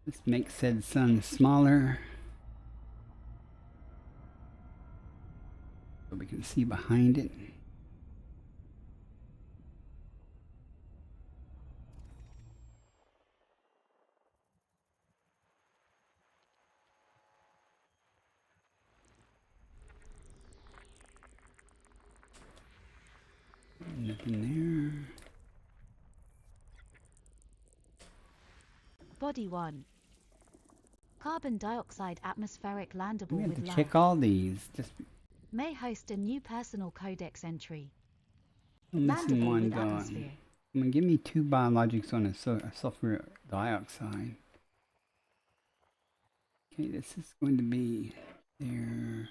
Let's make said sun smaller so we can see behind it. Nothing there. Body 1. Carbon dioxide atmospheric landable We have with to life. check all these. Just May host a new personal codex entry. I'm missing Landable one with though. atmosphere. I mean, give me two biologics on a sulfur dioxide. Okay, this is going to be there.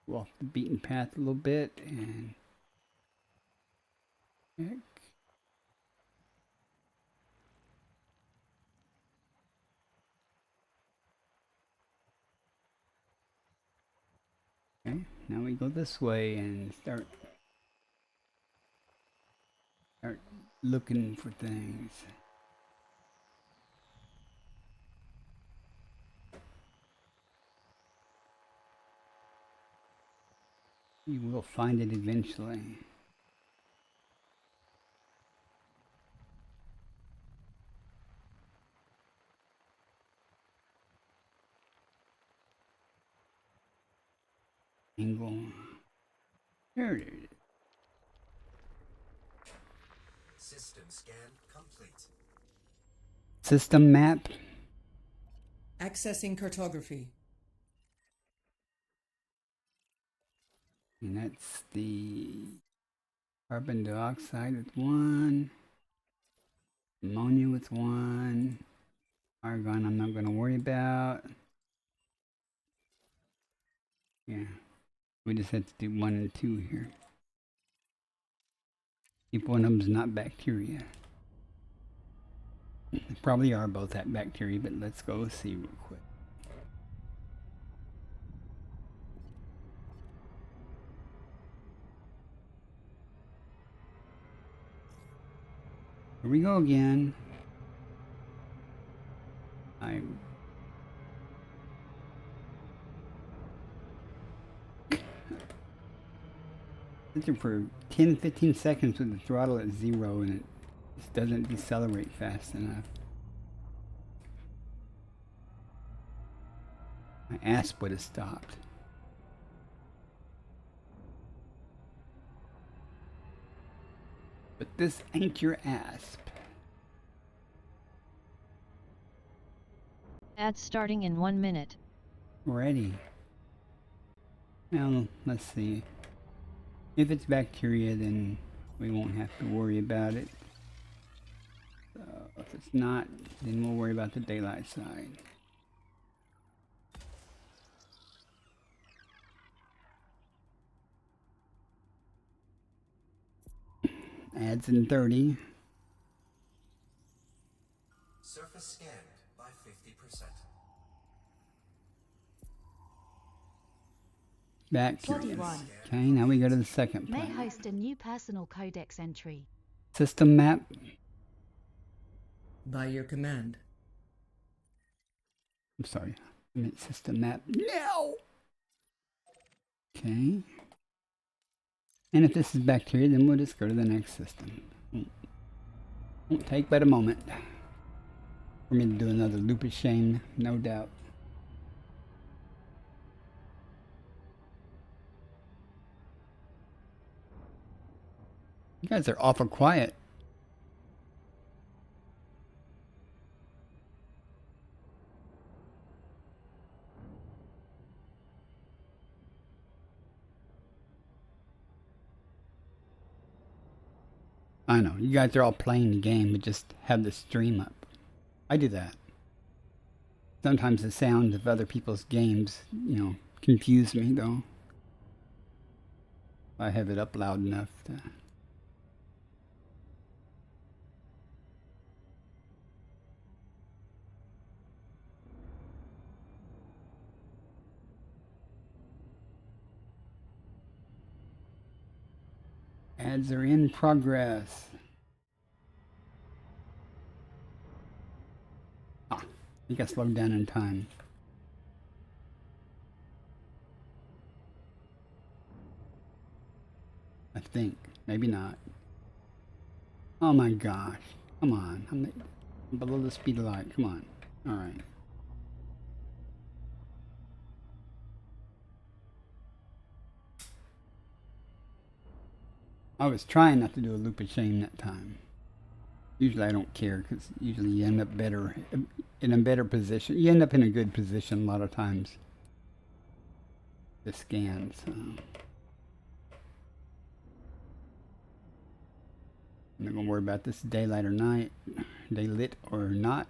Go off the beaten path a little bit and check. Okay, now we go this way and start Start looking for things. You will find it eventually. Angle. There it is. System scan complete. System map. Accessing cartography. And that's the carbon dioxide with 1. Ammonia with 1. Argon I'm not going to worry about. Yeah. We just have to do 1 and 2 here. If one of them's not bacteria. They probably are both that bacteria, but let's go see real quick. Here we go again. I'm sitting for 10-15 seconds with the throttle at 0 and it just doesn't decelerate fast enough. My asp would have stopped. But this ain't your asp. Ads starting in 1 minute. Ready. Now, let's see. If it's bacteria, then we won't have to worry about it. So, if it's not, then we'll worry about the daylight side. Ads in 30. Surface scanned by 50%. Bacteria. 41. Okay, now we go to the second May planet. host a new personal codex entry. System map. By your command. I'm sorry. I meant system map. No! Okay. And if this is bacteria, then we'll just go to the next system. Won't take but a moment for me to do another loop of shame, no doubt. You guys are awful quiet. I know, you guys are all playing the game, but just have the stream up. I do that. Sometimes the sound of other people's games, confuse me though. I have it up loud enough to... Ads are in progress. I think I slowed down in time. I think. Maybe not. Oh my gosh. Come on. I'm below the speed of light. Come on. Alright. I was trying not to do a loop of shame that time. Usually I don't care because usually you end up better in a better position. You end up in a good position a lot of times to scan. So I'm not gonna worry about this daylight or night, daylit or not,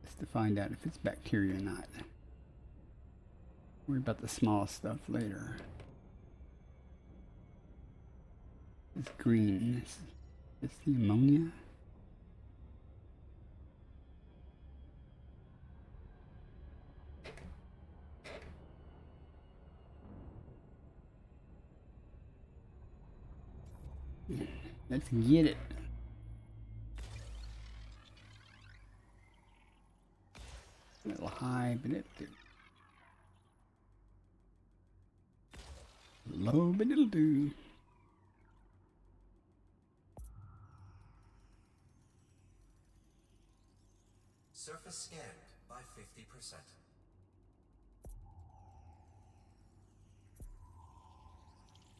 just to find out if it's bacteria or not. Worry about the small stuff later. It's green. It's the ammonia. Let's get it. A little high, but it'll do. Low, but it'll do. Surface scanned by 50%.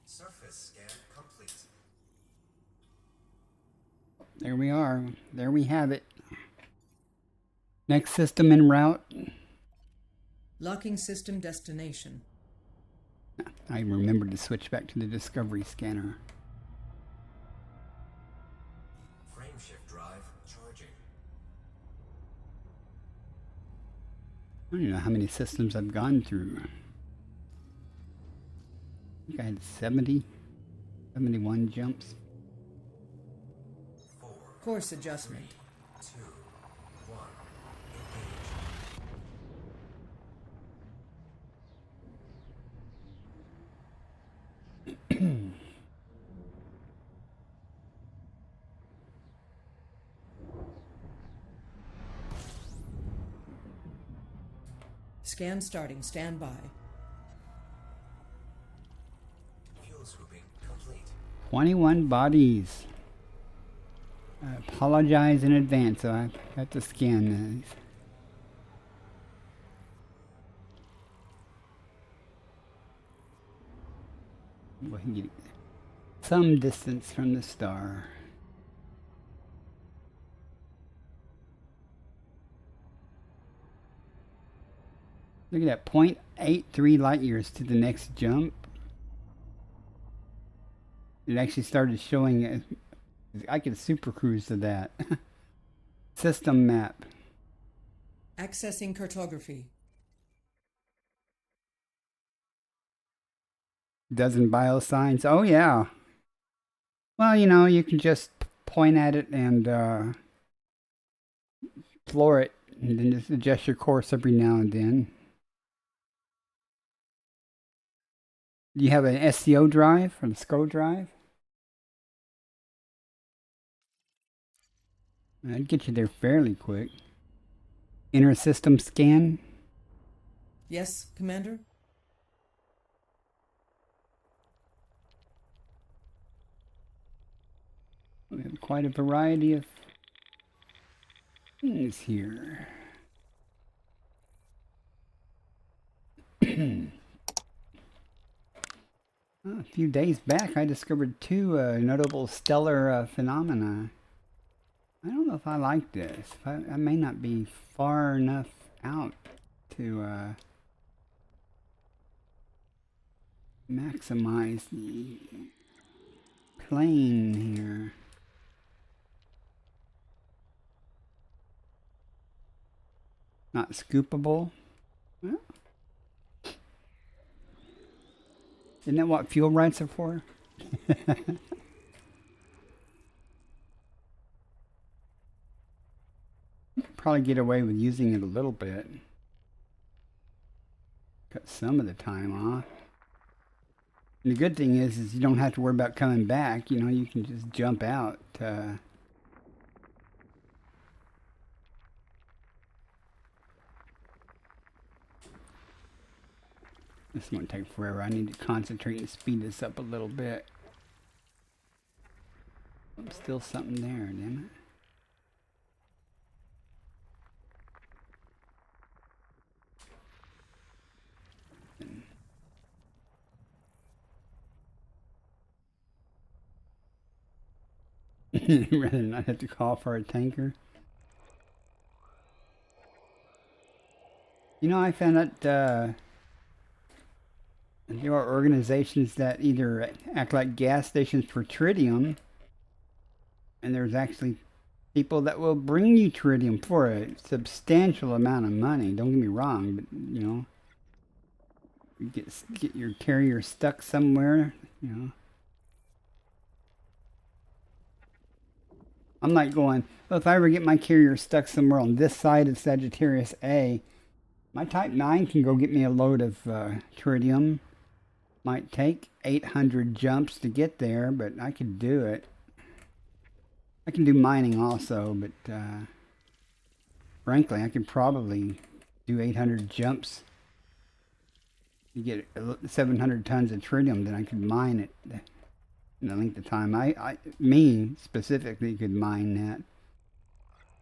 Surface scan complete. There we are. There we have it. Next system en route. Locking system destination. I remembered to switch back to the Discovery scanner. Frameshift drive charging. I don't even know how many systems I've gone through. I think I had 71 jumps. Course adjustment. 2, 1, engage. Scan starting. Stand by. Fuel scooping complete. 21 bodies. I apologize in advance, so I have to scan these. We can get some distance from the star. Look at that, 0.83 light years to the next jump. It actually started showing, I could super cruise to that. System map. Accessing cartography. Dozen biosigns. Oh yeah. Well, you know, you can just point at it and floor it, and then just adjust your course every now and then. Do you have an SCO drive or the SCO drive? That'd get you there fairly quick. Inner system scan. Yes, Commander? We have quite a variety of things here. A few days back, I discovered two notable stellar phenomena. I don't know if I like this. I may not be far enough out to maximize the plane here. Not scoopable. Well, isn't that what fuel rights are for? Probably get away with using it a little bit. Cut some of the time off. And the good thing is you don't have to worry about coming back. You know, you can just jump out. This won't take forever. I need to concentrate and speed this up a little bit. Still something there, damn it. Rather than not have to call for a tanker. You know, I found out there are organizations that either act like gas stations for tritium, and there's actually people that will bring you tritium for a substantial amount of money. Don't get me wrong, but you know, you get your carrier stuck somewhere, you know. I'm like going, well, if I ever get my carrier stuck somewhere on this side of Sagittarius A, my Type 9 can go get me a load of tritium. Might take 800 jumps to get there, but I could do it. I can do mining also, but frankly, I could probably do 800 jumps. You get 700 tons of tritium, then I could mine it in the length of time. Me specifically could mine that.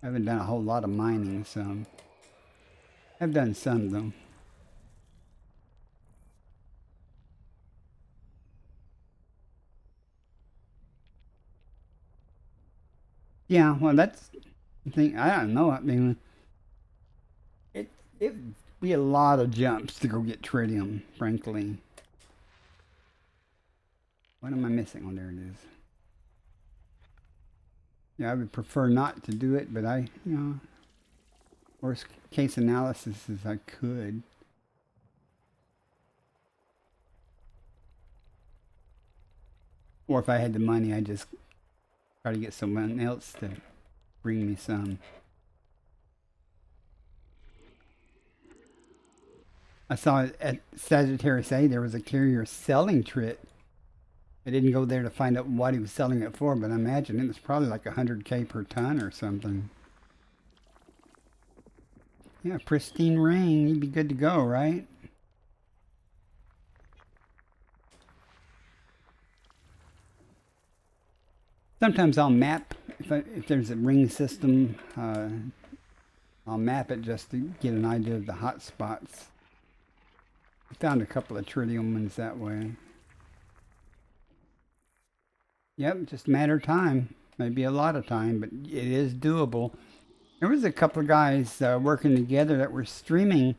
I haven't done a whole lot of mining, so I've done some though. Yeah, well, that's the thing. I don't know. I mean, it'd be a lot of jumps to go get tritium, frankly. What am I missing? Oh, there it is. Yeah, I would prefer not to do it, but worst case analysis is I could. Or if I had the money, I'd just try to get someone else to bring me some. I saw at Sagittarius A there was a carrier selling trit. I didn't go there to find out what he was selling it for, but I imagine it was probably like 100K per ton or something. Yeah, pristine ring, you'd be good to go, right? Sometimes I'll map, if there's a ring system, I'll map it just to get an idea of the hot spots. I found a couple of tritium ones that way. Yep, just a matter of time. Maybe a lot of time, but it is doable. There was a couple of guys working together that were streaming,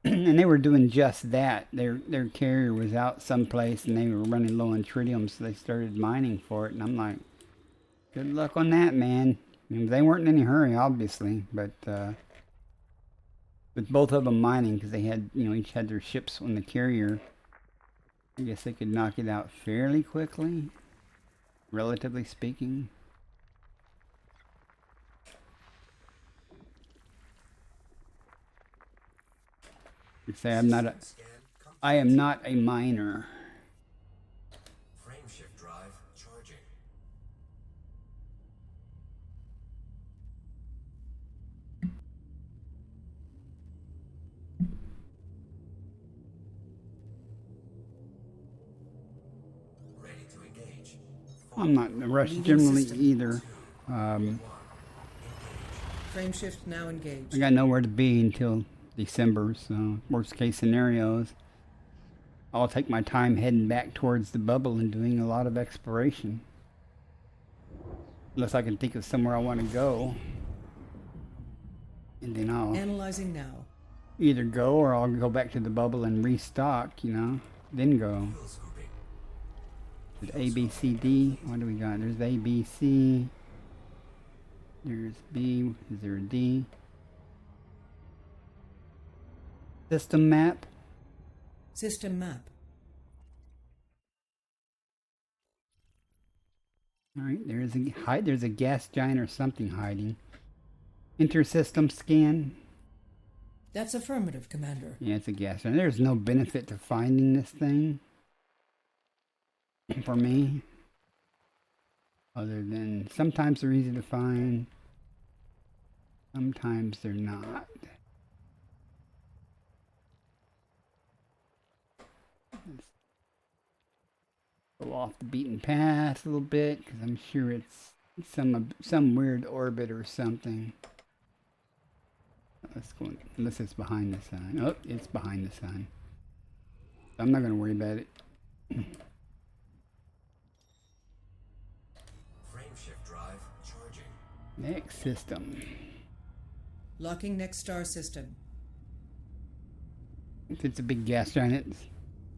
and they were doing just that. Their carrier was out someplace, and they were running low on tritium, so they started mining for it. And I'm like, good luck on that, man. I mean, they weren't in any hurry, obviously, but with both of them mining, because they had, each had their ships on the carrier, I guess they could knock it out fairly quickly, relatively speaking. You say I am not a miner. Frameshift drive charging. Ready to engage. I'm not in a rush Leaving generally system. either. Frameshift now engaged. I got nowhere to be until December, so worst case scenarios, I'll take my time heading back towards the bubble and doing a lot of exploration. Unless I can think of somewhere I want to go. And then I'll Analyzing now. either go or I'll go back to the bubble and restock, then go. Fuel scooping. There's A, B, C, D. What do we got? There's A, B, C. There's B. Is there a D? System map. System map. Alright, there's a gas giant or something hiding. Intersystem scan. That's affirmative, Commander. Yeah, it's a gas giant. There's no benefit to finding this thing. For me. Other than sometimes they're easy to find. Sometimes they're not. Let's go off the beaten path a little bit, because I'm sure it's some weird orbit or something. Let's go, unless it's behind the sun. Oh, it's behind the sun. I'm not going to worry about it. Frameshift drive charging. Next system. Locking next star system. If it's a big gas giant, it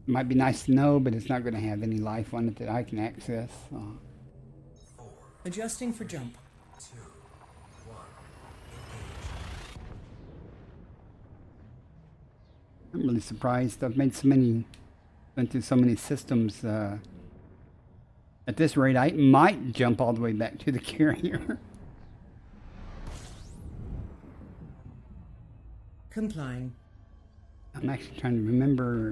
might be nice to know, but it's not going to have any life on it that I can access. 4, Adjusting for jump. 2, 1. Engage. I'm really surprised. I've made went through so many systems. At this rate, I might jump all the way back to the carrier. Complying. I'm actually trying to remember.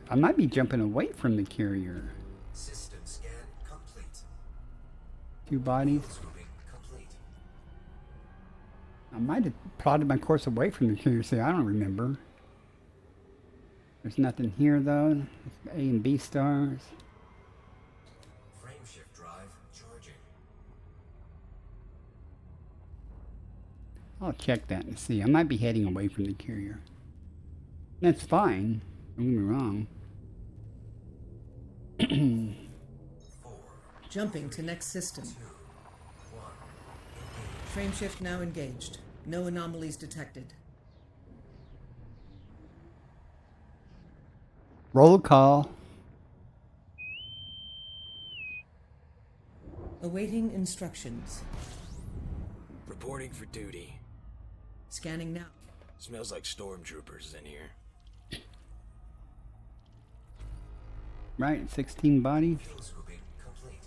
I might be jumping away from the carrier. System scan complete. 2 bodies. Fuel scooping I might have plotted my course away from the carrier, so I don't remember. There's nothing here though. It's A and B stars. Frameshift drive charging. I'll check that and see. I might be heading away from the carrier. That's fine. Don't get me wrong. 4, Jumping to next system. 2, 1. Frameshift now engaged. No anomalies detected. Roll call. Awaiting instructions. Reporting for duty. Scanning now. Smells like stormtroopers in here. Right, 16 bodies. Telescoping complete.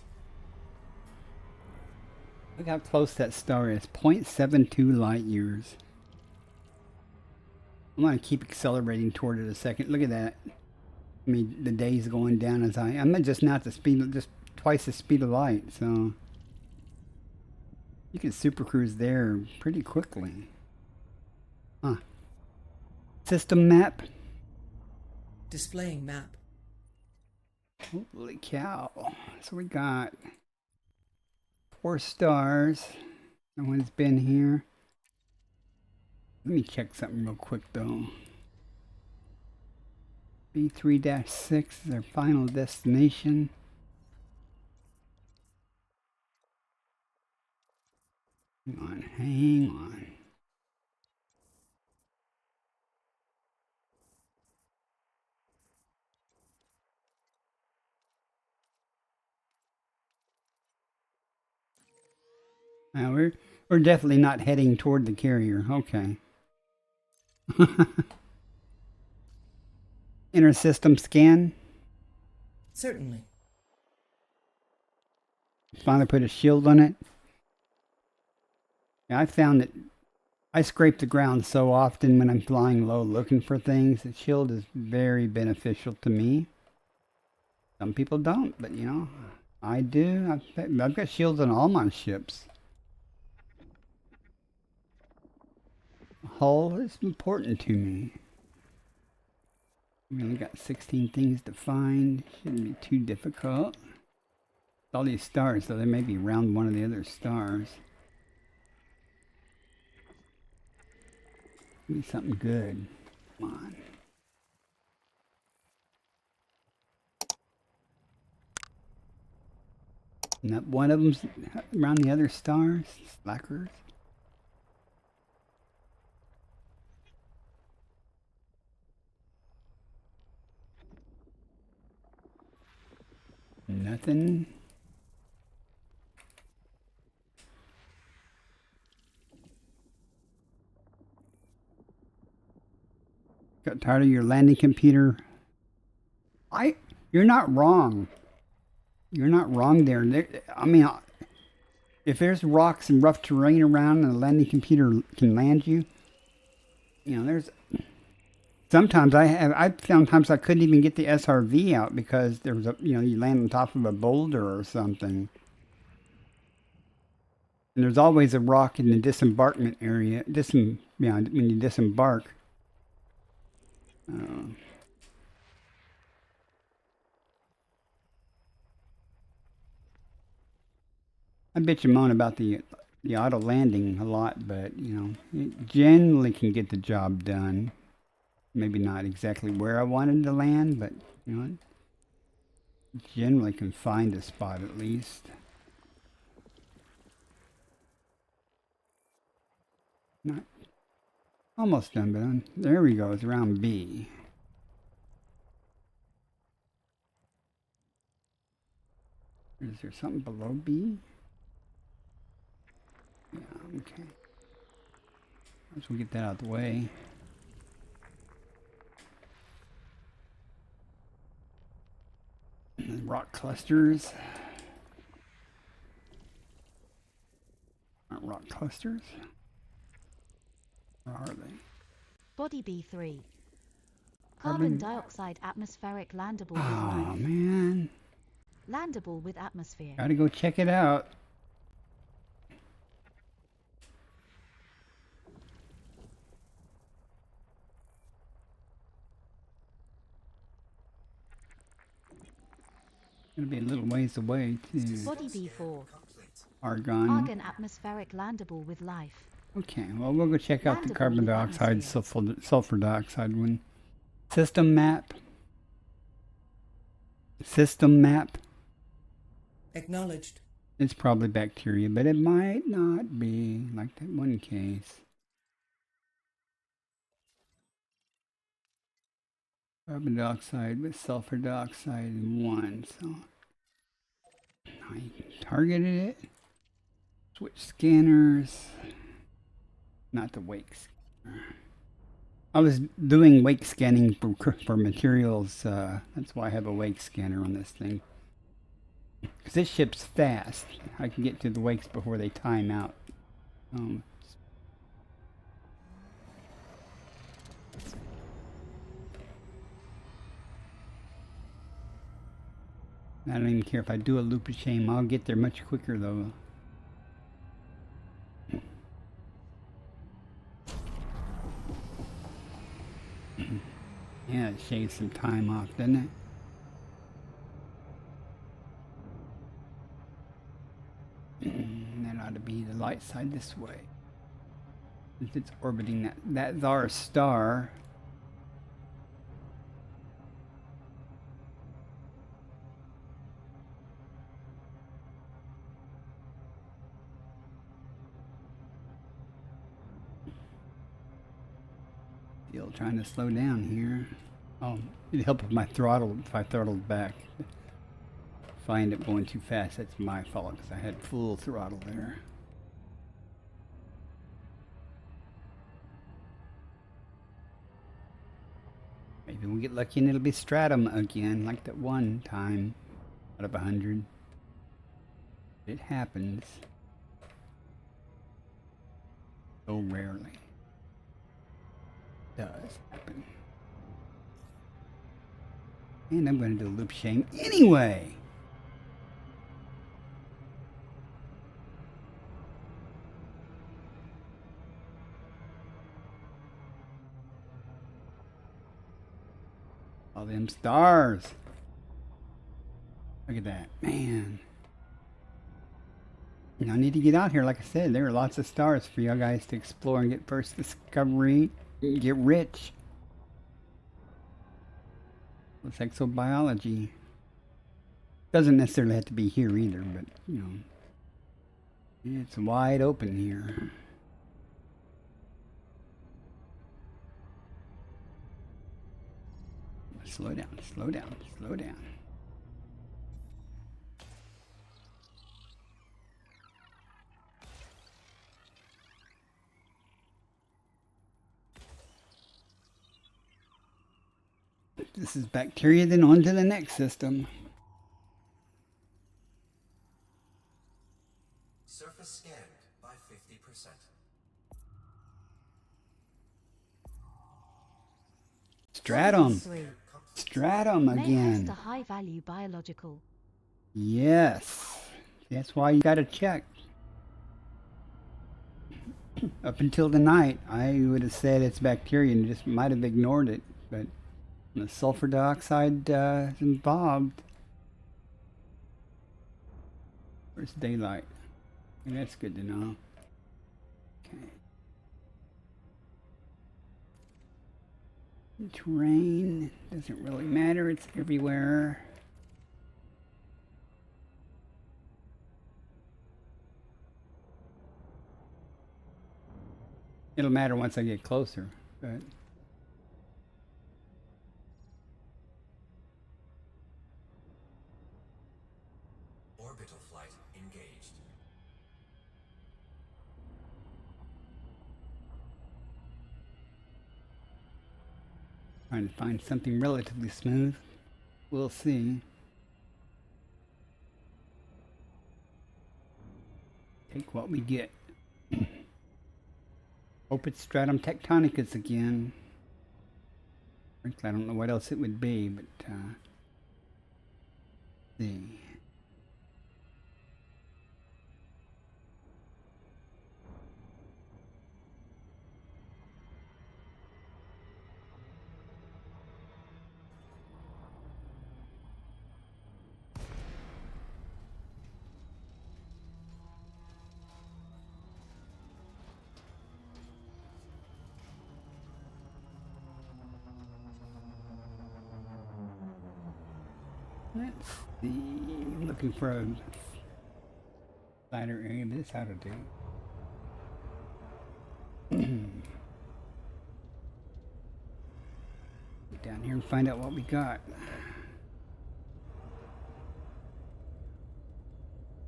Look how close that star is. 0.72 light years. I'm going to keep accelerating toward it a second. Look at that. I mean, the day's going down as I'm just not the speed, just twice the speed of light, so you can super cruise there pretty quickly. Huh. System map. Displaying map. Holy cow. So we got 4 stars. No one's been here. Let me check something real quick though. B3-6 is our final destination. Hang on. Now we're definitely not heading toward the carrier. Okay. Inner system scan. Certainly. Finally put a shield on it. Yeah, I found that I scrape the ground so often when I'm flying low looking for things. The shield is very beneficial to me. Some people don't, but you know, I do. I've got shields on all my ships. Hull is important to me. We only got 16 things to find. Shouldn't be too difficult. All these stars, so they may be around one of the other stars. Give me something good. Come on. Not one of them's around the other stars. Slackers. Nothing. Got tired of your landing computer? You're not wrong. You're not wrong there. I mean, if there's rocks and rough terrain around and a landing computer can land you, you know, there's sometimes sometimes I couldn't even get the SRV out because there was you land on top of a boulder or something. And there's always a rock in the disembarkment area. When you disembark. I bet you moan about the auto landing a lot, but you know, it generally can get the job done. Maybe not exactly where I wanted to land, but you know, generally can find a spot at least. Not almost done, but there we go. It's around B. Is there something below B? Yeah, okay. Let's get that out of the way. Rock clusters. Aren't rock clusters? Where are they? Body B3. Carbon dioxide atmospheric landable with Oh life. man. Landable with atmosphere. Gotta go check it out. Gonna be a little ways away too. Body B4. Complete. Argon. Argon atmospheric landable with life. Okay, well we'll go check out the Landable carbon with dioxide, atmosphere. sulfur dioxide one. System map. System map. Acknowledged. It's probably bacteria, but it might not be, like that one case. Carbon dioxide with sulfur dioxide in one, so I targeted it. Switch scanners. Not the wake scanner. I was doing wake scanning for materials. That's why I have a wake scanner on this thing. Because this ship's fast. I can get to the wakes before they time out. I don't even care if I do a loop of shame. I'll get there much quicker though. Yeah, it shaves some time off, doesn't it? That ought to be the light side this way. Since it's orbiting that's our star. Still trying to slow down here. Oh, it'd help if my throttle, if I throttled back. If I end up going too fast, that's my fault because I had full throttle there. Maybe we'll get lucky and it'll be stratum again, like that one time out of 100. It happens so rarely. It does happen. And I'm going to do a loop shame anyway. All them stars. Look at that, man. I need to get out here, like I said. There are lots of stars for you guys to explore and get first discovery, get rich. It's exobiology. Doesn't necessarily have to be here either, but you know, it's wide open here. Slow down, slow down, slow down. This is bacteria, then on to the next system. Surface scanned by 50%. Stratum. 3. Stratum May host again. a high-value biological. Yes. That's why you gotta check. Up until tonight, I would have said it's bacteria and just might have ignored it, but the sulfur dioxide is involved. Where's daylight? And that's good to know. Okay. Terrain doesn't really matter, it's everywhere. It'll matter once I get closer, but Orbital flight engaged. trying to find something relatively smooth. We'll see. Take what we get. Hope it's stratum tectonicus again. Frankly, I don't know what else it would be, but see. Let's see. Looking for a lighter area, but this ought to do. Get down here and find out what we got.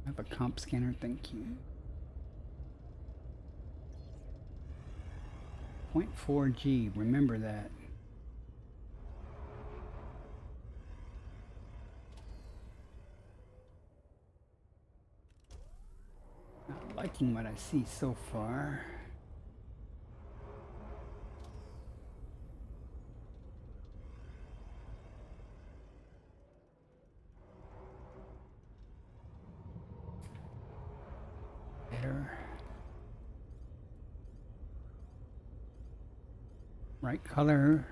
I have a comp scanner, thank you. 0.4G, remember that. Not liking what I see so far. Better. Right color.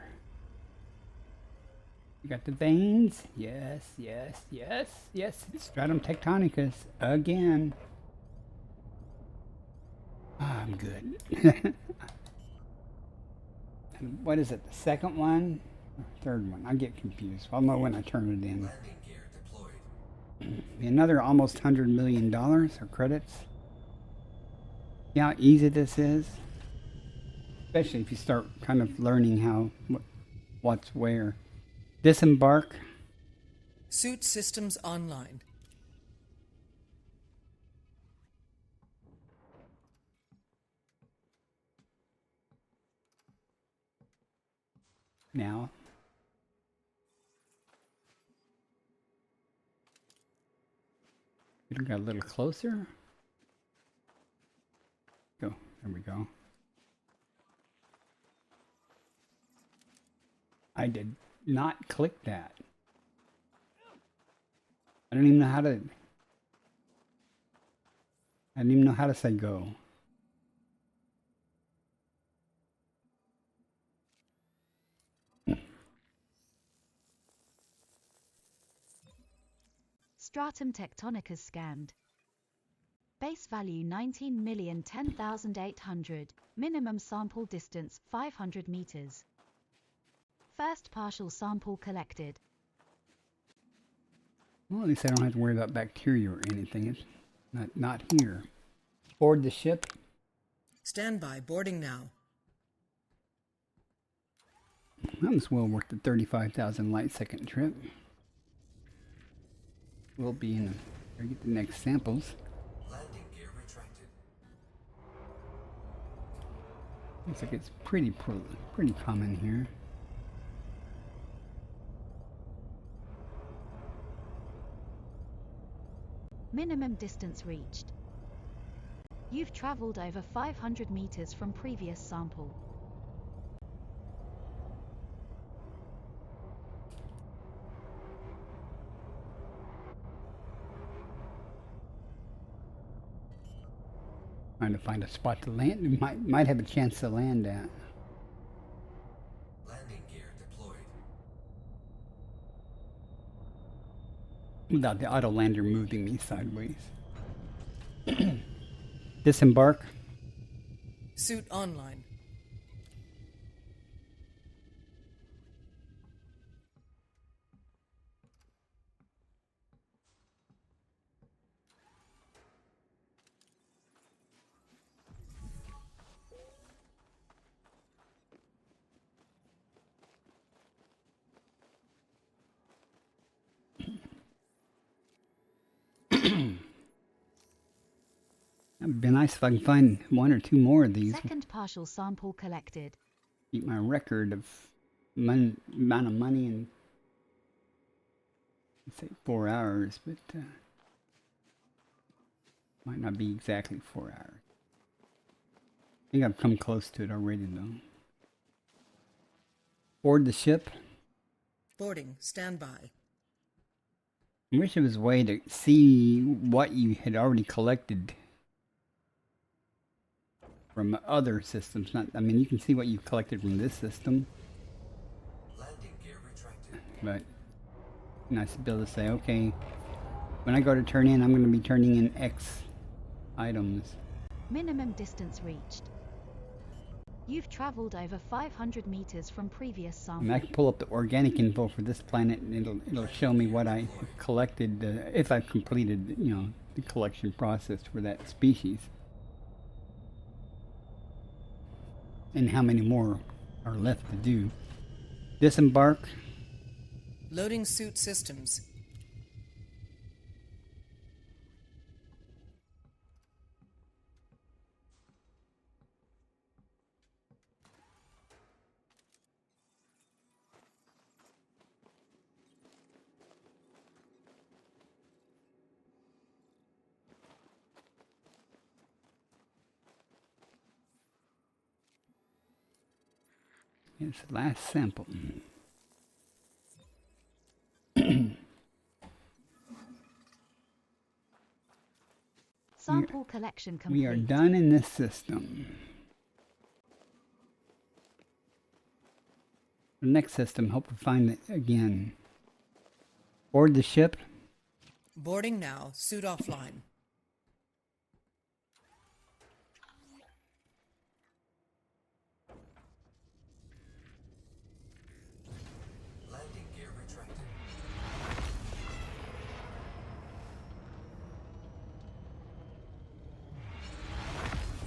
You got the veins? Yes, yes, yes, yes. Stratum tectonicus again. Ah, I'm good. And what is it? The second one? Or third one? I get confused. I'll know when I turn it in. Landing gear deployed. Another almost $100 million or credits. See how easy this is? Especially if you start kind of learning how what's where. Disembark. Suit systems online. Now. We got a little closer. Go. There we go. I did not click that. I don't even know how to. I don't even know how to say go. Stratum tectonicus scanned. Base value 19,010,800. Minimum sample distance 500 meters. First partial sample collected. Well, at least I don't have to worry about bacteria or anything. It's not here. Board the ship. Stand by. Boarding now. That was well worth the 35,000 light second trip. We'll be in. Better get the next samples. Landing gear retracted. Looks like it's pretty common here. Minimum distance reached. You've traveled over 500 meters from previous sample. Trying to find a spot to land. We might have a chance to land at. Landing gear deployed. Without the auto lander moving me sideways. Disembark. Suit online. It'd be nice if I can find one or two more of these. Second partial sample collected. Keep my record of amount of money in, let's say, 4 hours, but might not be exactly 4 hours. I think I've come close to it already, though. Board the ship. Boarding. Stand by. I wish there was a way to see what you had already collected from other systems. I mean, you can see what you've collected from this system, Landing gear retracted. but nice to be able to say, okay, when I go to turn in, I'm going to be turning in X items. Minimum distance reached. You've traveled over 500 meters from previous I mean, I sample. can pull up the organic info for this planet, and it'll show me what I collected if I've completed, you know, the collection process for that species, and how many more are left to do. Disembark. Loading suit systems. It's the last sample. Sample collection complete. We are done in this system. The next system, hope to find it again. Board the ship. Boarding now. Suit offline. Landing gear retracted.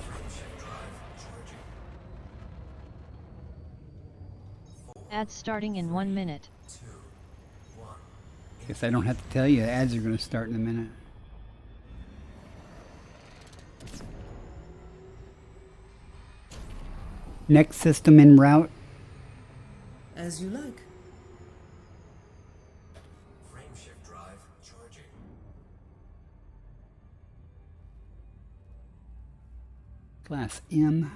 Frameshift drive charging. Ads starting in 1 minute. 2, 1. Guess I don't have to tell you, the ads are going to start in a minute. Next system en route. As you like. Frameshift drive charging. Class M.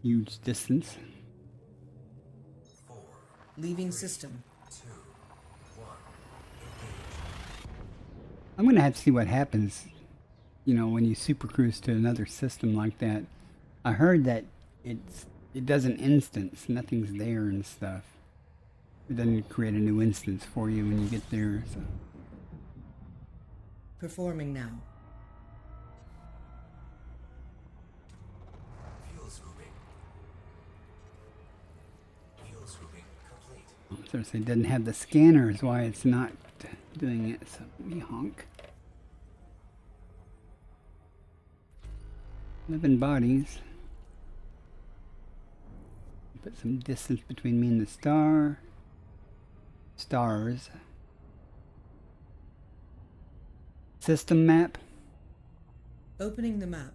Huge distance. 4, Leaving system. 2, 1. Engage. I'm going to have to see what happens, you know, when you supercruise to another system like that. I heard that it doesn't instance, nothing's there and stuff. It doesn't create a new instance for you when you get there. So. Performing now. Fuel scooping. Fuel scooping complete. So it doesn't have the scanner is why it's not doing it. So let me honk. 11 bodies. Put some distance between me and the stars. System map. Opening the map.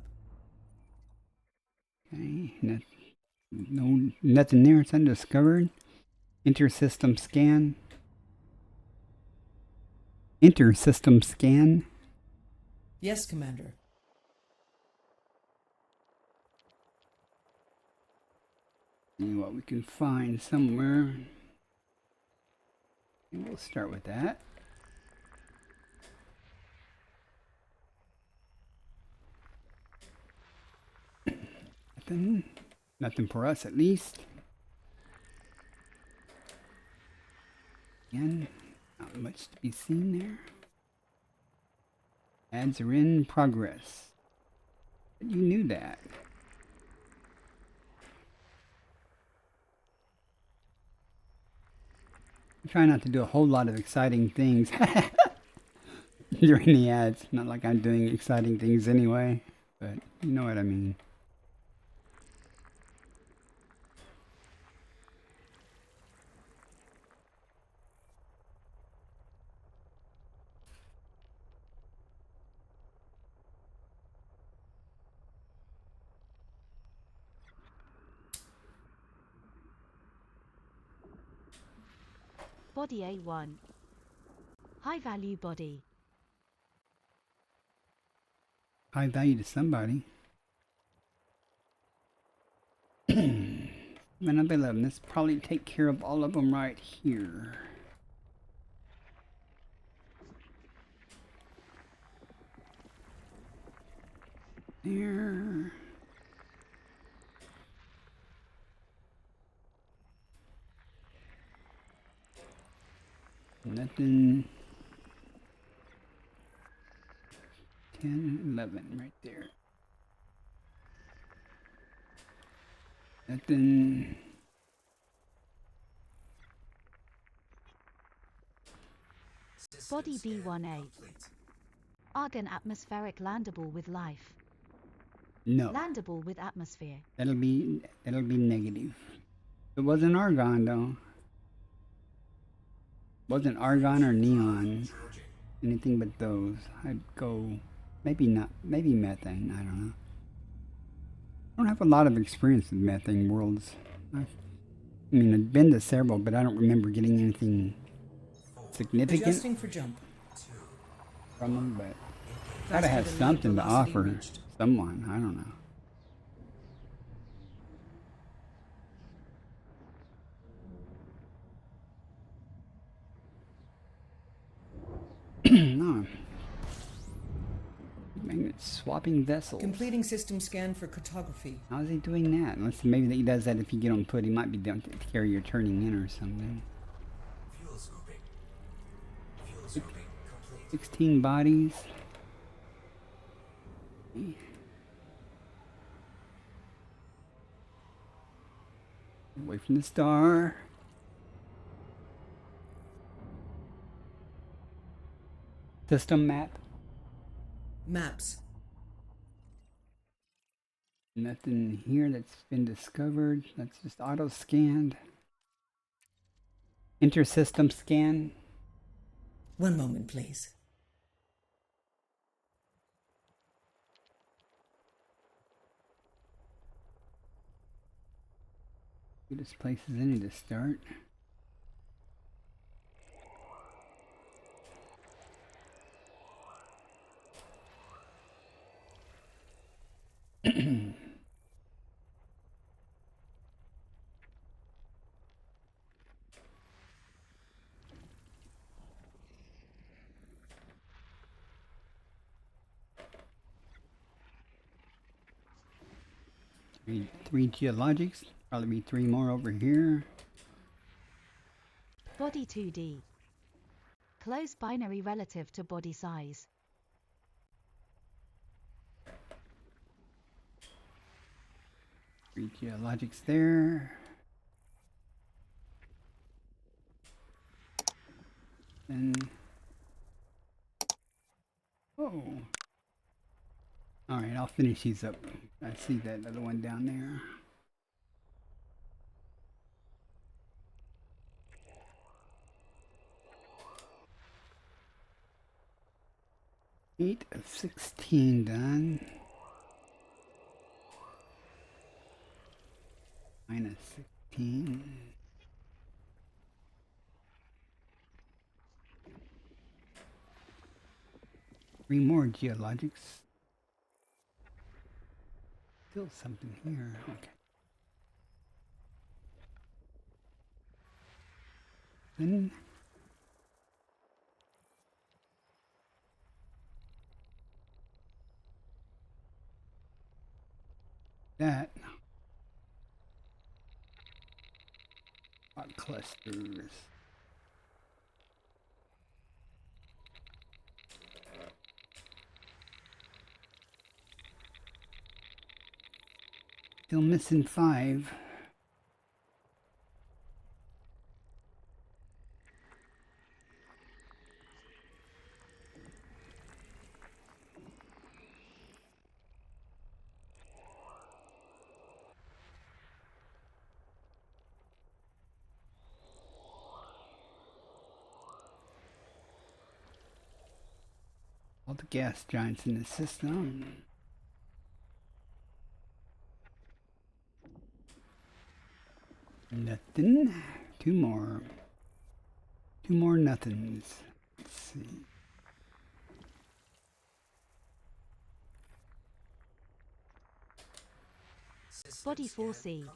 Okay, nothing there. It's undiscovered. Enter system scan. Enter system scan. Yes, Commander. See what we can find somewhere. And we'll start with that. Nothing for us at least. Again, not much to be seen there. Ads are in progress. But you knew that. I try not to do a whole lot of exciting things during the ads. Not like I'm doing exciting things anyway, but you know what I mean. Body A1. High value body. High value to somebody. Man up 11. Let's probably take care of all of them right here. There. Nothing. 10, 11 right there. Nothing. Body B1A. Argon atmospheric landable with life. No. Landable with atmosphere. That'll be negative. It wasn't argon though. Wasn't argon or neon. Anything but those. I'd go maybe not, maybe methane, I don't know. I don't have a lot of experience with methane worlds. I mean, I've been to several, but I don't remember getting anything significant Adjusting for jump. from them, but Faster gotta have than light something to velocity offer reached. someone, I don't know. No. Magnet swapping vessels. Completing system scan for cartography. How is he doing that? Unless maybe he does that if you get on foot. He might be down to carry your turning in or something. Fuel scooping. Fuel scooping complete. 16 bodies. Away from the star. System map. Maps. Nothing here that's been discovered. That's just auto scanned. Intersystem scan. One moment, please. This place is any to start. Three geologics. Probably be 3 more over here. Body 2D. Close binary relative to body size. Three geologics there. And oh. Alright, I'll finish these up. I see that other one down there. 8 of 16 done. Minus 16. Three more geologics. Still something here. Okay. Then that hot clusters. Still missing 5. All the gas giants in the system. Nothing. 2 more. 2 more nothings. Let's see. Body 4C.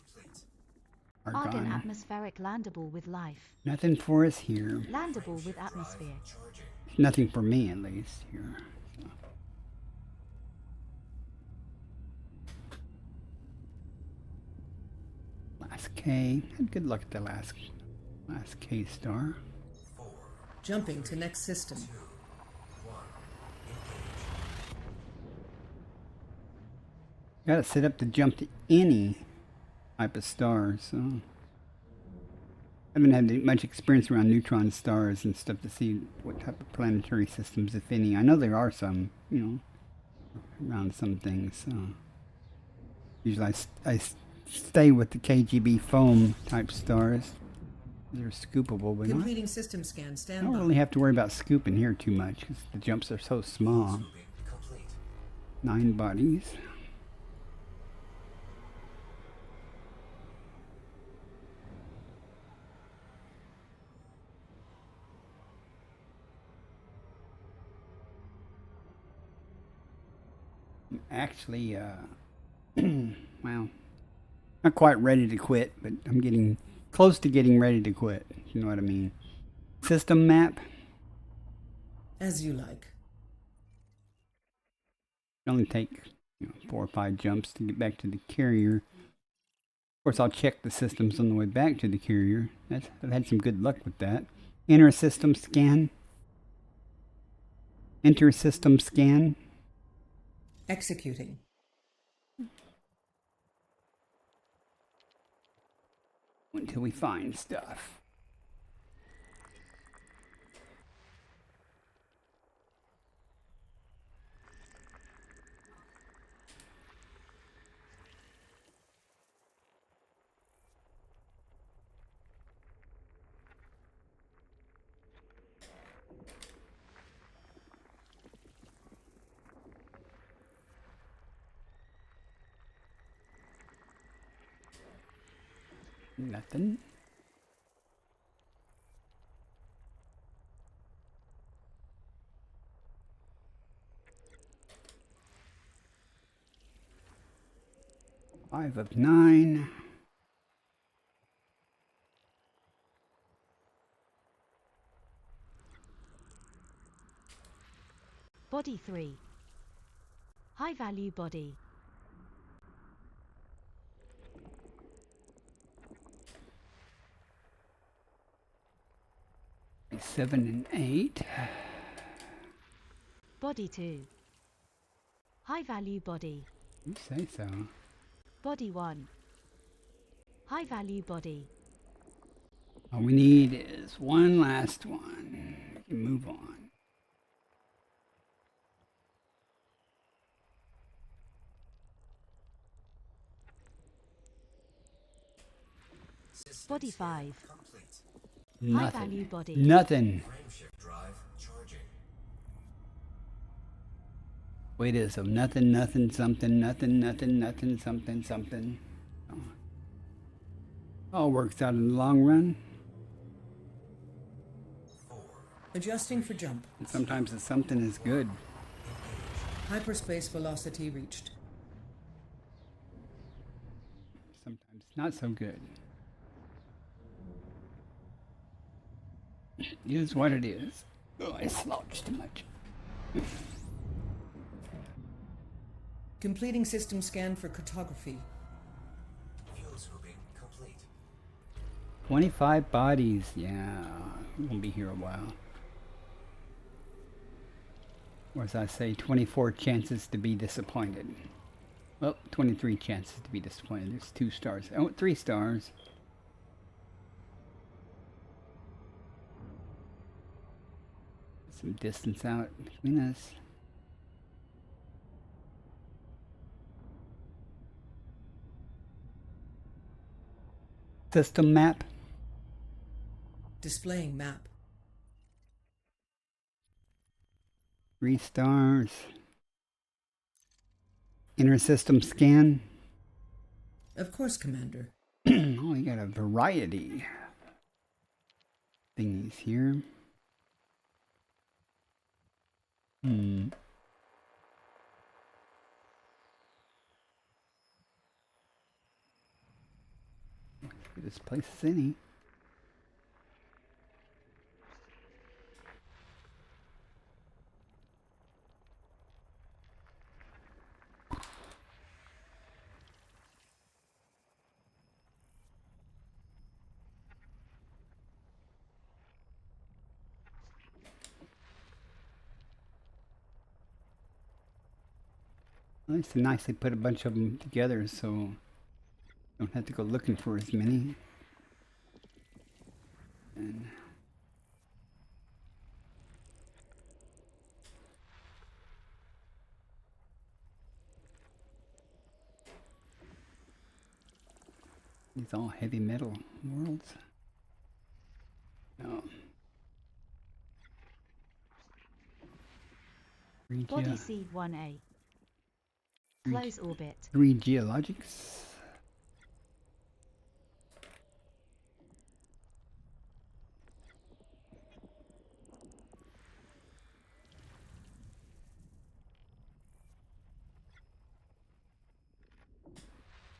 Argon. Argon atmospheric landable with life. Nothing for us here. Landable with atmosphere. Nothing for me, at least, here. So. Last K. Had good luck at the last K star. Jumping to next system. Gotta set up to jump to any type of star, so I haven't had much experience around neutron stars and stuff to see what type of planetary systems, if any. I know there are some, you know, around some things. So usually I stay with the KGB foam type stars. They're scoopable, but Completing system scan. I Stand don't by. really have to worry about scooping here too much because the jumps are so small. Scooping complete. 9 bodies. Actually, well, not quite ready to quit, but I'm getting close to getting ready to quit. You know what I mean? System map. As you like. It only take 4 or 5 jumps to get back to the carrier. Of course, I'll check the systems on the way back to the carrier. I've had some good luck with that. Enter system scan. Enter system scan. Executing. Until we find stuff. Nothing. Five of 9. Body 3. High value body. Seven and 8. Body 2. High value body. You say so. Body 1. High value body. All we need is one last one. We can move on. System Body scan 5. complete. High value body. Nothing. Frameshift drive charging. Wait a so nothing, nothing, something, nothing, nothing, nothing, something, something. Oh. All works out in the long run. Adjusting for jump. And sometimes the something is good. Hyperspace velocity reached. Sometimes not so good. It is what it is. Oh, I slouched too much. Completing system scan for cartography. Fuel scooping complete. 25 bodies. Yeah, we won't be here a while. Or as I say, 24 chances to be disappointed. Well, 23 chances to be disappointed. There's 2 stars. Oh, 3 stars. Some distance out between us. System map. Displaying map. 3 stars. Inner system scan. Of course, Commander. Oh, you got a variety thingies here. This place is any. Nice to nicely put a bunch of them together so Don't have to go looking for as many. And these all heavy metal worlds. No. Body Seed 1A. Close orbit. 3 geologics.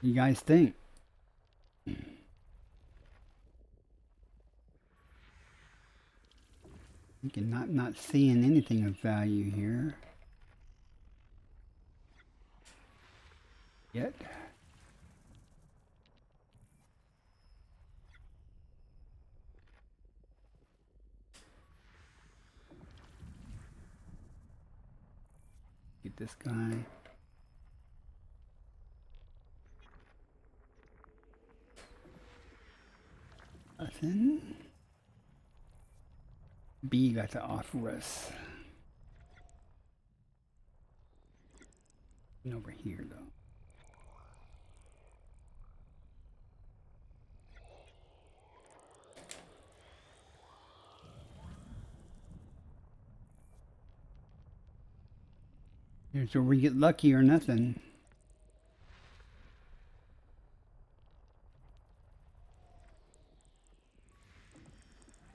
You guys think? You can not seeing anything of value here yet. Get this guy. Nothing. B got to offer us. And over here though. Here's where we get lucky or nothing.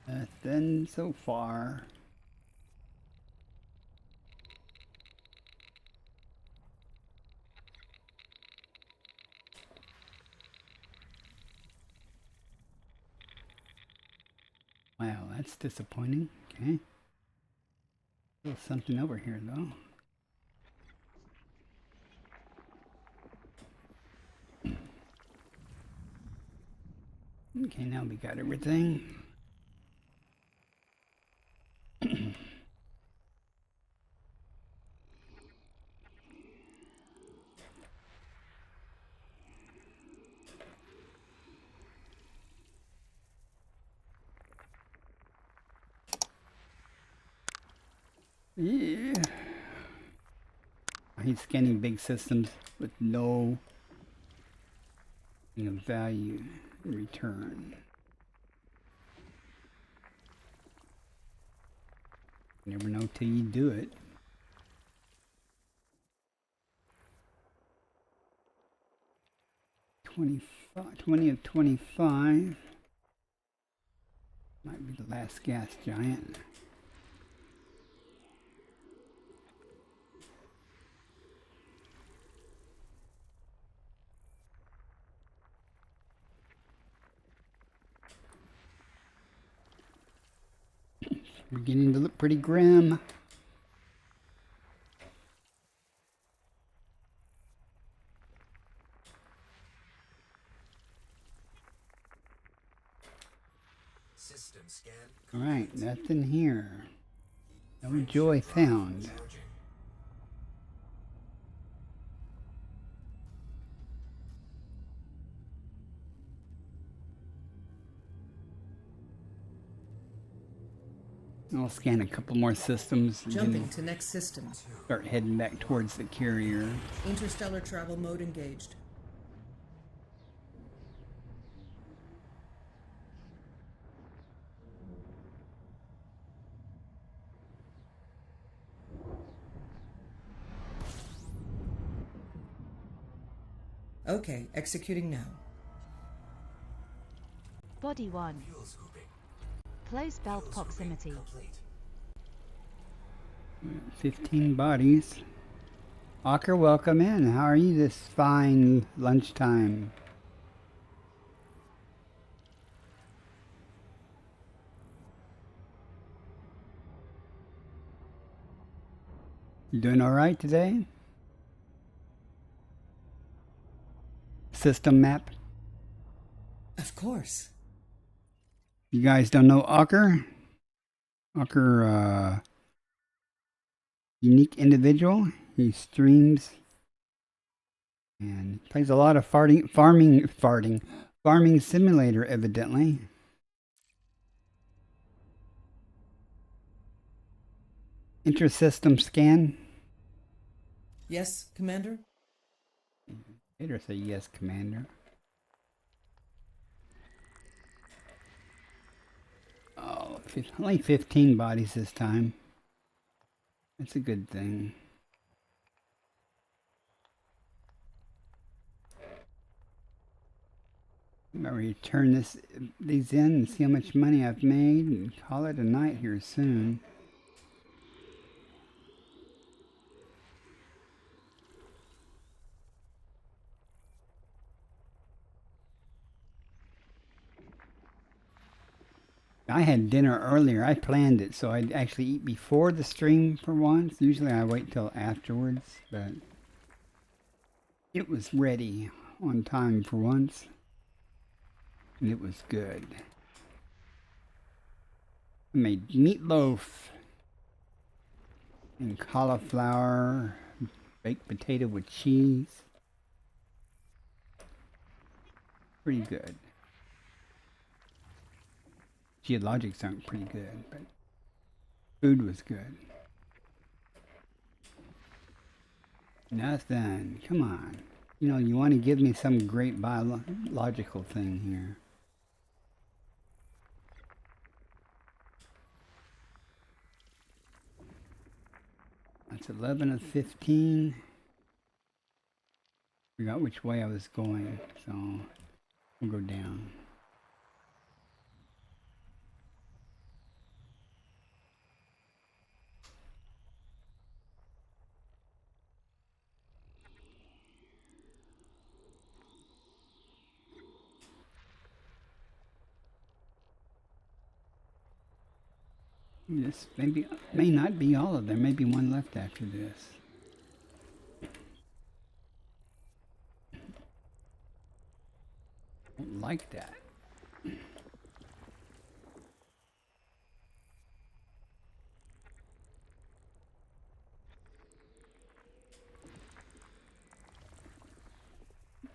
Nothing so far. Wow, that's disappointing. Okay. There's something over here though. Okay, now we got everything. Yeah. He's scanning big systems with no value in return. You never know till you do it. $20 of 25. Might be the last gas giant. Beginning to look pretty grim. System scan. Alright, nothing here. No joy found. Charging. I'll scan a couple more systems and Jumping then to next system. start heading back towards the carrier. Interstellar travel mode engaged. Okay, executing now. Body 1. Fuel scooping. Close belt Fuel scooping proximity. complete. 15 bodies. Ocker, welcome in. How are you this fine lunchtime? You doing alright today? System map. Of course. You guys don't know Ocker? Ocker, unique individual. He streams And plays a lot of farming simulator, evidently. Inter-system scan. Yes, Commander? Better say yes, Commander. Oh, only 15 bodies this time. That's a good thing. I'm ready to turn these in and see how much money I've made and call it a night here soon. I had dinner earlier. I planned it, so I'd actually eat before the stream for once. Usually I wait till afterwards, but it was ready on time for once. And it was good. I made meatloaf and cauliflower, baked potato with cheese. Pretty good. Geologics aren't pretty good, but food was good. Nothing. Come on. You know, you want to give me some great biological thing here. That's 11 of 15. Forgot which way I was going, so we'll go down. This may not be all of them. Maybe one left after this. Don't like that.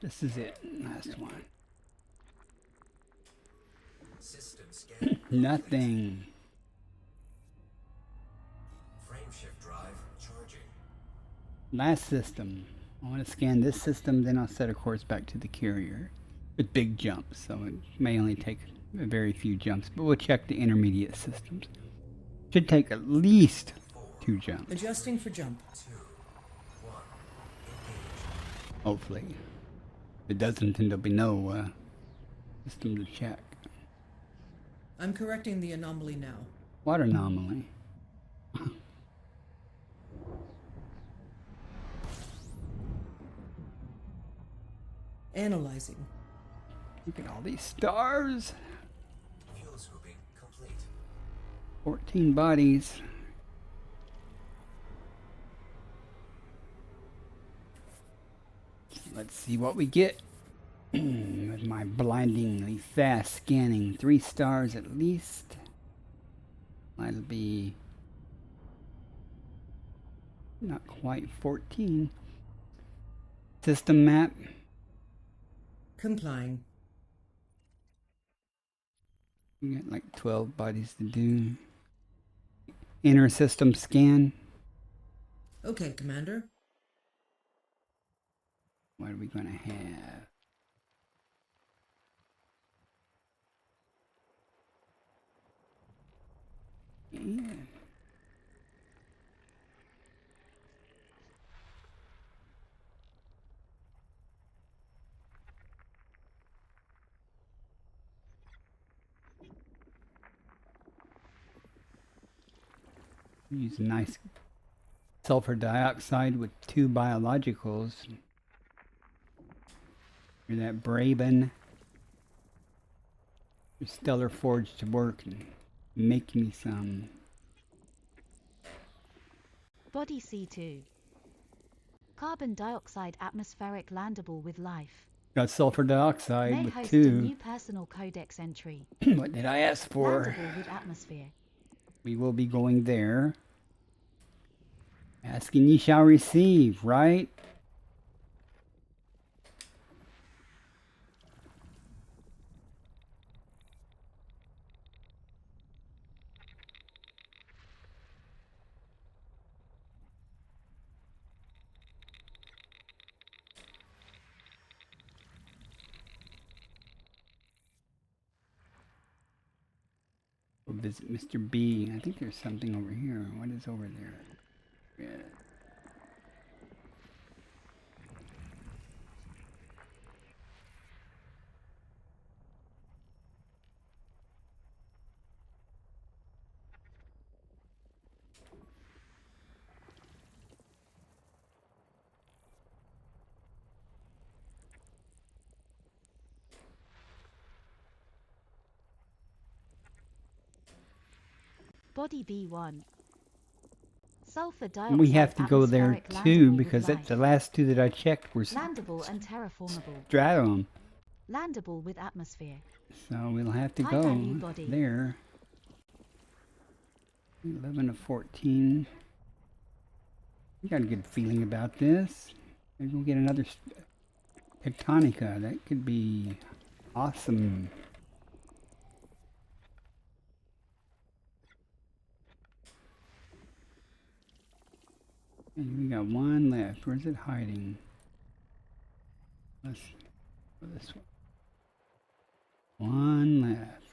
This is it. Last one. System scan. Nothing. Frame shift drive charging. Last system. I want to scan this system, then I'll set a course back to the carrier with big jumps. So it may only take a very few jumps, but we'll check the intermediate systems. Should take at least 2 jumps. Adjusting for jump. 2, 1, engage. Hopefully. If it doesn't, then there'll be no system to check. I'm correcting the anomaly now. What anomaly? Analyzing. Look at all these stars. Fuel scooping complete. 14 bodies. Let's see what we get. With my blindingly fast scanning, 3 stars at least. That'll be not quite 14. System map. Complying. We got like 12 bodies to do. Inner system scan. Okay, Commander. What are we gonna have? Yeah. Use nice sulfur dioxide with 2 biologicals. Hear that, Braben? Your stellar forge to work and make me some. Body C2. Carbon dioxide atmospheric landable with life. Got sulfur May dioxide with host a 2. new personal codex entry. What did I ask for? Landable with atmosphere. We will be going there. Asking ye shall receive, right? visit Mr. B. I think there's something over here. What is over there? Yeah. Body B1. Sulfur dioxide. We have to go there atmospheric too landable because with the life. last two that I checked were Landable and terraformable. stratum. Landable with atmosphere. So we'll have to High go value body. there. 11 to 14. I got a good feeling about this. Maybe we'll get another Tectonica. That could be awesome. And we got one left. Where's it hiding? Let's go this one. One left.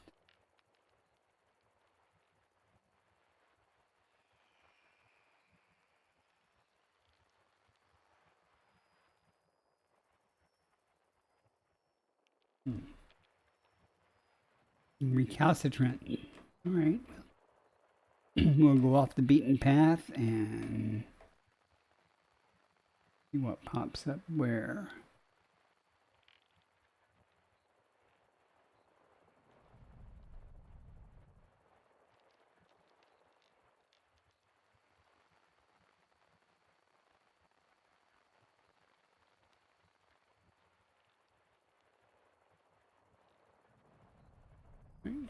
Recalcitrant. All right. We'll go off the beaten path and see what pops up where.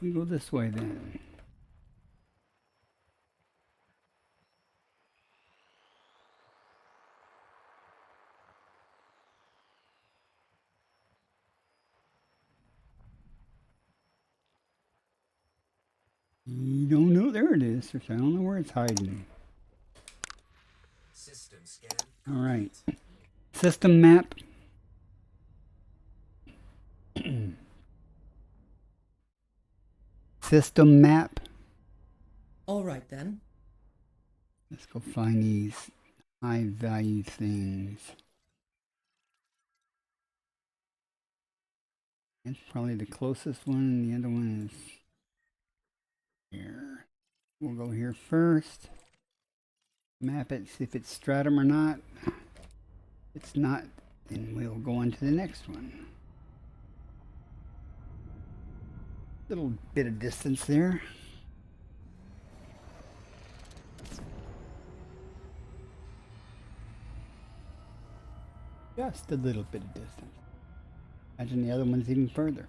We go this way then. You don't know. There it is. I don't know where it's hiding. System scan. All right. System map. System map. All right then. Let's go find these high value things. That's probably the closest one, and the other one is here. We'll go here first. Map it, see if it's stratum or not. If it's not, then we'll go on to the next one. Little bit of distance there. Just a little bit of distance. Imagine the other one's even further.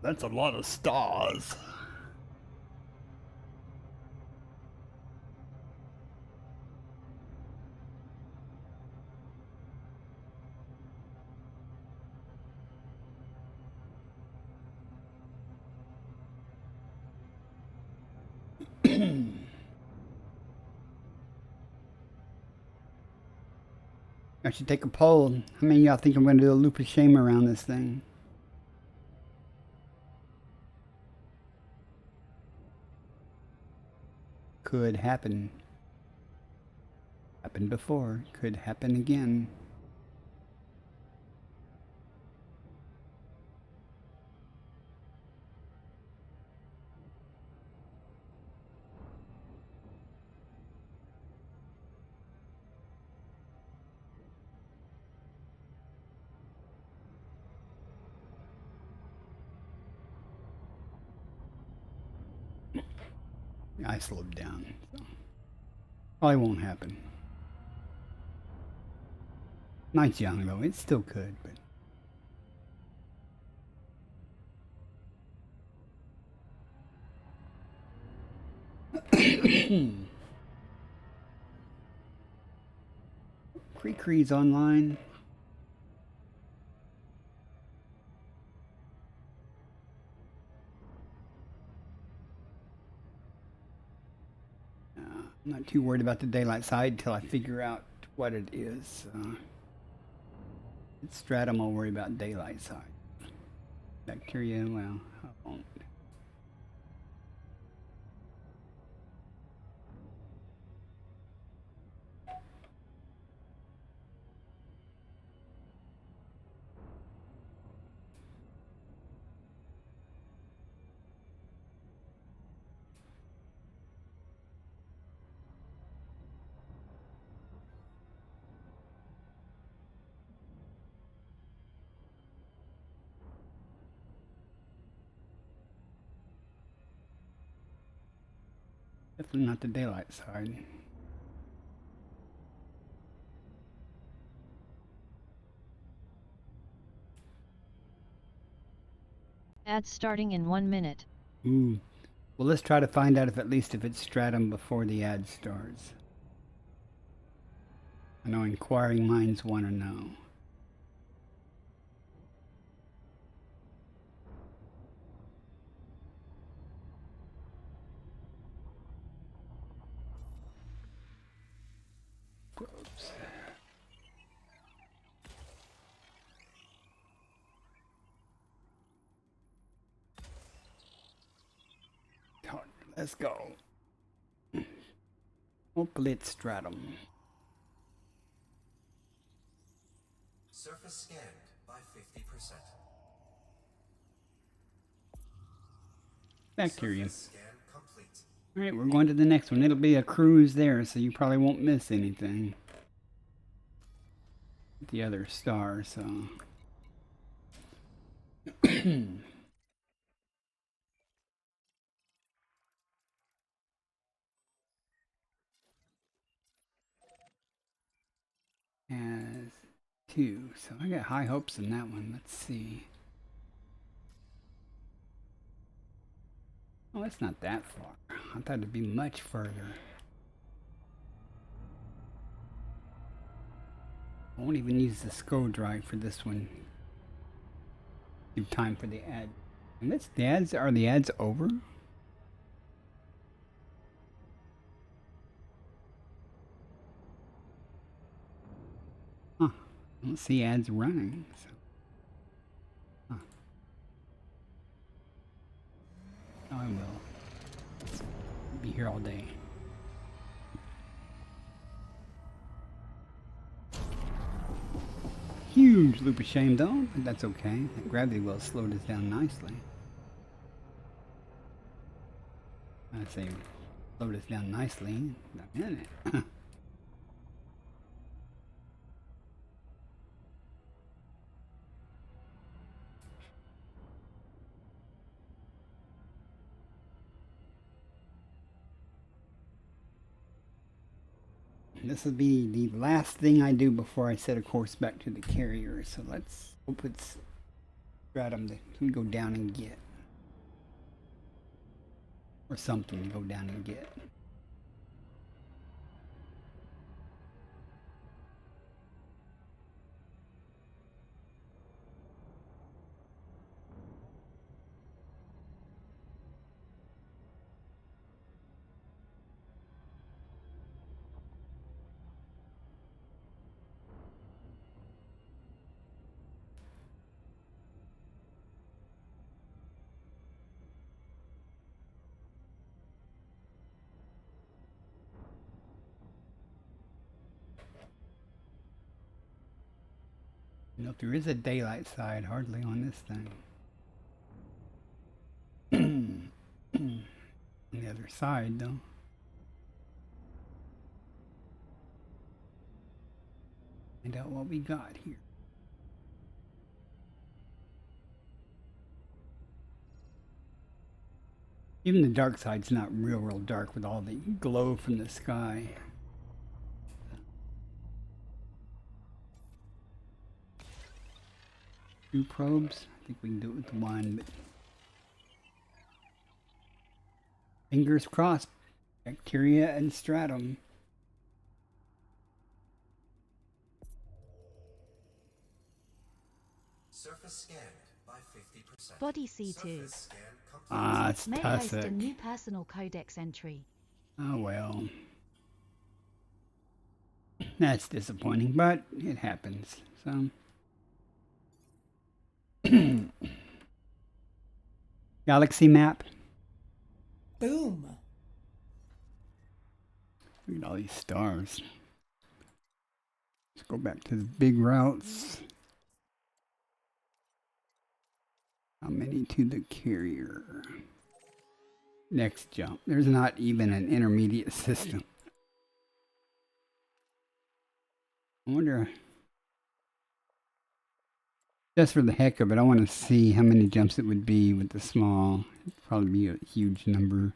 That's a lot of stars. I should take a poll. How many of y'all think I'm going to do a loop of shame around this thing? Could happen. Happened before. Could happen again. I slowed down. So probably won't happen. Night's young though. It still could, but. Cree's online. I'm not too worried about the daylight side until I figure out what it is. It's stratum, I'll worry about daylight side. Bacteria, well, I won't. Definitely not the daylight side. Ads starting in 1 minute. Ooh. Well, let's try to find out if at least if it's stratum before the ad starts. I know inquiring minds want to know. Probes. Let's go. Hopefully it's stratum. Surface scanned by 50%. Bacteria. Surface scan complete. Alright, we're going to the next one. It'll be a cruise there, so you probably won't miss anything. The other star, so. Has 2, so I got high hopes in that one. Let's see. Oh, it's not that far. I thought it'd be much further. I won't even use the SCO drive for this one. Give time for the ad. And that's the ads. Are the ads over? Huh. I don't see ads running. So. Huh. Oh, I will. Be here all day. Huge loop of shame though, but that's okay. That gravity will slow this down nicely. I say slow this down nicely in a minute. This will be the last thing I do before I set a course back to the carrier. So let's hope it's stratum that we go down and get. Or something to go down and get. You know, if there is a daylight side, hardly on this thing. On the other side, though. Find out what we got here. Even the dark side's not real dark with all the glow from the sky. 2 probes. I think we can do it with 1, but fingers crossed. Bacteria and stratum. Surface scanned by 50%. Body C2. Surface scan complete. Ah, it's May host a tussock. new personal codex entry. Oh well. That's disappointing, but it happens. So. Galaxy map. Boom. Look at all these stars. Let's go back to the big routes. How many to the carrier? Next jump. There's not even an intermediate system. I wonder, just for the heck of it, I want to see how many jumps it would be with the small. It'd probably be a huge number.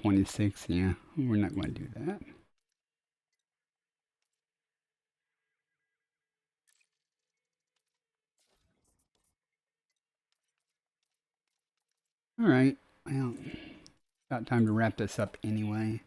$26, yeah. We're not going to do that. All right. Well, about time to wrap this up anyway.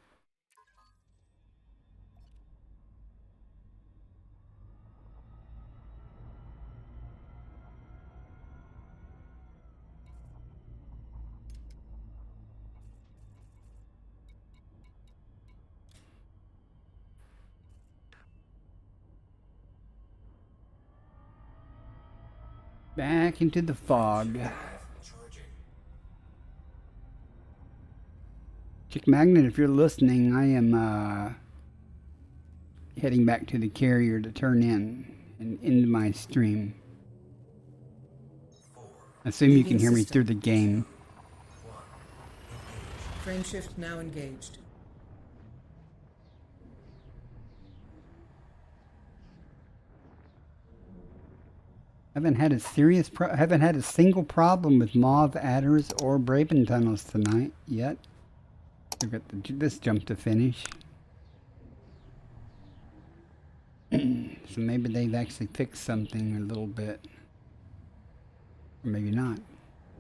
Back into the fog. Charging. Chick Magnet, if you're listening, I am heading back to the carrier to turn in and end my stream. Assume you can hear me through the game. Frame shift now engaged. Haven't had a single problem with Mauve Adders or Braven Tunnels tonight yet. We've got this jump to finish. So maybe they've actually fixed something a little bit. Or maybe not.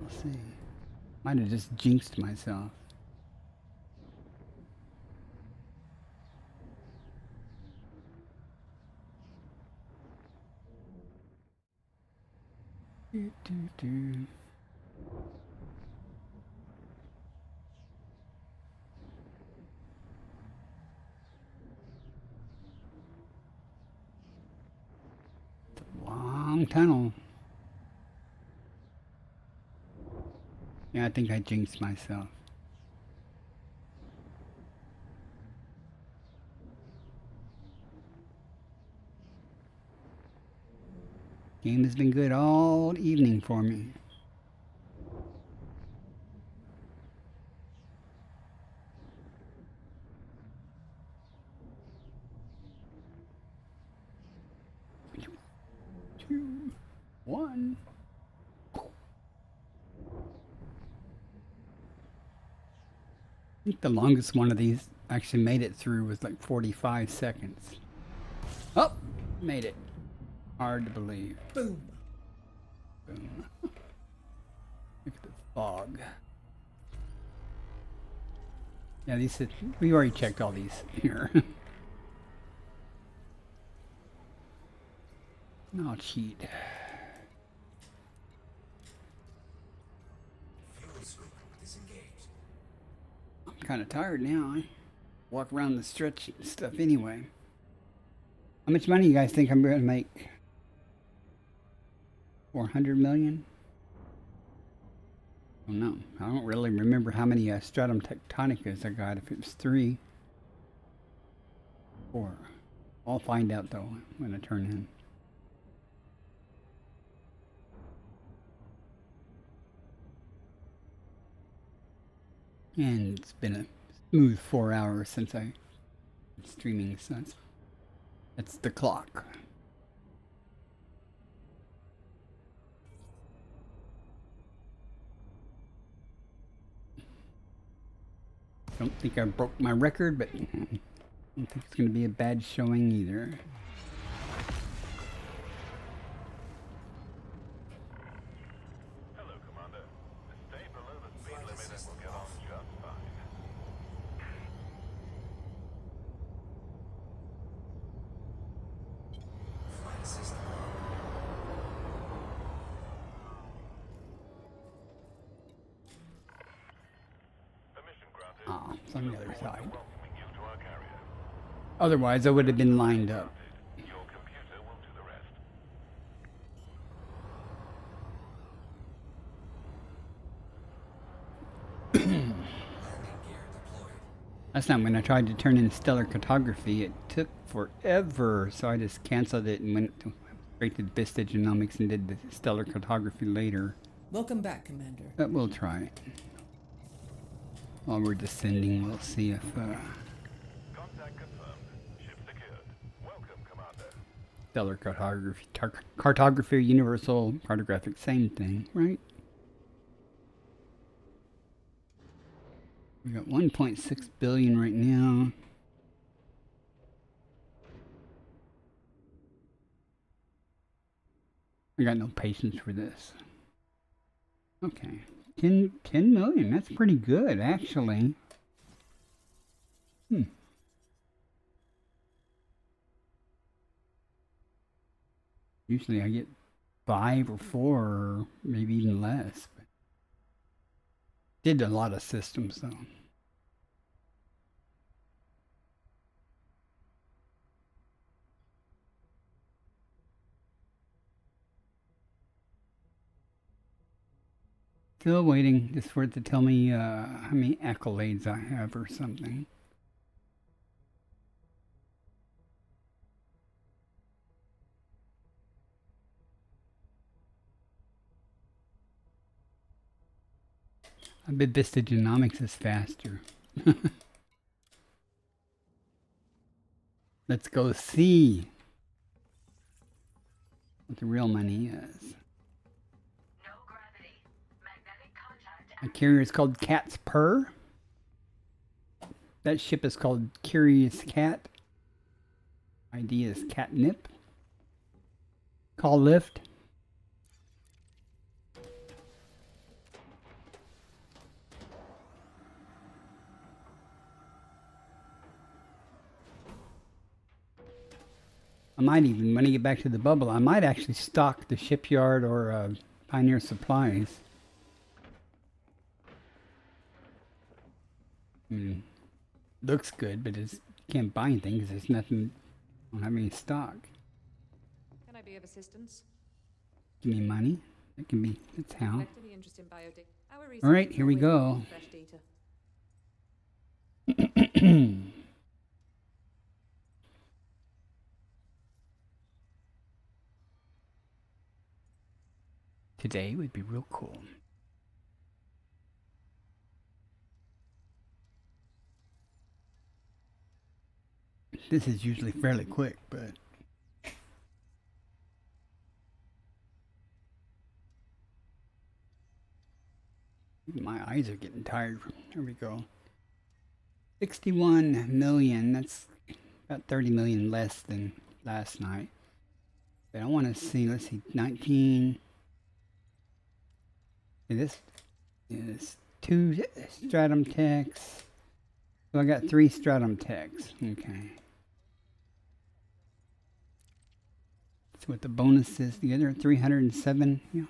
We'll see. Might have just jinxed myself. Do, do, do. Long tunnel. Yeah, I think I jinxed myself. Game has been good all evening for me. Two, one. I think the longest one of these actually made it through was like 45 seconds. Oh, made it. Hard to believe. Boom. Boom. Look at the fog. Yeah, these we already checked all these here. I'll cheat. Fuel scoop disengaged. I'm kind of tired now. I walk around the stretch stuff anyway. How much money you guys think I'm going to make? 400 million? Oh no, I don't really remember how many stratum tectonicas I got. If it was 3, 4. I'll find out though when I turn in. And it's been a smooth 4 hours since I been streaming, so that's the clock. Don't think I broke my record, but I don't think it's going to be a bad showing either. Ah, it's on the other side. Otherwise, I would have been lined up. Last time when I tried to turn in stellar cartography, it took forever, so I just canceled it and went straight to Vista Genomics and did the stellar cartography later. Welcome back, Commander. But we'll try it. While we're descending, we'll see if Contact confirmed. Ship secured. Welcome, Commander. stellar cartography, universal cartographic, same thing, right? We got 1.6 billion right now. I got no patience for this. Okay. 10 million. That's pretty good, actually. Usually I get 5 or 4 or maybe even less. But did a lot of systems, though. Still waiting just for it to tell me how many accolades I have or something. I bet Vista Genomics is faster. Let's go see what the real money is. My carrier is called Cat's Purr. That ship is called Curious Cat. ID is Catnip. Call lift. I might even, when I get back to the bubble, I might actually stock the shipyard or Pioneer Supplies. Looks good, but it's can't buy anything because there's nothing. I don't have any stock. Can I be of assistance? Give me money. That can be. That's how. Back to the interest in biotech. Our research All right, is here we always go. fresh data. Today would be real cool. This is usually fairly quick, but my eyes are getting tired. There we go. 61 million. That's about 30 million less than last night. But I want to see, let's see, 19. This is 2 stratum techs. So I got 3 stratum techs. Okay. That's what the bonus is. The other 307, yeah,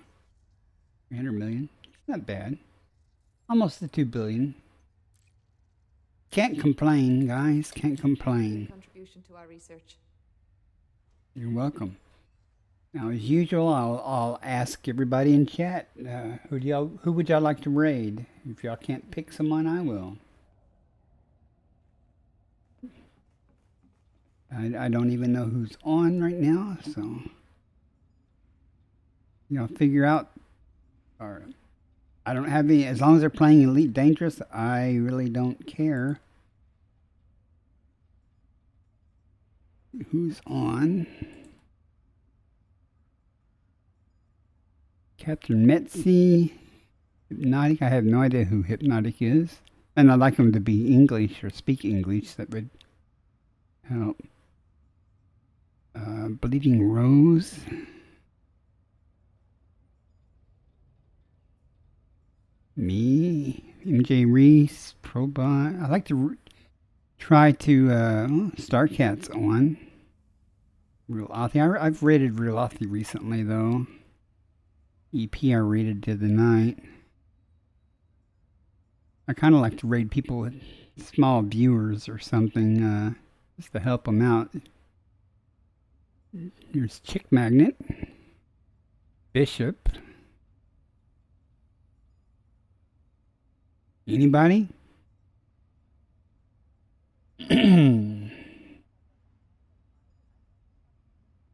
300 million. It's not bad. Almost to 2 billion. Can't complain, guys. Can't complain. Contribution to our research. You're welcome. Now, as usual, I'll ask everybody in chat, who would y'all like to raid? If y'all can't pick someone, I will. I don't even know who's on right now, so figure out. Or I don't have any. As long as they're playing Elite Dangerous, I really don't care who's on. Captain Metzi, Hypnotic. I have no idea who Hypnotic is, and I'd like them to be English or speak English. That would help. Bleeding Rose. Me, MJ Reese, Probot. I like to try to Starcat's on. Real Authy. I've rated Real Authy recently though. EP I rated the other night. I kind of like to raid people with small viewers or something, just to help them out. Here's Chick Magnet, Bishop. Anybody?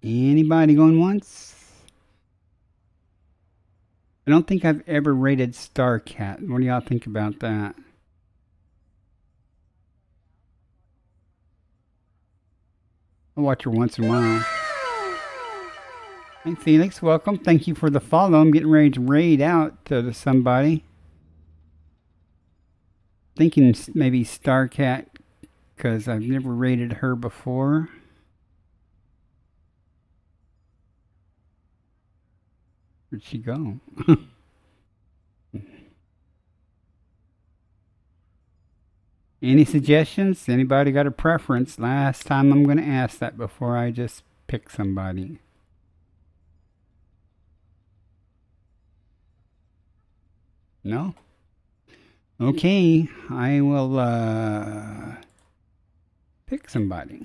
Anybody going once? I don't think I've ever rated Starcat. What do y'all think about that? I'll watch her once in a while. Hey Felix, welcome. Thank you for the follow. I'm getting ready to raid out to somebody. Thinking maybe Starcat, because I've never rated her before. Where'd she go? Any suggestions? Anybody got a preference? Last time I'm going to ask that before I just pick somebody. No? Okay, I will pick somebody.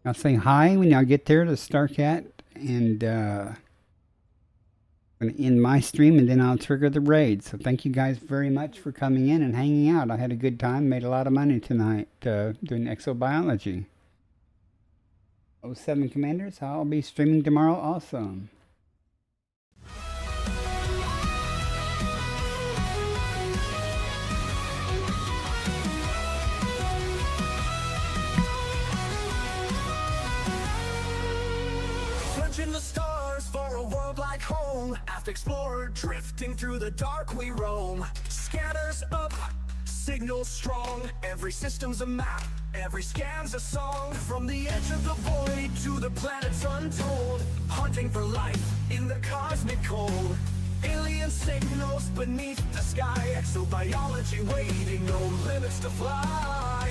I'll say hi when y'all get there to Starcat, and I'm going to end my stream, and then I'll trigger the raid. So thank you guys very much for coming in and hanging out. I had a good time, made a lot of money tonight doing exobiology. 07 Commanders, I'll be streaming tomorrow also. In the stars for a world like home. Aft explorer drifting through the dark we roam. Scanners up, signals strong. Every system's a map, every scan's a song. From the edge of the void to the planets untold, hunting for life in the cosmic cold. Alien signals beneath the sky, exobiology waiting, no limits to fly.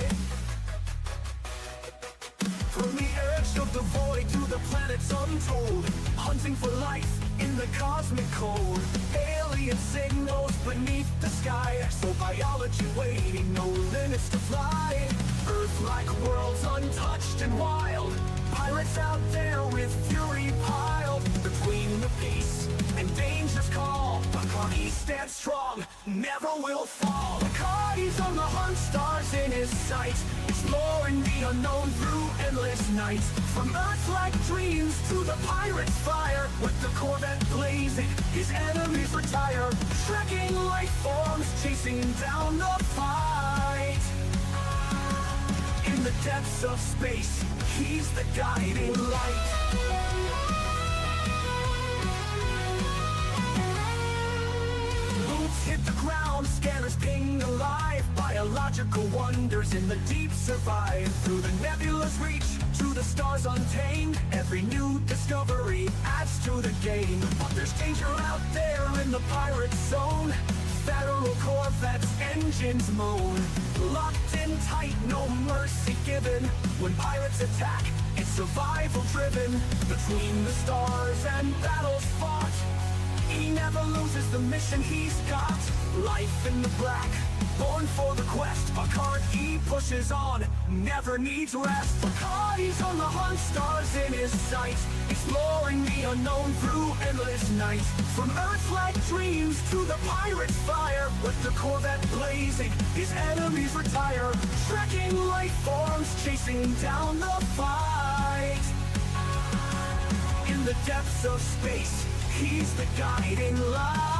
From the edge of the void to the planets untold, hunting for life in the cosmic cold. Alien signals beneath the sky, exobiology waiting, no limits to fly. Earth-like worlds untouched and wild, pirates out there with fury piled. Between the peace and danger's call, Bacardi stands strong, never will fall. Bacardi's on the hunt, stars in his sight, exploring the unknown through endless nights. From Earth-like dreams to the pirate's fire, with the Corvette blazing, his enemies retire. Trekking life forms, chasing down the fight. In the depths of space, he's the guiding light. Hit the ground, scanners ping alive. Biological wonders in the deep survive. Through the nebula's reach, to the stars untamed, every new discovery adds to the game. But there's danger out there in the pirate zone. Federal Corvettes, engines moan. Locked in tight, no mercy given. When pirates attack, it's survival driven. Between the stars and battles fought, he never loses the mission he's got. Life in the black, born for the quest. Bacardi pushes on, never needs rest. Bacardi's on the hunt, stars in his sight, exploring the unknown through endless nights. From Earth-like dreams to the pirate's fire, with the Corvette blazing, his enemies retire. Trekking life forms, chasing down the fight. In the depths of space, he's the guiding light.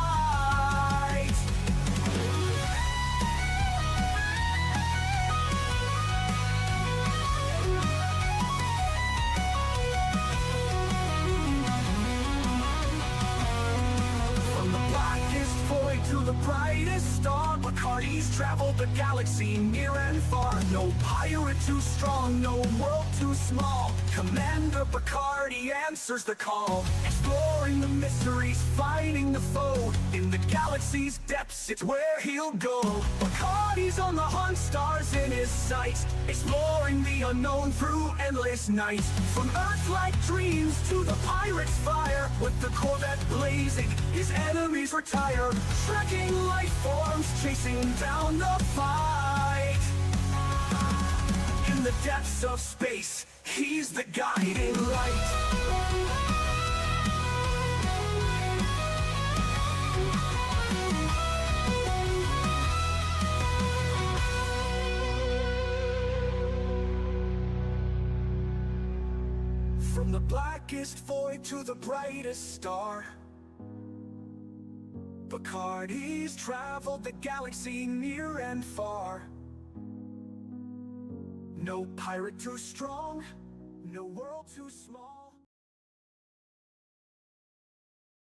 From the blackest void to the brightest star, Bacardi's traveled the galaxy near and far. No pirate too strong, no world too small. Commander Bacardi answers the call. Exploring exploring the mysteries, finding the foe. In the galaxy's depths, it's where he'll go. Bacardi's on the hunt, stars in his sight, exploring the unknown through endless nights. From Earth-like dreams to the pirate's fire, with the Corvette blazing, his enemies retire. Trekking life forms, chasing down the fight. In the depths of space, he's the guiding light. From the blackest void to the brightest star, Bacardi's traveled the galaxy near and far. No pirate too strong, no world too small.